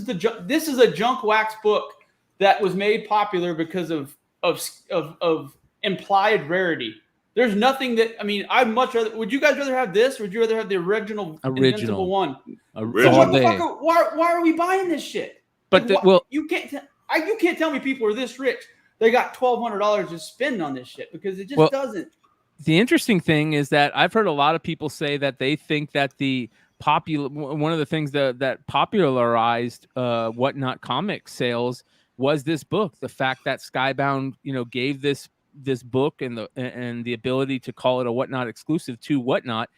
is a junk wax book that was made popular because of implied rarity. There's nothing that, I mean, I'd much rather, would you guys rather have this or would you rather have the original Invincible one? Original. So what the fuck why are we buying this shit? But you can't tell me people are this rich. They got $1,200 to spend on this shit because it just doesn't. The interesting thing is that I've heard a lot of people say that they think that one of the things that popularized Whatnot comic sales was this book. The fact that Skybound, gave this book and the ability to call it a Whatnot exclusive to Whatnot,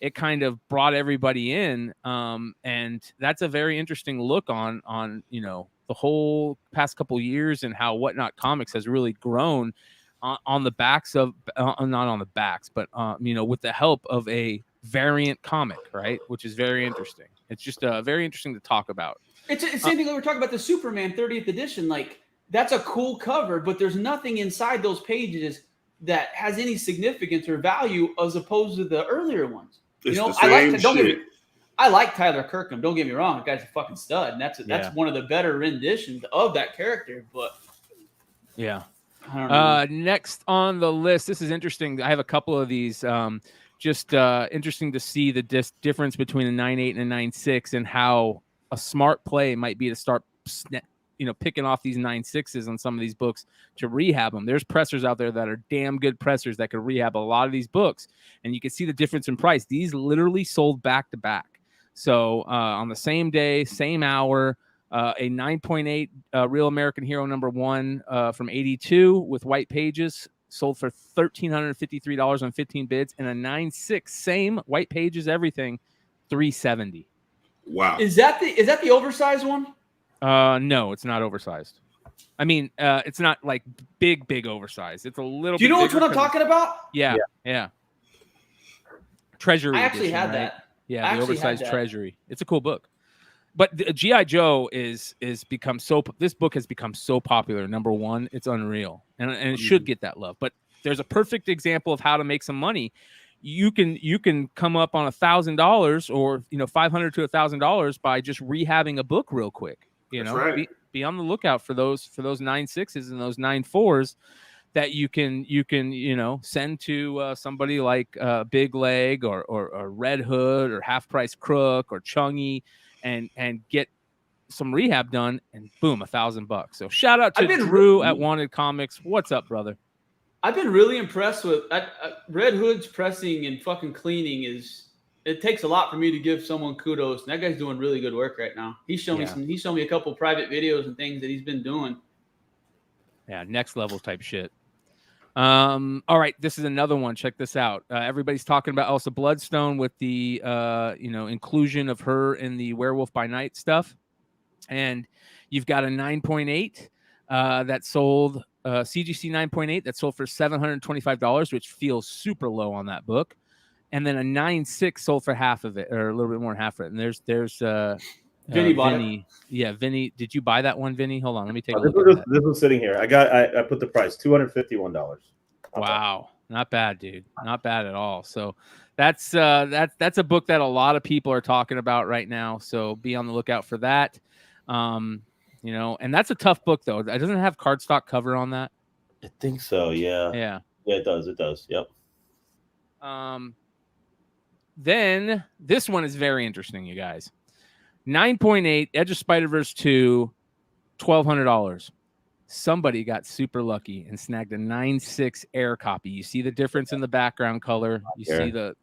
it kind of brought everybody in. And that's a very interesting look on the whole past couple years and how Whatnot Comics has really grown on the backs of, not on the backs, but, with the help of a variant comic, right? Which is very interesting. It's just very interesting to talk about. It's the same thing that we're talking about the Superman 30th edition. Like, that's a cool cover, but there's nothing inside those pages that has any significance or value as opposed to the earlier ones. It's the same shit. I like Tyler Kirkham. Don't get me wrong. The guy's a fucking stud. And that's one of the better renditions of that character. But yeah. I don't know. Next on the list, this is interesting. I have a couple of these. Just interesting to see the difference between a 9.8 and a 9.6 and how a smart play might be to start picking off these 9.6s on some of these books to rehab them. There's pressers out there that are damn good pressers that could rehab a lot of these books. And you can see the difference in price. These literally sold back to back. So on the same day, same hour, a 9.8 Real American Hero #1 from 82 with white pages sold for $1,353 on 15 bids, and a 9.6, same white pages, everything, $370. Wow. Is that the oversized one? No, it's not oversized. I mean, it's not like big oversized. It's a little. Do you know which one I'm talking about? Yeah. Treasury. I actually edition, had right? that. Yeah, the oversized Treasury. It's a cool book. But the G.I. Joe is become so. This book has become so popular. #1, it's unreal, and it should get that love. But there's a perfect example of how to make some money. You can come up on $1,000 or $500 to $1,000 by just rehabbing a book real quick. That's right. Be on the lookout for those 9.6s and those 9.4s that you can send to somebody like Big Leg or Red Hood or Half Price Crook or Chungy and get some rehab done, and boom, $1,000. So shout out to Drew at Wanted Comics. What's up, brother? I've been really impressed with Red Hood's pressing and fucking cleaning. It takes a lot for me to give someone kudos. And that guy's doing really good work right now. He's shown me a couple private videos and things that he's been doing. Yeah, next level type shit. All right, this is another one. Check this out. Everybody's talking about Elsa Bloodstone with the inclusion of her in the Werewolf by Night stuff, and you've got a 9.8 that sold CGC 9.8 that sold for $725, which feels super low on that book, and then a 9.6 sold for half of it, or a little bit more than half of it. And there's Vinny bought it. Yeah, Vinny, did you buy that one, Vinny? Hold on, let me take a look. This was sitting here. I put the price $251. Wow, not bad, dude. Not bad at all. So that's a book that a lot of people are talking about right now. So be on the lookout for that. You know, and that's a tough book though. It doesn't have cardstock cover on that. I think so. Yeah. Yeah. Yeah, it does. It does. Yep. Then this one is very interesting, you guys. 9.8 Edge of Spider-Verse 2, $1,200. Somebody got super lucky and snagged a 9.6 Air copy. You see the difference in the background color. You see the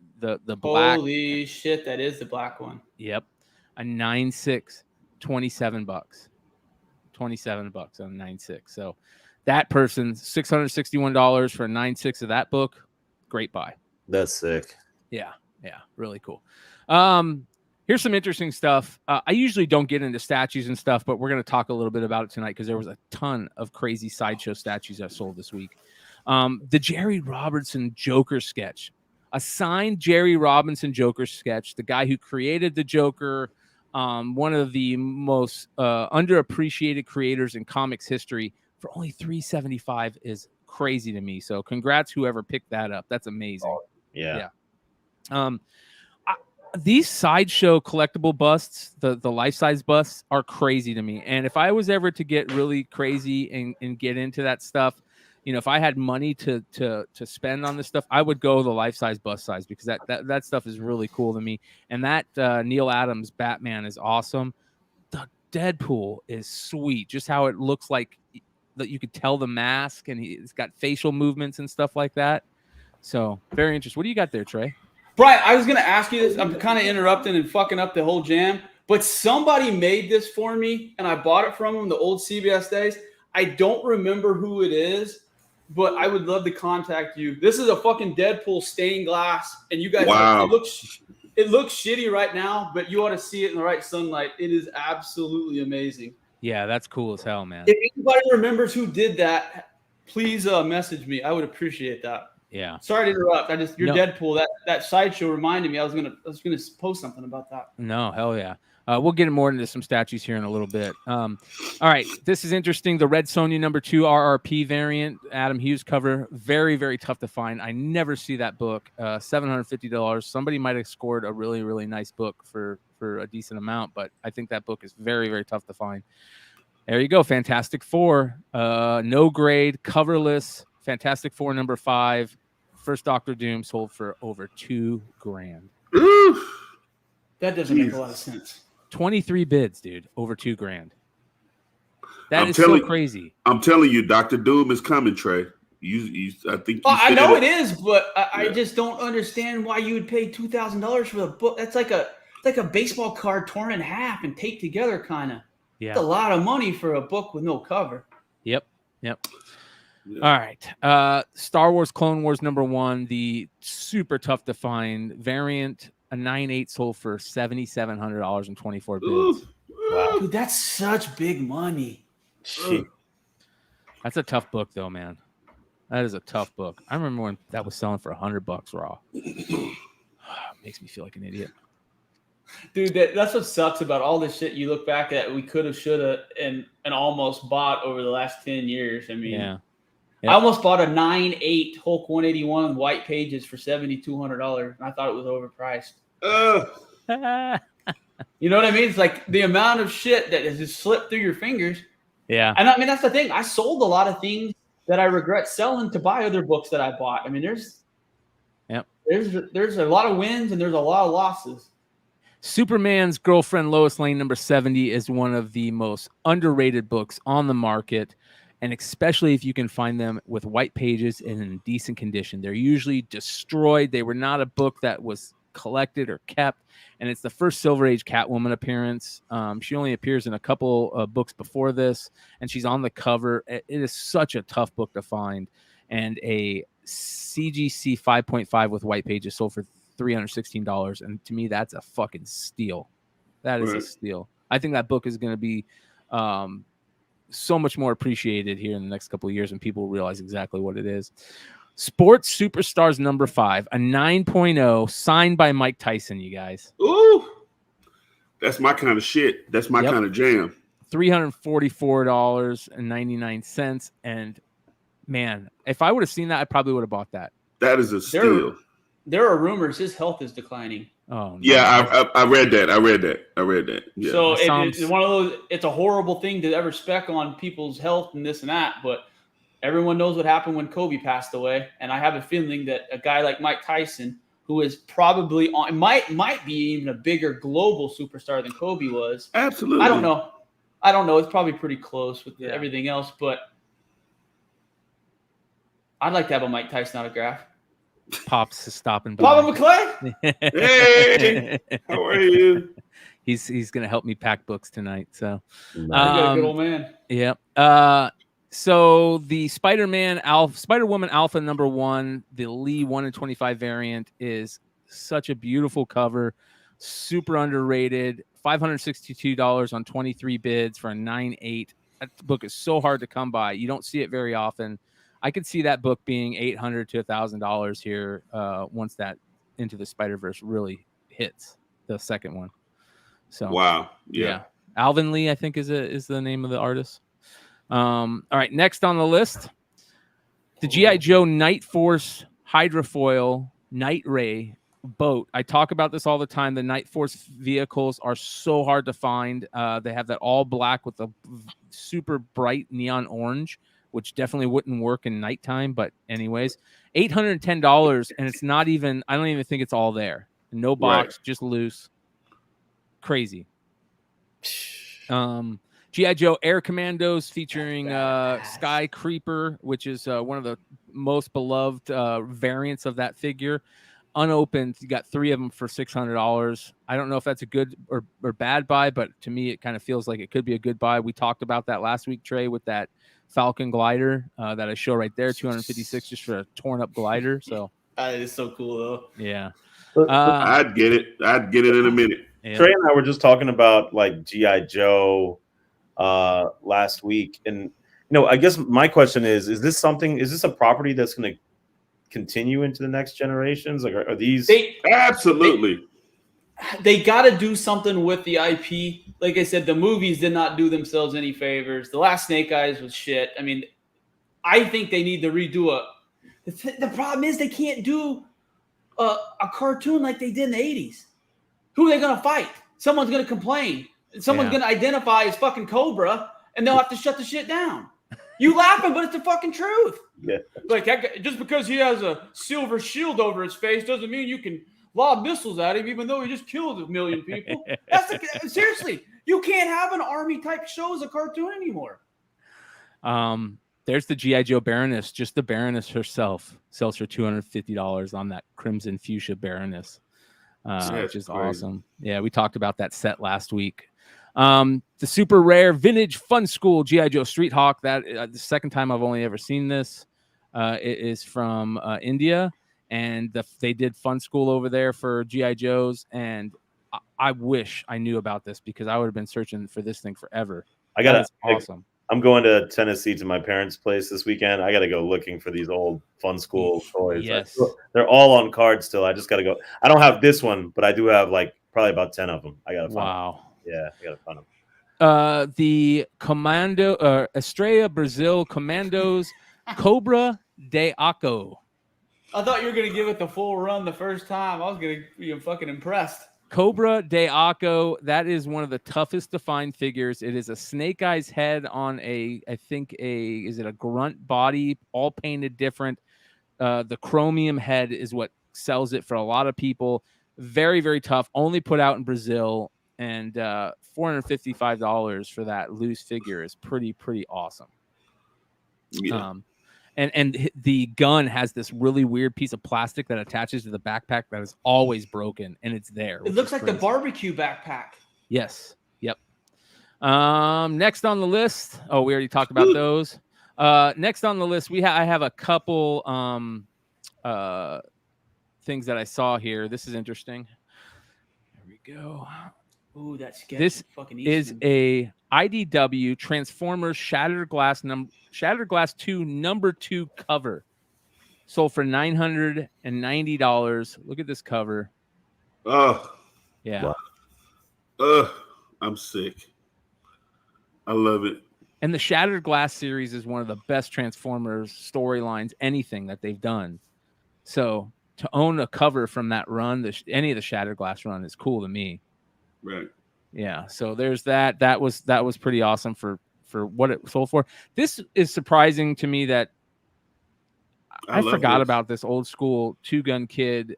black. Holy shit, that is the black one. Yep. A 9.6, $27. $27 on a 9.6. So that person, $661 for a 9.6 of that book. Great buy. That's sick. Yeah, really cool. Here's some interesting stuff. I usually don't get into statues and stuff, but we're going to talk a little bit about it tonight because there was a ton of crazy sideshow statues that sold this week. The Jerry Robinson Joker sketch, a signed Jerry Robinson Joker sketch, the guy who created the Joker, one of the most underappreciated creators in comics history, for only $375 is crazy to me. So congrats whoever picked that up. That's amazing. Yeah. These sideshow collectible busts, the life-size busts, are crazy to me. And if I was ever to get really crazy and get into that stuff, you know, if I had money to spend on this stuff, I would go the life-size bust size because that stuff is really cool to me. And that Neil Adams Batman is awesome. The Deadpool is sweet. Just how it looks like that you could tell the mask, and he's got facial movements and stuff like that. So very interesting. What do you got there, Trey? Brian, I was going to ask you this. I'm kind of interrupting and fucking up the whole jam, but somebody made this for me, and I bought it from them the old CBS days. I don't remember who it is, but I would love to contact you. This is a fucking Deadpool stained glass, and you guys, wow. It looks shitty right now, but you ought to see it in the right sunlight. It is absolutely amazing. Yeah, that's cool as hell, man. If anybody remembers who did that, please message me. I would appreciate that. Yeah. Sorry to interrupt. Deadpool. That sideshow reminded me. I was gonna post something about that. No, hell yeah. We'll get more into some statues here in a little bit. All right, this is interesting. The Red Sonja #2 RRP variant, Adam Hughes cover, very, very tough to find. I never see that book. $750. Somebody might have scored a really, really nice book for a decent amount, but I think that book is very, very tough to find. There you go. Fantastic Four, no grade, coverless. Fantastic Four #5. First Doctor Doom sold for over $2,000. That doesn't make a lot of sense. 23 bids, dude, over $2,000. That is so crazy. I'm telling you, Dr. Doom is coming, Trey. I think. I know it is, but I just don't understand why you would pay $2,000 for the book. That's like a baseball card torn in half and taped together, kind of. Yeah, it's a lot of money for a book with no cover. Yep. Yeah. All right. Star Wars Clone Wars #1, the super tough to find variant, a 9.8 sold for $7,700 and 24 bids. Wow. Dude, that's such big money. That's a tough book though, man. That is a tough book. I remember when that was selling for $100 raw. Makes me feel like an idiot. Dude, that's what sucks about all this shit you look back at we could have, should have, and almost bought over the last 10 years. I mean, yeah. I almost bought a 9.8 Hulk 181 white pages for $7,200, and I thought it was overpriced. You know what I mean? It's like the amount of shit that has just slipped through your fingers. Yeah. And I mean, that's the thing. I sold a lot of things that I regret selling to buy other books that I bought. I mean, there's a lot of wins and there's a lot of losses. Superman's Girlfriend Lois Lane #70 is one of the most underrated books on the market. And especially if you can find them with white pages and in decent condition. They're usually destroyed. They were not a book that was collected or kept. And it's the first Silver Age Catwoman appearance. She only appears in a couple books before this, and she's on the cover. It is such a tough book to find. And a CGC 5.5 with white pages sold for $316. And to me, that's a fucking steal. That is a steal. I think that book is going to be so much more appreciated here in the next couple of years, and people realize exactly what it is. Sports Superstars #5, a 9.0 signed by Mike Tyson, you guys. Ooh, that's my kind of shit. That's my kind of jam. $344.99. And man, if I would have seen that, I probably would have bought that. That is a steal. There are rumors his health is declining. Oh, no. Yeah, I read that. I read that. Yeah. So it's one of those. It's a horrible thing to ever spec on people's health and this and that, but everyone knows what happened when Kobe passed away, and I have a feeling that a guy like Mike Tyson, who is probably might be even a bigger global superstar than Kobe was. Absolutely. I don't know. It's probably pretty close with everything else, but I'd like to have a Mike Tyson autograph. Pops is stopping by. Papa McClay? Hey, how are you? He's gonna help me pack books tonight. So You're a good old man. Yeah. So the Spider-Woman Alpha #1, the Lee 1/25 variant, is such a beautiful cover, super underrated. $562 on 23 bids for a 9.8. That book is so hard to come by. You don't see it very often. I could see that book being $800 to $1,000 here once that Into the Spider-Verse really hits, the second one. So wow, yeah. Alvin Lee, I think, is the name of the artist. All right, next on the list, the G.I. Joe Night Force Hydrofoil Night Ray boat. I talk about this all the time. The Night Force vehicles are so hard to find. They have that all black with a super bright neon orange, which definitely wouldn't work in nighttime. But anyways, $810, and it's not even, I don't even think it's all there. No box, just loose. Crazy. G.I. Joe Air Commandos featuring Sky Creeper, which is one of the most beloved variants of that figure. Unopened, you got 3 of them for $600. I don't know if that's a good or bad buy, but to me, it kind of feels like it could be a good buy. We talked about that last week, Trey, with that Falcon glider that I show right there, $256 just for a torn up glider. So that is so cool, though. Yeah. I'd get it in a minute. Yeah. Trey and I were just talking about like G.I. Joe last week, and I guess my question is this a property that's going to continue into the next generations? Like, are these absolutely they got to do something with the IP. Like I said, the movies did not do themselves any favors. The last Snake Eyes was shit. I mean, I think they need to redo the problem is they can't do a cartoon like they did in the 80s. Who are they going to fight? Someone's going to complain. Someone's going to identify as fucking Cobra, and they'll have to shut the shit down. You laughing, but it's the fucking truth. Yeah. Like, just because he has a silver shield over his face doesn't mean you can lob missiles at him, even though he just killed 1 million people. Seriously, you can't have an army type show as a cartoon anymore. There's the G.I. Joe Baroness. Just the Baroness herself sells for $250 on that Crimson Fuchsia Baroness, which is awesome. Yeah, we talked about that set last week. The super rare vintage Fun School G.I. Joe Street Hawk. That the second time I've only ever seen this. It is from India, and they did Fun School over there for G.I. Joes. And I wish I knew about this because I would have been searching for this thing forever. Awesome. I'm going to Tennessee to my parents' place this weekend. I got to go looking for these old Fun School toys. Yes. They're all on card still. I just got to go. I don't have this one, but I do have like probably about 10 of them. I got to find them. Yeah, I got to find them. The Commando, Estrella Brazil Commandos, Cobra de Aco. I thought you were going to give it the full run the first time. I was going to be fucking impressed. Cobra de Aco, that is one of the toughest to find figures. It is a Snake Eyes head on is it a grunt body, all painted different. The chromium head is what sells it for a lot of people. Very, very tough. Only put out in Brazil. And $455 for that loose figure is pretty awesome. Yeah. And the gun has this really weird piece of plastic that attaches to the backpack that is always broken, and it's there. It looks like the barbecue backpack. Yes. Yep. Next on the list. Oh, we already talked about those. Next on the list, I have a couple things that I saw here. This is interesting. There we go. Ooh, that's sketchy. This is a IDW Transformers Shattered Glass 2 #2 cover. Sold for $990. Look at this cover. Oh. Yeah. I'm sick. I love it. And the Shattered Glass series is one of the best Transformers storylines, anything that they've done. So to own a cover from that run, any of the Shattered Glass run is cool to me. Right. Yeah. So there's that. That was pretty awesome for what it sold for. This is surprising to me that I forgot about this old school Two Gun Kid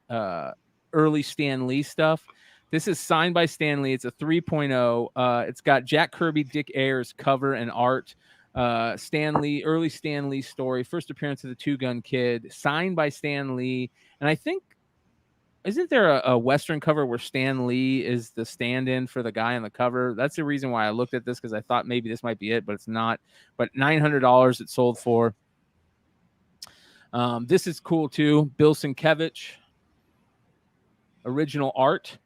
early Stan Lee stuff. This is signed by Stan Lee. It's a 3.0. It's got Jack Kirby, Dick Ayers cover and art. Early Stan Lee story, first appearance of the Two Gun Kid, signed by Stan Lee. And I think, isn't there a Western cover where Stan Lee is the stand-in for the guy on the cover? That's the reason why I looked at this, because I thought maybe this might be it, but it's not. But $900 it sold for. This is cool too. Bill Sienkiewicz, original art.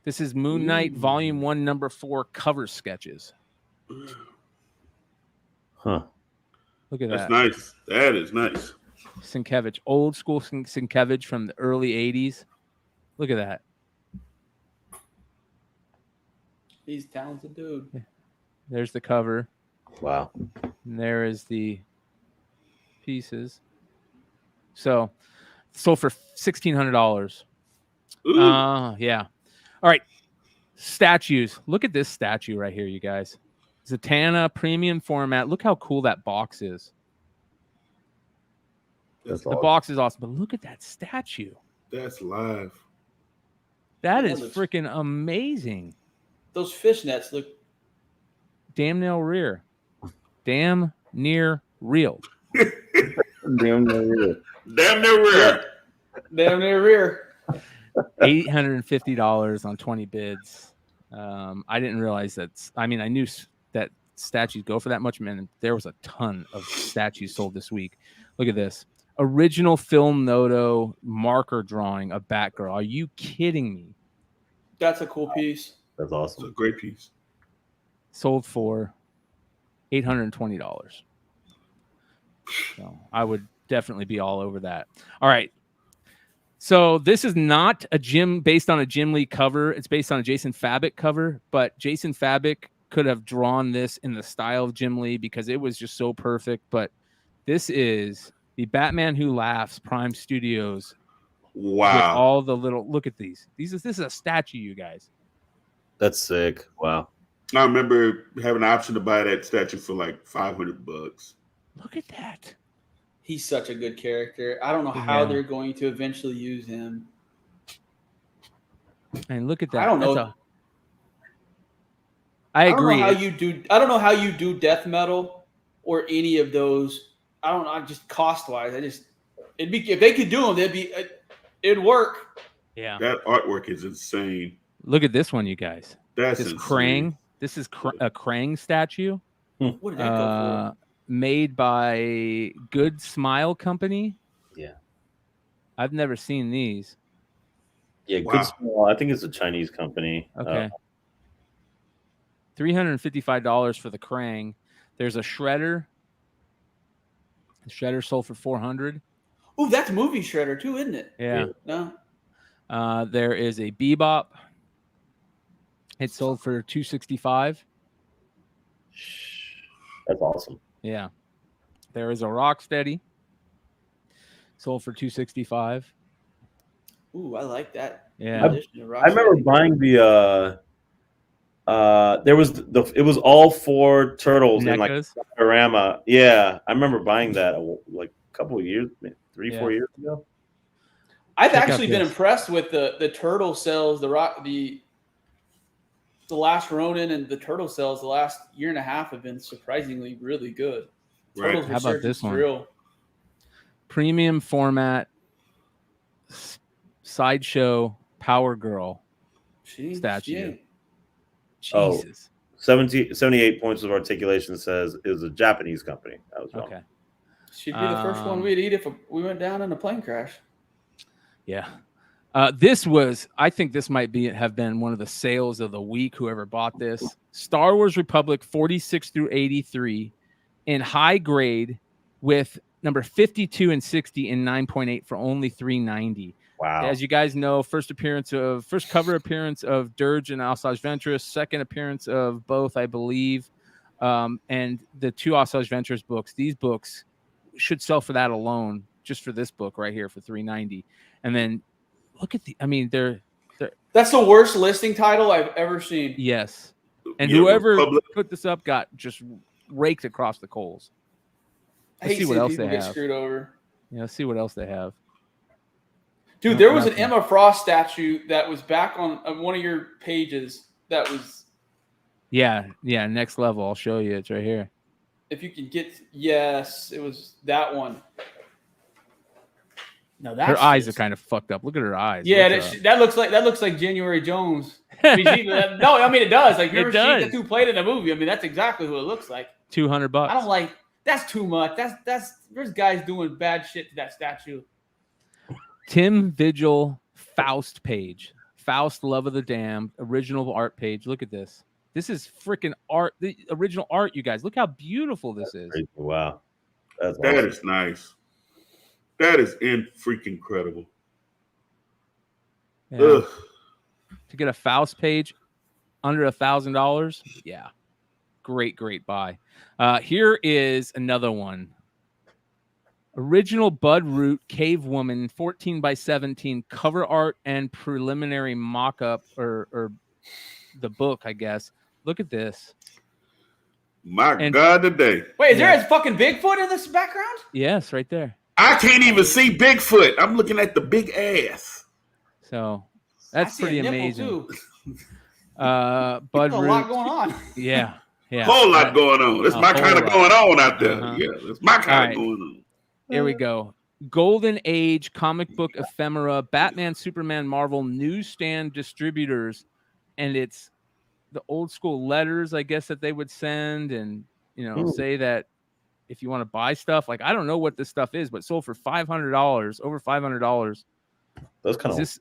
This is Moon Knight Volume 1, Number 4 cover sketches. Huh. Look at That's that. nice. That is nice. Sienkiewicz, old school Sienkiewicz from the early 80s. Look at that. He's a talented dude. There's the cover. Wow. And there is the pieces. So sold for $1,600. Yeah. All right. Statues. Look at this statue right here, you guys. Zatanna premium format. Look how cool that box is. That's The box is awesome, but look at that statue. That's live. That is freaking amazing. Those fishnets look Damn near real. Damn near real. Damn near rare. Damn near rear. $850 on 20 bids. I didn't realize that. I mean, I knew that statues go for that much, man. There was a ton of statues sold this week. Look at this. Original Film Noto marker drawing of Batgirl. Are you kidding me? That's a cool piece. That's It's a awesome. great piece. Sold for $820. So I would definitely be all over that. All right. So this is not based on a Jim Lee cover. It's based on a Jason Fabok cover, but Jason Fabok could have drawn this in the style of Jim Lee because it was just so perfect. But this is the Batman Who Laughs Prime Studios. Wow. With all the little, look at these. This is a statue, you guys. That's sick. Wow. I remember having an option to buy that statue for like $500. Look at that. He's such a good character. I don't know how they're going to eventually use him. And look at that. I don't know. I agree. I don't know how you do death metal or any of those. I don't know. Just cost wise, if they could do them, it'd work. Yeah. That artwork is insane. Look at this one, you guys. That's this insane. Krang. This is a Krang statue. What did that go for? Made by Good Smile Company. Yeah. I've never seen these. Yeah, Wow. Good Smile. I think it's a Chinese company. Okay. $355 for the Krang. There's a Shredder. The Shredder sold for $400. Oh, that's movie Shredder too, isn't it? Yeah. No. There is a Bebop. It sold for $265. That's awesome. Yeah. There is a Rocksteady. Sold for $265. Ooh, I like that. Yeah. I remember buying the it was all 4 turtles in like a diorama. Yeah, I remember buying that like a couple of years, 3-4 years ago. I've actually been impressed with the turtle cells, the last Ronin and the turtle cells the last year and a half have been surprisingly really good. Right. Turtles How about this one? Real. Premium format sideshow Power Girl statue. Jesus. 78 points of articulation says it was a Japanese company. That was wrong. Okay. She'd be the first one we'd eat if we went down in a plane crash. Yeah. I think this might have been one of the sales of the week, whoever bought this. Star Wars Republic 46 through 83 in high grade with number 52 and 60 in 9.8 for only $390. Wow. As you guys know, first cover appearance of Dirge and Alsage Ventress, second appearance of both, I believe. And the two Osage Ventures books, these books should sell for that alone, just for this book right here for $390. And then look at that's the worst listing title I've ever seen. Yes. And Yeah, whoever put this up got just raked across the coals. Let's see what else they have. Screwed over. Yeah, let's see what else they have. Dude, there was an Emma Frost statue that was back on one of your pages. That was. Yeah, next level. I'll show you. It's right here. If you can get, yes, it was that one. No, her eyes are kind of fucked up. Look at her eyes. Yeah, that looks like January Jones. No, I mean it does. Like, remember she who played in the movie? I mean, that's exactly who it looks like. $200. I don't like. That's too much. There's guys doing bad shit to that statue. Tim Vigil Faust page. Faust, Love of the Damned, original art page. Look at this. This is freaking art. The original art, you guys. Look how beautiful this is. Crazy. Wow. That awesome. Is nice. That is freaking incredible. Yeah. To get a Faust page under $1,000, yeah. Great buy. Here is another one. Original Bud Root Cave Woman 14x17 cover art and preliminary mock-up or the book, I guess. Look at this. God, today. Wait, is there a fucking Bigfoot in this background? Yes, right there. I can't even see Bigfoot. I'm looking at the big ass. So that's pretty amazing. Too. Bud Root. A lot going on. Yeah. Whole lot going on. That's my kind of going on out there. Yeah, that's my kind of going on. Here we go. Golden Age comic book ephemera, Batman, Superman, Marvel newsstand distributors, and it's the old school letters, I guess, that they would send and say that if you want to buy stuff, like I don't know what this stuff is, but sold for $500, over $500. That's kind of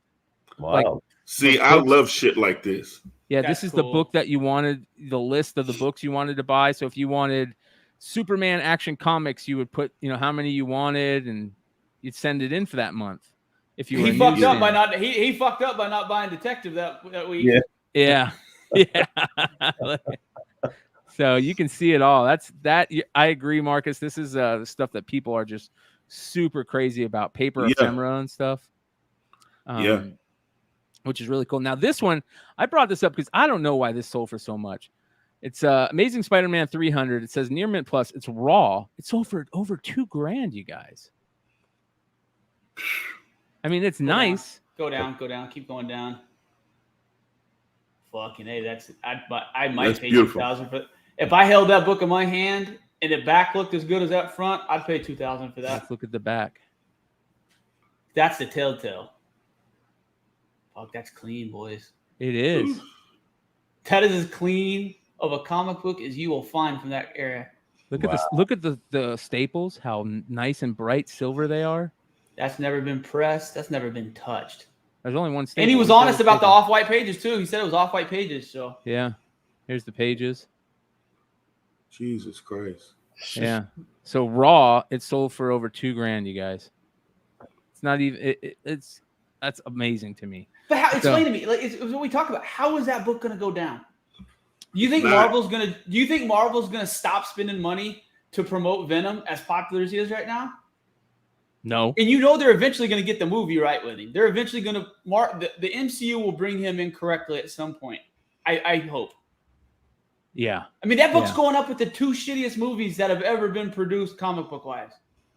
wild. Like, see, I love shit like this. Yeah, this is the book that you wanted, the list of the books you wanted to buy. So if you wanted Superman Action Comics, you would put, how many you wanted, and you'd send it in for that month. If you he fucked up by not he fucked up by not buying Detective that week. Yeah. So you can see it all. I agree, Marcus. This is the stuff that people are just super crazy about, paper ephemera and stuff. Which is really cool. Now this one, I brought this up because I don't know why this sold for so much. It's Amazing Spider-Man 300. It says Near Mint Plus. It's raw. It sold for over $2,000, you guys. I mean, it's nice. Go down. Keep going down. Fucking hey, I might pay $2,000 for. If I held that book in my hand and the back looked as good as that front, I'd pay $2,000 for that. Let's look at the back. That's the telltale. Fuck, that's clean, boys. It is. That is as clean of a comic book as you will find from that era. Look at this. Look at the staples. How nice and bright silver they are. That's never been pressed. That's never been touched. There's only one staple. And he was honest about the off-white pages too. He said it was off-white pages. So yeah, here's the pages. Jesus Christ. Yeah. So raw, it sold for over $2,000, you guys. It's not even. That's amazing to me. But explain to me, like it's what we talk about. How is that book going to go down? Do you think Marvel's gonna stop spending money to promote Venom as popular as he is right now? No. And they're eventually going to get the movie right with him. They're eventually going to the MCU will bring him in correctly at some point. I hope. Yeah. I mean, that book's going up with the two shittiest movies that have ever been produced comic book wise.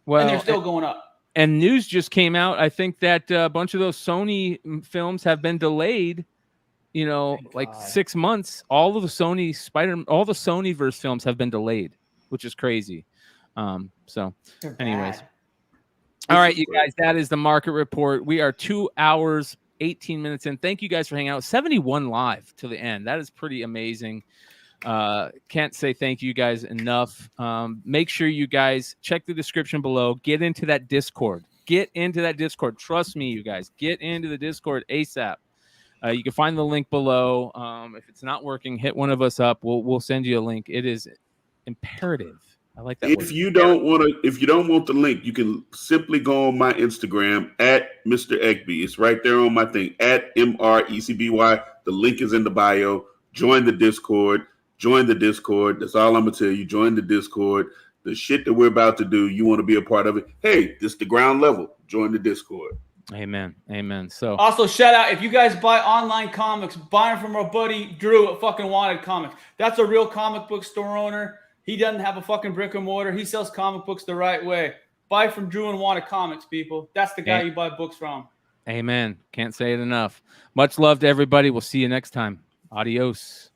Well, and they're still going up. And news just came out. I think that a bunch of those Sony films have been delayed. 6 months. All of the Sonyverse films have been delayed, which is crazy. So, anyways. All right, you guys, that is the market report. We are 2 hours, 18 minutes in. Thank you guys for hanging out. 71 live to the end. That is pretty amazing. Can't say thank you guys enough. Make sure you guys check the description below. Get into that Discord. Trust me, you guys. Get into the Discord ASAP. You can find the link below. If it's not working, hit one of us up. We'll send you a link. It is imperative. I like that. If you don't want the link, you can simply go on my Instagram at Mr. Egby. It's right there on my thing at MRECBY. The link is in the bio. Join the Discord. join the Discord. That's all I'm gonna tell you. Join the Discord. The shit that we're about to do, you want to be a part of it. Hey, this is the ground level. Join the Discord. Amen. Amen. So also shout out, if you guys buy online comics, buy them from our buddy Drew at fucking Wanted Comics. That's a real comic book store owner. He doesn't have a fucking brick and mortar. He sells comic books the right way. Buy from Drew and Wanted Comics, people. That's the guy you buy books from. amen. Can't say it enough. Much love to everybody. We'll see you next time. Adios.